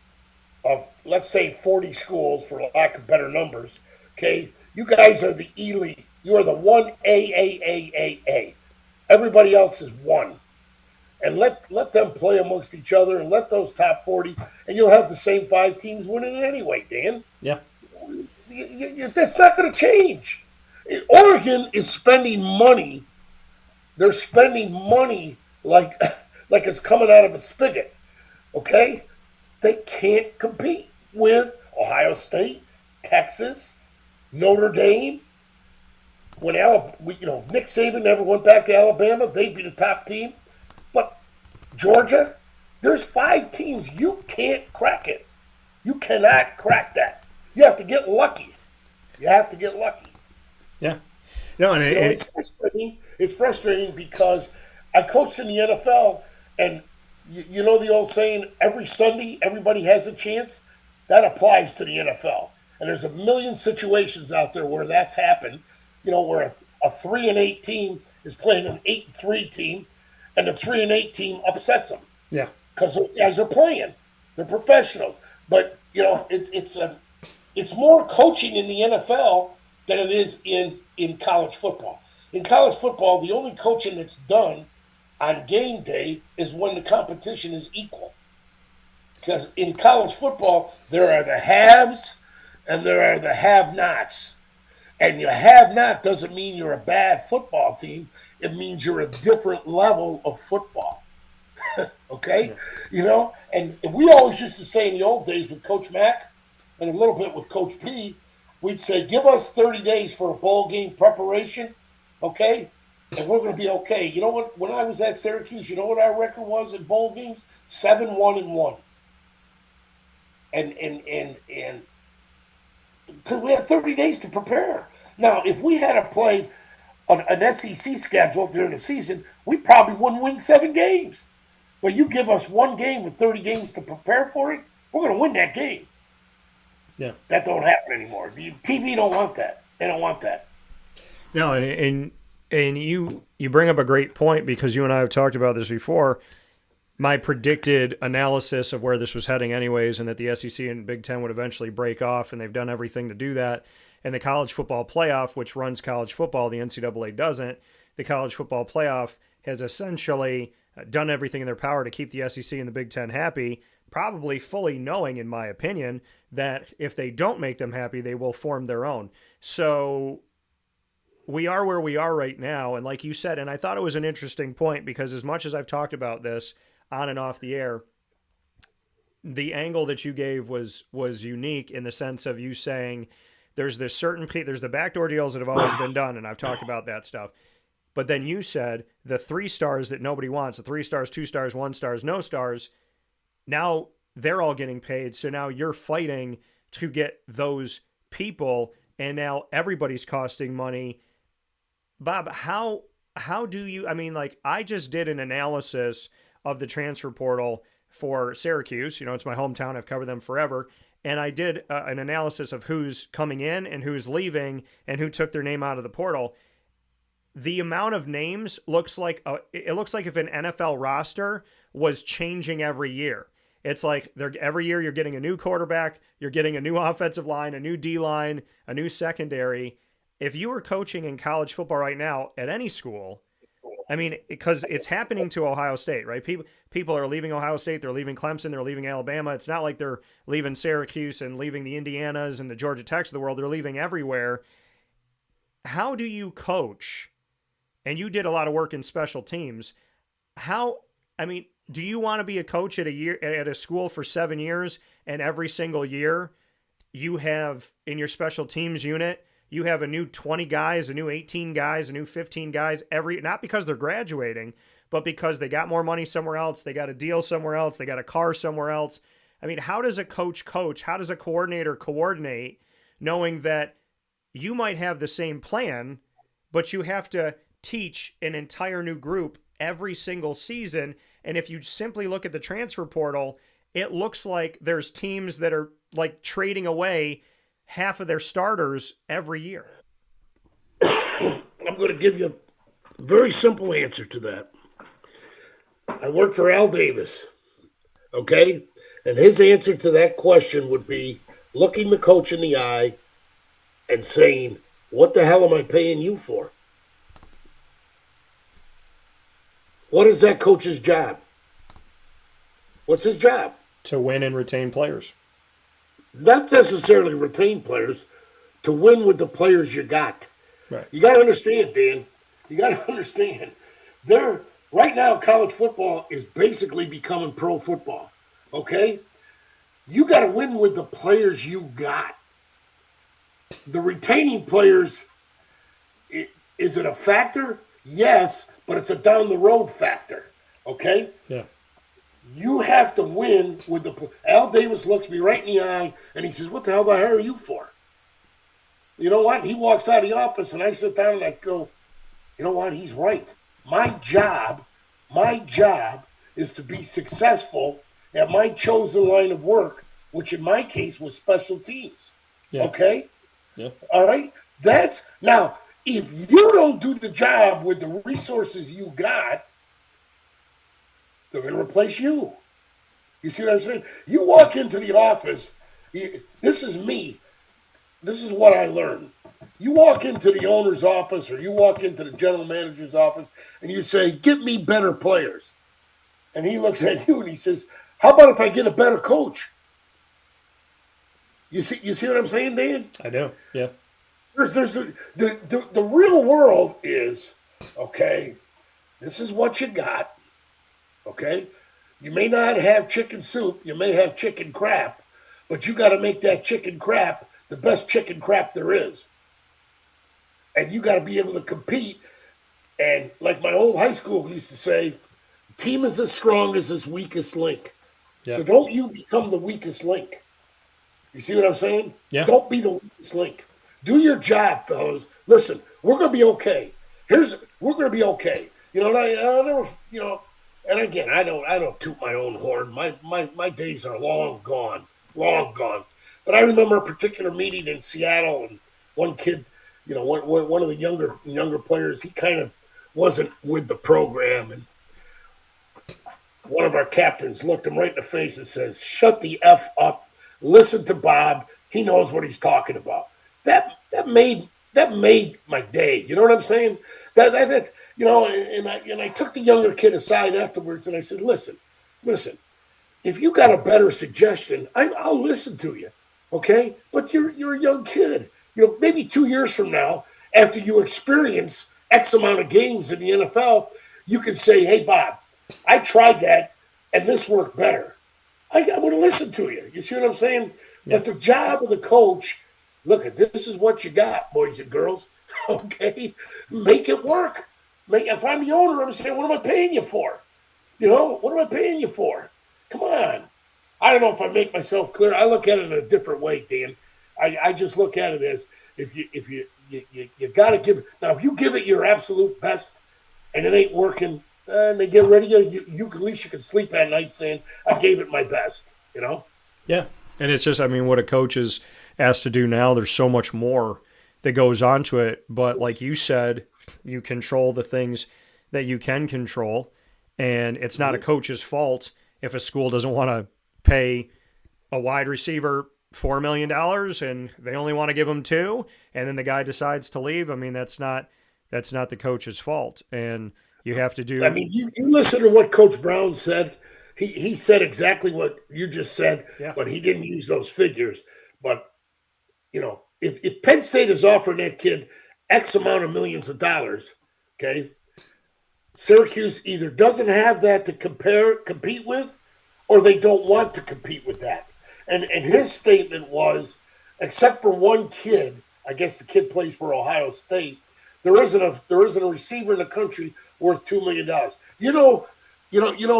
of, let's say, 40 schools, for lack of better numbers. Okay, you guys are the elite. You are the 1A. Everybody else is 1. And let them play amongst each other, and let those top 40, and you'll have the same 5 teams winning it anyway, Dan. Yeah. That's not going to change. Oregon is spending money. They're spending money like it's coming out of a spigot. Okay? They can't compete with Ohio State, Texas, Notre Dame. When Nick Saban never went back to Alabama, they'd be the top team. But Georgia, there's 5 teams. You can't crack it. You cannot crack that. You have to get lucky. Yeah. No, and it's frustrating. It's frustrating because I coached in the NFL, and you know the old saying, every Sunday everybody has a chance? That applies to the NFL. And there's a million situations out there where that's happened, where a 3-8 team is playing an 8-3 team, and the 3-8 team upsets them. Yeah. Because those guys are playing. They're professionals. But, it's more coaching in the NFL than it is in college football. In college football, the only coaching that's done on game day is when the competition is equal. Because in college football, there are the haves and there are the have-nots. And your have-not doesn't mean you're a bad football team. It means you're a different level of football. Okay? And we always used to say in the old days with Coach Mack and a little bit with Coach P, we'd say, give us 30 days for a bowl game preparation, okay? And we're going to be okay. You know what? When I was at Syracuse, you know what our record was in bowl games? 7-1-1. And because we had 30 days to prepare. Now, if we had to play an SEC schedule during the season, we probably wouldn't win 7 games. But you give us 1 game with 30 games to prepare for it, we're going to win that game. Yeah. That don't happen anymore. The TV don't want that. They don't want that. No, and you bring up a great point, because you and I have talked about this before. My predicted analysis of where this was heading anyways, and that the SEC and Big Ten would eventually break off, and they've done everything to do that. And the college football playoff, which runs college football, the NCAA doesn't. The college football playoff has essentially done everything in their power to keep the SEC and the Big Ten happy, probably fully knowing, in my opinion, that if they don't make them happy, they will form their own. So we are where we are right now. And like you said, and I thought it was an interesting point because as much as I've talked about this on and off the air, the angle that you gave was unique in the sense of you saying there's this certain there's the backdoor deals that have always been done, and I've talked about that stuff. But then you said the 3 stars that nobody wants, the 3 stars, 2 stars, 1 stars, no stars, now they're all getting paid. So now you're fighting to get those people, and now everybody's costing money. Bob, how do you, I mean, like, I just did an analysis of the transfer portal for Syracuse. You know, it's my hometown. I've covered them forever. And I did an analysis of who's coming in and who's leaving and who took their name out of the portal. The amount of names looks like if an NFL roster was changing every year. It's like every year you're getting a new quarterback, you're getting a new offensive line, a new D-line, a new secondary. If you were coaching in college football right now at any school, I mean, because it's happening to Ohio State, right? People are leaving Ohio State, they're leaving Clemson, they're leaving Alabama. It's not like they're leaving Syracuse and leaving the Indianas and the Georgia Techs of the world. They're leaving everywhere. How do you coach? And you did a lot of work in special teams. Do you want to be a coach at a school for 7 years and every single year you have in your special teams unit, you have a new 20 guys, a new 18 guys, a new 15 guys not because they're graduating, but because they got more money somewhere else, they got a deal somewhere else, they got a car somewhere else. I mean, how does a coach coach? How does a coordinator coordinate knowing that you might have the same plan, but you have to teach an entire new group every single season? And if you simply look at the transfer portal, it looks like there's teams that are like trading away half of their starters every year. I'm going to give you a very simple answer to that. I work for Al Davis, okay? And his answer to that question would be looking the coach in the eye and saying, what the hell am I paying you for? What is that coach's job? What's his job? To win and retain players. Not necessarily retain players, to win with the players you got. Right. You got to understand, Dan. You got to understand. Right now, college football is basically becoming pro football. Okay? You got to win with the players you got. The retaining players, is it a factor? Yes, but it's a down the road factor. Okay? Yeah. You have to win with Al Davis looks me right in the eye and he says, what the hell did I hire you for? You know what? He walks out of the office and I sit down and I go, you know what? He's right. My job is to be successful at my chosen line of work, which in my case was special teams. Yeah. Okay? Yeah. All right? Now, if you don't do the job with the resources you got, they're going to replace you. You see what I'm saying? You walk into the office. This is me. This is what I learned. You walk into the owner's office or you walk into the general manager's office and you say, get me better players. And he looks at you and he says, how about if I get a better coach? You see what I'm saying, Dan? I do, yeah. The real world is, okay, this is what you got. Okay, you may not have chicken soup, you may have chicken crap, but you got to make that chicken crap the best chicken crap there is. And you got to be able to compete. And like my old high school used to say, team is as strong as its weakest link. Yep. So don't you become the weakest link. You see what I'm saying? Yeah. Don't be the weakest link. Do your job, fellas. Listen, we're going to be okay. We're going to be okay. You know, I never, you know, and again, I don't toot my own horn. My days are long gone. But I remember a particular meeting in Seattle, and one kid, you know, one of the younger players, he kind of wasn't with the program, and one of our captains looked him right in the face and says, "Shut the F up. Listen to Bob. He knows what he's talking about." That made my day. You know what I'm saying? That you know, and I took the younger kid aside afterwards and I said, listen, if you got a better suggestion, I'll listen to you, okay? But you're a young kid. You know, maybe 2 years from now, after you experience X amount of games in the NFL, you can say, hey, Bob, I tried that, and this worked better. I would have listened to you. You see what I'm saying? Yeah. But the job of the coach, look, this is what you got, boys and girls. Okay? Make it work. If I'm the owner, I'm saying, what am I paying you for? What am I paying you for? Come on. I don't know if I make myself clear. I look at it in a different way, Dan. I just look at it as if you got to give it. Now, if you give it your absolute best and it ain't working, and they get rid of you, at least you can sleep at night saying, I gave it my best, Yeah. And it's just, what a coach is asked to do now, there's so much more that goes on to it. But like you said, you control the things that you can control. And it's not a coach's fault if a school doesn't want to pay a wide receiver $4 million and they only want to give him $2 million, and then the guy decides to leave. That's not the coach's fault. And you have to do. You listen to what Coach Brown said. He said exactly what you just said, but he didn't use those figures. But, if Penn State is offering that kid X amount of millions of dollars, okay, Syracuse either doesn't have that to compete with, or they don't want to compete with that. And his statement was, except for one kid, I guess the kid plays for Ohio State, there isn't a receiver in the country worth $2 million.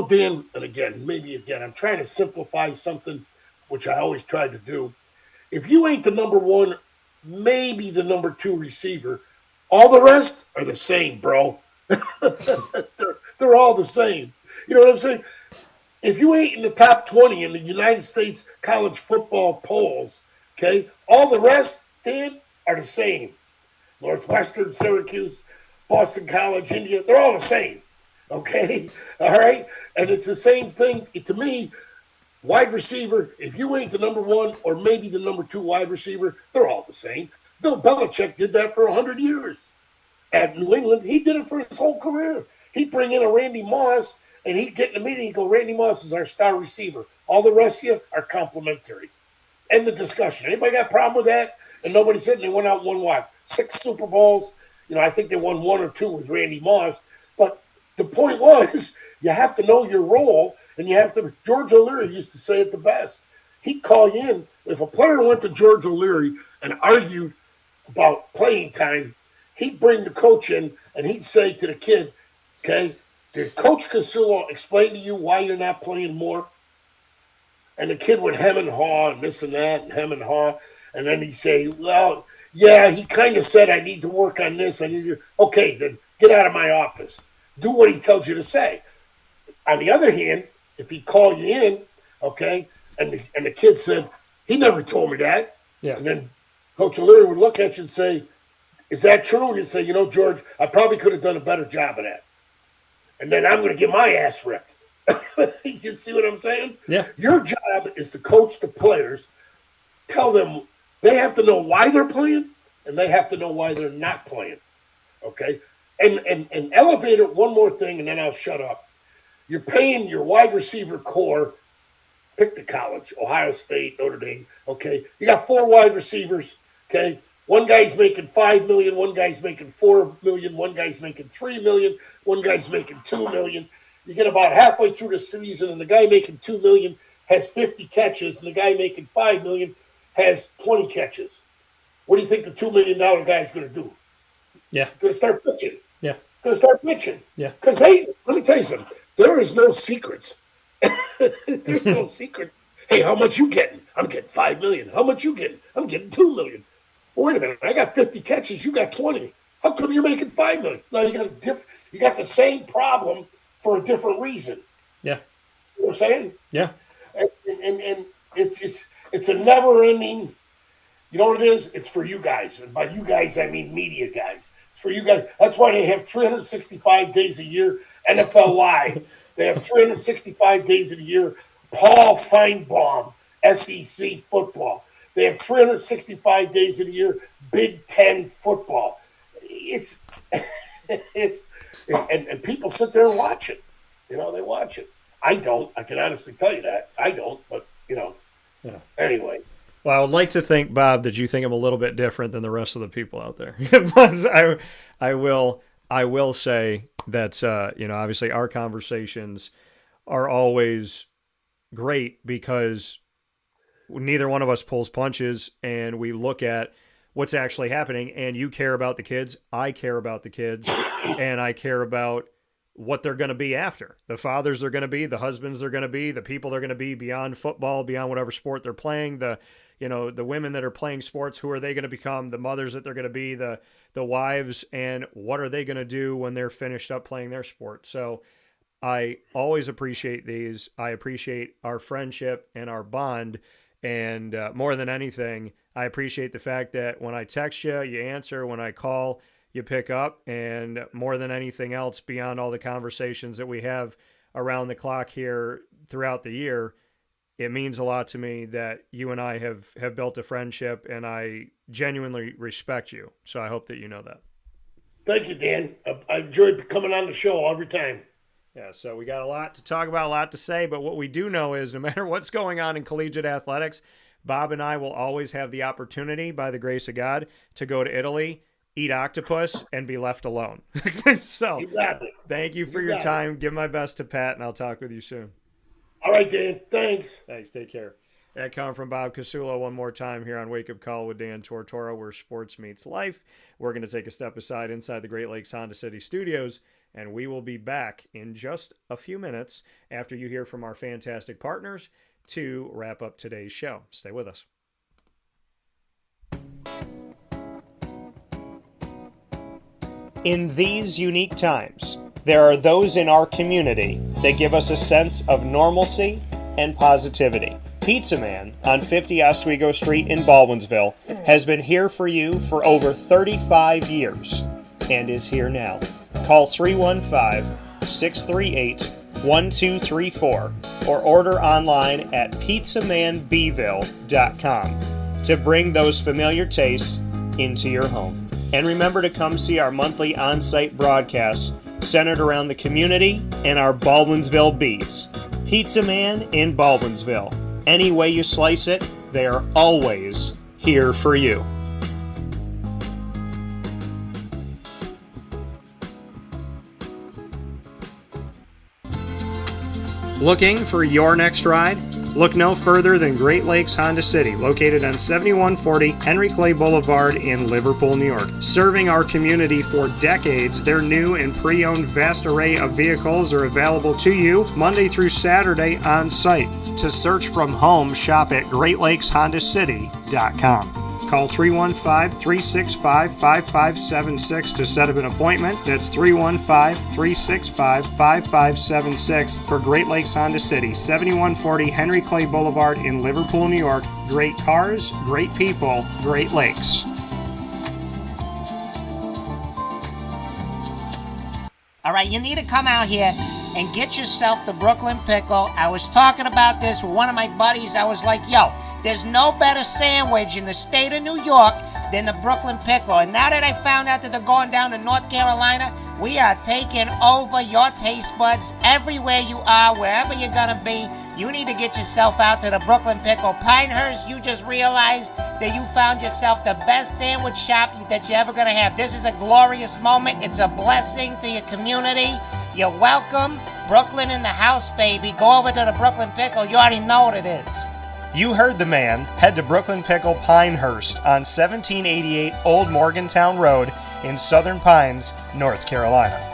Dan, and maybe I'm trying to simplify something, which I always tried to do. If you ain't the number one, maybe the number 2 receiver, all the rest are the same, bro. They're all the same. You know what I'm saying? If you ain't in the top 20 in the United States college football polls, okay, all the rest, Dan, are the same. Northwestern, Syracuse, Boston College, India, they're all the same. Okay? All right? And it's the same thing to me. Wide receiver, if you ain't the number 1 or maybe the number 2 wide receiver, they're all the same. Bill Belichick did that for 100 years. At New England, he did it for his whole career. He'd bring in a Randy Moss, and he'd get in a meeting and go, Randy Moss is our star receiver. All the rest of you are complimentary. End the discussion. Anybody got a problem with that? And nobody said, and they went out and won what? 6 Super Bowls. I think they won 1 or 2 with Randy Moss. But the point was, you have to know your role, and you have to. George O'Leary used to say it the best. He'd call you in. If a player went to George O'Leary and argued about playing time, he'd bring the coach in, and he'd say to the kid, okay, did Coach Casullo explain to you why you're not playing more? And the kid would hem and haw and this and that and hem and haw. And then he'd say, well, yeah, he kind of said I need to work on this. Okay, then get out of my office. Do what he tells you to say. On the other hand, if he called you in, okay, and the kid said, he never told me that. Yeah. And then Coach O'Leary would look at you and say, is that true? And you'd say, George, I probably could have done a better job of that. And then I'm going to get my ass ripped. You see what I'm saying? Yeah. Your job is to coach the players, tell them they have to know why they're playing, and they have to know why they're not playing. Okay? And elevate it one more thing, and then I'll shut up. You're paying your wide receiver core, pick the college, Ohio State, Notre Dame, okay? You got 4 wide receivers, okay? One guy's making $5 million, one guy's making $4 million, one guy's making $3 million, one guy's making $2 million. You get about halfway through the season, and the guy making $2 million has 50 catches, and the guy making $5 million has 20 catches. What do you think the $2 million guy's going to do? Yeah. Going to start pitching. Yeah. Going to start pitching. Yeah. Because, hey, let me tell you something. There is no secrets. There's no secret. Hey, how much you getting? I'm getting $5 million. How much you getting? I'm getting $2 million. Well, wait a minute. I got 50 catches. You got 20. How come you're making $5 million? No, you got the same problem for a different reason. Yeah. See what I'm saying? Yeah. And it's a never-ending. You know what it is? It's for you guys. And by you guys, I mean media guys. It's for you guys. That's why they have 365 days a year NFL Live. They have 365 days of the year Paul Feinbaum, SEC football. They have 365 days of the year Big Ten football. And people sit there and watch it. They watch it. I don't. I can honestly tell you that. I don't, but, Yeah. Anyway. Well, I would like to think, Bob, that you think I'm a little bit different than the rest of the people out there. But I will say that obviously our conversations are always great because neither one of us pulls punches, and we look at what's actually happening. And you care about the kids, I care about the kids, and I care about what they're going to be after. The fathers they're going to be, the husbands they're going to be, the people they're going to be beyond football, beyond whatever sport they're playing, the women that are playing sports, who are they going to become, the mothers that they're going to be, the wives, and what are they going to do when they're finished up playing their sport. So I always appreciate these. I appreciate our friendship and our bond. And more than anything, I appreciate the fact that when I text you, you answer. When I call, you pick up. And more than anything else, beyond all the conversations that we have around the clock here throughout the year, it means a lot to me that you and I have built a friendship, and I genuinely respect you. So I hope that you know that. Thank you, Dan. I enjoyed coming on the show every time. Yeah, so we got a lot to talk about, a lot to say, but what we do know is no matter what's going on in collegiate athletics, Bob and I will always have the opportunity, by the grace of God, to go to Italy, eat octopus, and be left alone. So thank you for your time. Give my best to Pat, and I'll talk with you soon. All right, Dan. Thanks. Thanks. Take care. That comment from Bob Casullo one more time here on Wake Up Call with Dan Tortora, where sports meets life. We're going to take a step aside inside the Great Lakes Honda City Studios, and we will be back in just a few minutes after you hear from our fantastic partners to wrap up today's show. Stay with us. In these unique times, there are those in our community that give us a sense of normalcy and positivity. Pizza Man on 50 Oswego Street in Baldwinsville has been here for you for over 35 years and is here now. Call 315-638-1234 or order online at pizzamanbville.com to bring those familiar tastes into your home. And remember to come see our monthly on-site broadcasts centered around the community and our Baldwinsville Bees. Pizza Man in Baldwinsville. Any way you slice it, they are always here for you. Looking for your next ride? Look no further than Great Lakes Honda City, located on 7140 Henry Clay Boulevard in Liverpool, New York. Serving our community for decades, their new and pre-owned vast array of vehicles are available to you Monday through Saturday on site. To search from home, shop at GreatLakesHondaCity.com. Call 315-365-5576 to set up an appointment. That's 315-365-5576 for Great Lakes Honda City, 7140 Henry Clay Boulevard in Liverpool, New York. Great cars, great people, Great Lakes. All right, you need to come out here and get yourself the Brooklyn Pickle. I was talking about this with one of my buddies. I was like, yo, there's no better sandwich in the state of New York than the Brooklyn Pickle. And now that I found out that they're going down to North Carolina, we are taking over your taste buds everywhere you are, wherever you're going to be. You need to get yourself out to the Brooklyn Pickle. Pinehurst, you just realized that you found yourself the best sandwich shop that you're ever going to have. This is a glorious moment. It's a blessing to your community. You're welcome. Brooklyn in the house, baby. Go over to the Brooklyn Pickle. You already know what it is. You heard the man. Head to Brooklyn Pickle Pinehurst on 1788 Old Morgantown Road in Southern Pines, North Carolina.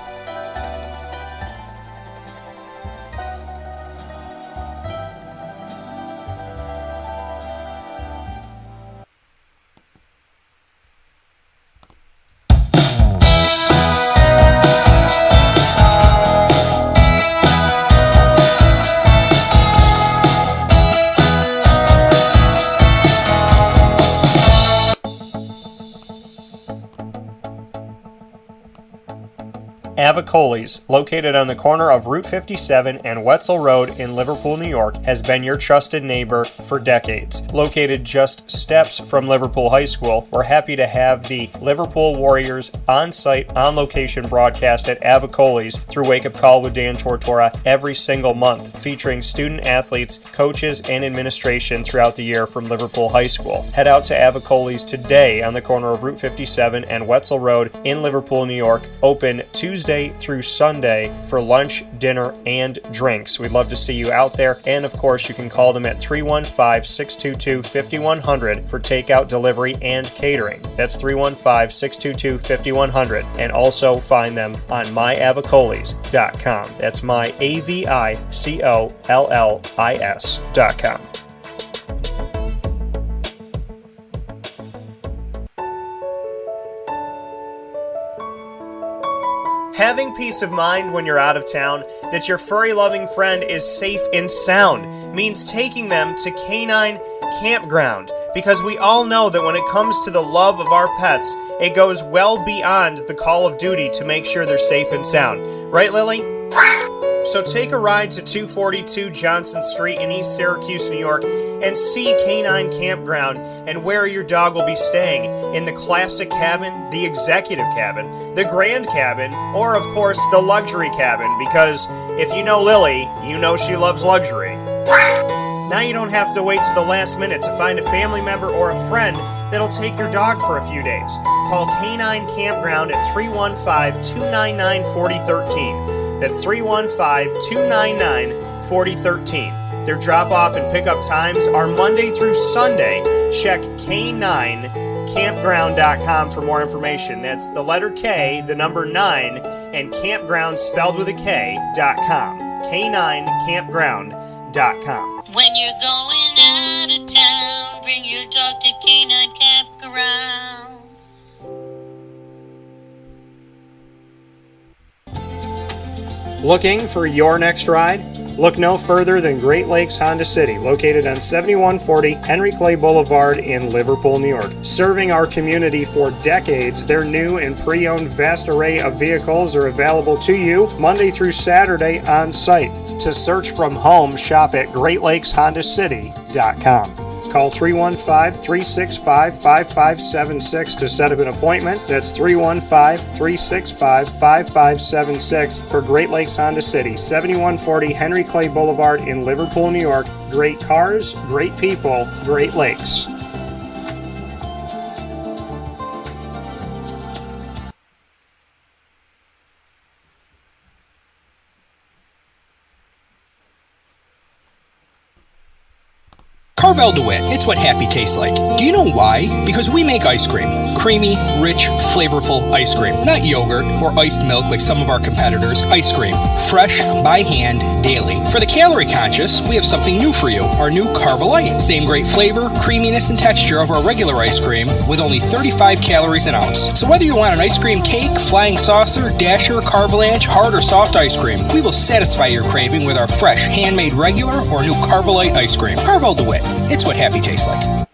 Avicoli's, located on the corner of Route 57 and Wetzel Road in Liverpool, New York, has been your trusted neighbor for decades. Located just steps from Liverpool High School, we're happy to have the Liverpool Warriors on-site, on-location broadcast at Avicoli's through Wake Up Call with Dan Tortora every single month, featuring student athletes, coaches, and administration throughout the year from Liverpool High School. Head out to Avicoli's today on the corner of Route 57 and Wetzel Road in Liverpool, New York, open Tuesday through Sunday for lunch, dinner, and drinks. We'd love to see you out there, and of course you can call them at 315-622-5100 for takeout, delivery, and catering. That's 315-622-5100, and also find them on myavicolis.com. That's myavicollis.com. Having peace of mind when you're out of town that your furry-loving friend is safe and sound means taking them to K-9 Campground, because we all know that when it comes to the love of our pets, it goes well beyond the call of duty to make sure they're safe and sound. Right, Lily? So take a ride to 242 Johnson Street in East Syracuse, New York, and see K-9 Campground and where your dog will be staying, in the classic cabin, the executive cabin, the grand cabin, or of course the luxury cabin, because if you know Lily, you know she loves luxury. Now you don't have to wait to the last minute to find a family member or a friend that'll take your dog for a few days. Call K-9 Campground at 315-299-4013. That's 315-299-4013. Their drop-off and pickup times are Monday through Sunday. Check K9Campground.com for more information. That's the letter K, the number 9, and campground spelled with a K.com. K9Campground.com. When you're going out of town, bring your dog to K-9 Campground. Looking for your next ride? Look no further than Great Lakes Honda City, located on 7140 Henry Clay Boulevard in Liverpool, New York. Serving our community for decades, their new and pre-owned vast array of vehicles are available to you Monday through Saturday on site. To search from home, shop at GreatLakesHondaCity.com. Call 315-365-5576 to set up an appointment. That's 315-365-5576 for Great Lakes Honda City, 7140 Henry Clay Boulevard in Liverpool, New York. Great cars, great people, Great Lakes. Carvel DeWitt, it's what happy tastes like. Do you know why? Because we make ice cream. Creamy, rich, flavorful ice cream. Not yogurt or iced milk like some of our competitors. Ice cream. Fresh, by hand, daily. For the calorie conscious, we have something new for you. Our new Carvelite. Same great flavor, creaminess, and texture of our regular ice cream with only 35 calories an ounce. So whether you want an ice cream cake, flying saucer, dasher, carvalanche, hard or soft ice cream, we will satisfy your craving with our fresh, handmade regular or new Carvelite ice cream. Carvel DeWitt. It's what happy tastes like.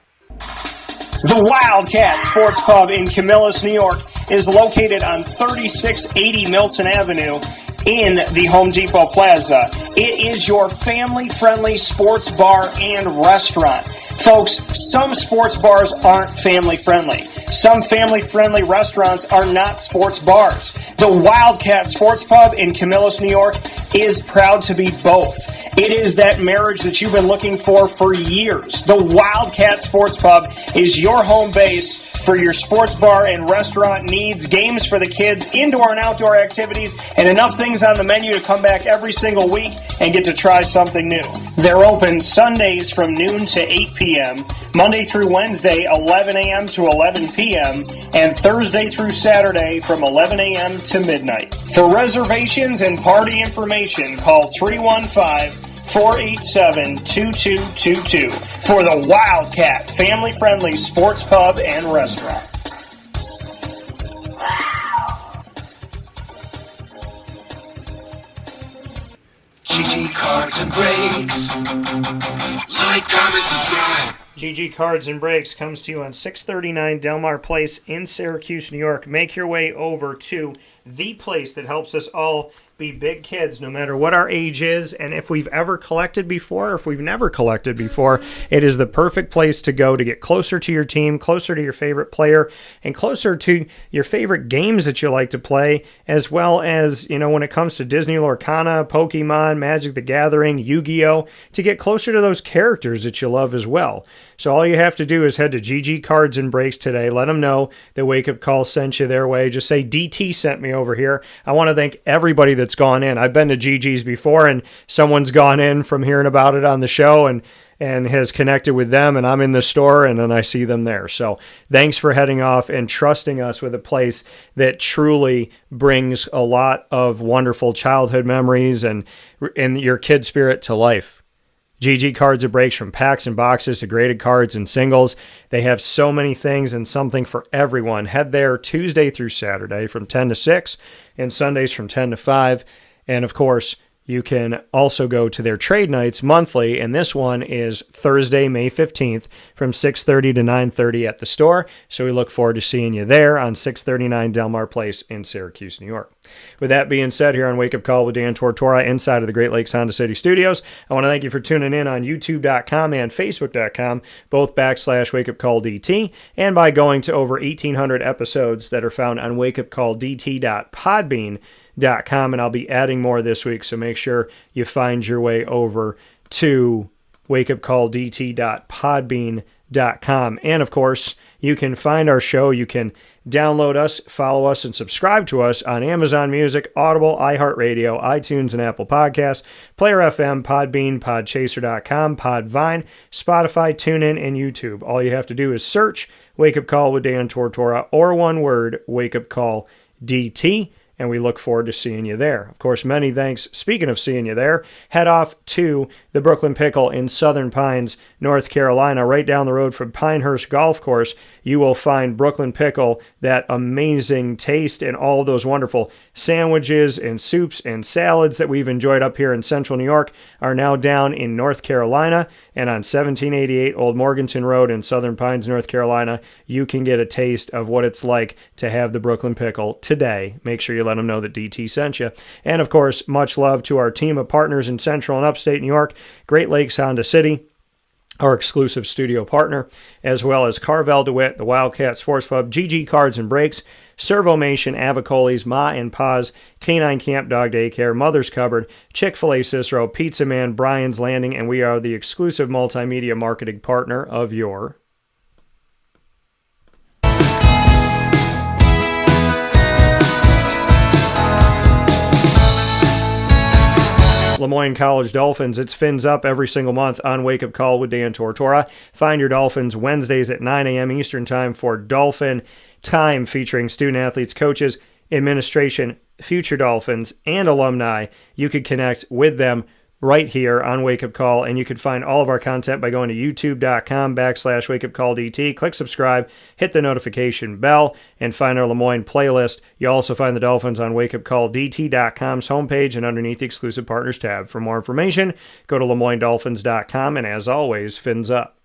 The Wildcat Sports Pub in Camillus, New York is located on 3680 Milton Avenue in the Home Depot Plaza. It is your family-friendly sports bar and restaurant. Folks, some sports bars aren't family-friendly. Some family-friendly restaurants are not sports bars. The Wildcat Sports Pub in Camillus, New York is proud to be both. It is that marriage that you've been looking for years. The Wildcat Sports Pub is your home base for your sports bar and restaurant needs, games for the kids, indoor and outdoor activities, and enough things on the menu to come back every single week and get to try something new. They're open Sundays from noon to 8 p.m., Monday through Wednesday, 11 a.m. to 11 p.m., and Thursday through Saturday from 11 a.m. to midnight. For reservations and party information, call 315-487-2222 for the Wildcat family-friendly sports pub and restaurant. GG Cards and Breaks. Like, comment, subscribe. GG Cards and Breaks comes to you on 639 Delmar Place in Syracuse, New York. Make your way over to the place that helps us all be big kids, no matter what our age is, and if we've ever collected before or if we've never collected before, it is the perfect place to go to get closer to your team, closer to your favorite player, and closer to your favorite games that you like to play, as well as, when it comes to Disney Lorcana, Pokemon, Magic the Gathering, Yu-Gi-Oh!, to get closer to those characters that you love as well. So all you have to do is head to GG Cards and Breaks today. Let them know that Wake Up Call sent you their way. Just say DT sent me over here. I want to thank everybody that's gone in. I've been to GG's before, and someone's gone in from hearing about it on the show and has connected with them, and I'm in the store, and then I see them there. So thanks for heading off and trusting us with a place that truly brings a lot of wonderful childhood memories and your kid spirit to life. GG Cards and Breaks, from packs and boxes to graded cards and singles. They have so many things and something for everyone. Head there Tuesday through Saturday from 10 to 6 and Sundays from 10 to 5. And of course, you can also go to their trade nights monthly, and this one is Thursday, May 15th from 6:30 to 9:30 at the store. So we look forward to seeing you there on 639 Delmar Place in Syracuse, New York. With that being said, here on Wake Up Call with Dan Tortora inside of the Great Lakes Honda City Studios, I want to thank you for tuning in on YouTube.com and Facebook.com, both /Wake Up Call DT, and by going to over 1,800 episodes that are found on wakeupcalldt.podbean.com, and I'll be adding more this week, so make sure you find your way over to wakeupcalldt.podbean.com. And of course, you can find our show, you can download us, follow us, and subscribe to us on Amazon Music, Audible, iHeartRadio, iTunes, and Apple Podcasts, Player FM, Podbean, Podchaser.com, Podvine, Spotify, TuneIn, and YouTube. All you have to do is search Wake Up Call with Dan Tortora, or one word, Wake Up Call DT. And we look forward to seeing you there. Of course, many thanks. Speaking of seeing you there, head off to the Brooklyn Pickle in Southern Pines, North Carolina, right down the road from Pinehurst Golf Course. You will find Brooklyn Pickle, that amazing taste, and all of those wonderful sandwiches and soups and salads that we've enjoyed up here in Central New York are now down in North Carolina. And on 1788 Old Morganton Road in Southern Pines, North Carolina, you can get a taste of what it's like to have the Brooklyn Pickle today. Make sure you let them know that DT sent you. And of course, much love to our team of partners in Central and Upstate New York, Great Lakes Honda City, our exclusive studio partner, as well as Carvel DeWitt, the Wildcat Sports Pub, GG Cards and Breaks, Servomation, Avicoli's, Ma and Pa's, K-9 Kamp Dog Daycare, Mother's Cupboard, Chick-fil-A Cicero, Pizza Man, Brian's Landing, and we are the exclusive multimedia marketing partner of your Lemoyne College Dolphins. It's Fins Up every single month on Wake Up Call with Dan Tortora. Find your Dolphins Wednesdays at 9 a.m. Eastern Time for Dolphin Time, featuring student athletes, coaches, administration, future Dolphins, and alumni. You could connect with them right here on Wake Up Call, and you can find all of our content by going to youtube.com/wakeupcalldt. Click subscribe, hit the notification bell, and find our Lemoyne playlist. You'll also find the Dolphins on wakeupcalldt.com's homepage and underneath the exclusive partners tab. For more information, go to lemoynedolphins.com, and as always, Fins Up.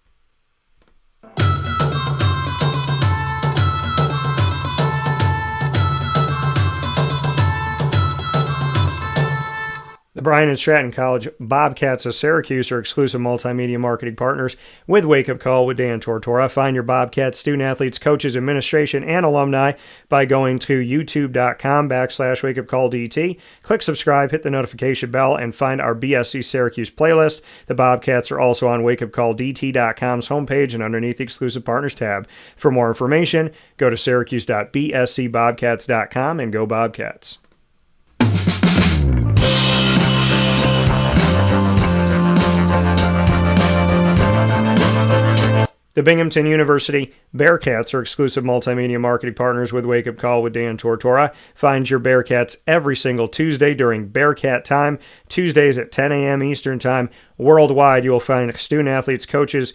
The Bryan and Stratton College Bobcats of Syracuse are exclusive multimedia marketing partners with Wake Up Call with Dan Tortora. Find your Bobcats student athletes, coaches, administration, and alumni by going to youtube.com/wakeupcalldt. Click subscribe, hit the notification bell, and find our BSC Syracuse playlist. The Bobcats are also on wakeupcalldt.com's homepage and underneath the exclusive partners tab. For more information, go to syracuse.bscbobcats.com and go Bobcats. The Binghamton University Bearcats are exclusive multimedia marketing partners with Wake Up Call with Dan Tortora. Find your Bearcats every single Tuesday during Bearcat Time, Tuesdays at 10 a.m. Eastern Time. Worldwide, you will find student athletes, coaches,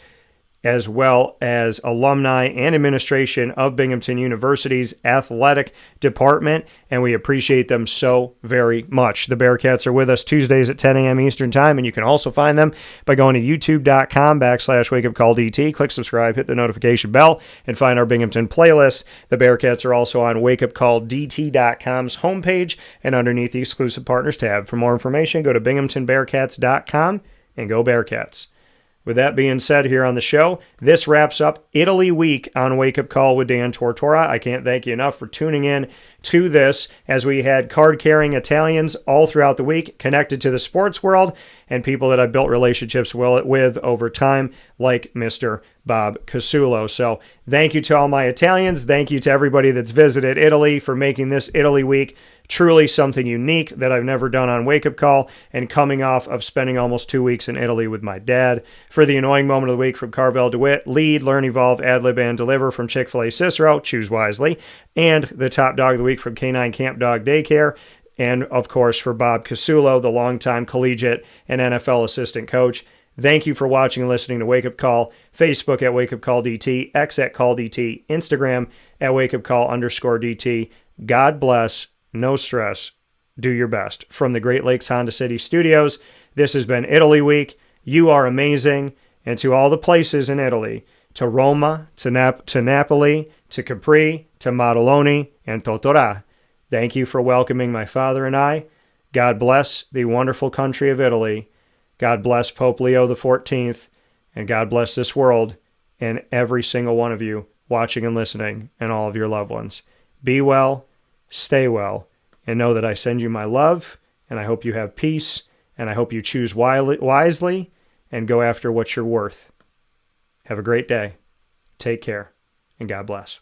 as well as alumni and administration of Binghamton University's athletic department, and we appreciate them so very much. The Bearcats are with us Tuesdays at 10 a.m. Eastern Time, and you can also find them by going to youtube.com/wakeupcalldt. Click subscribe, hit the notification bell, and find our Binghamton playlist. The Bearcats are also on wakeupcalldt.com's homepage and underneath the exclusive partners tab. For more information, go to binghamtonbearcats.com and go Bearcats. With that being said here on the show, this wraps up Italy Week on Wake Up Call with Dan Tortora. I can't thank you enough for tuning in to this, as we had card-carrying Italians all throughout the week connected to the sports world and people that I've built relationships with over time, like Mr. Bob Casullo. So thank you to all my Italians. Thank you to everybody that's visited Italy for making this Italy Week truly something unique that I've never done on Wake Up Call, and coming off of spending almost 2 weeks in Italy with my dad. For the annoying moment of the week from Carvel DeWitt, lead, learn, evolve, ad-lib, and deliver from Chick-fil-A Cicero, choose wisely, and the top dog of the week from K-9 Kamp Dog Daycare, and of course for Bob Casullo, the longtime collegiate and NFL assistant coach. Thank you for watching and listening to Wake Up Call. Facebook at Wake Up Call DT, X at Call DT, Instagram at Wake Up Call _DT. God bless. No stress. Do your best. From the Great Lakes Honda City Studios, this has been Italy Week. You are amazing. And to all the places in Italy, to Roma, to Napoli, to Capri, to Maddaloni, and Tortora, thank you for welcoming my father and I. God bless the wonderful country of Italy. God bless Pope Leo XIV. And God bless this world and every single one of you watching and listening, and all of your loved ones. Be well. Stay well, and know that I send you my love, and I hope you have peace, and I hope you choose wisely and go after what you're worth. Have a great day. Take care, and God bless.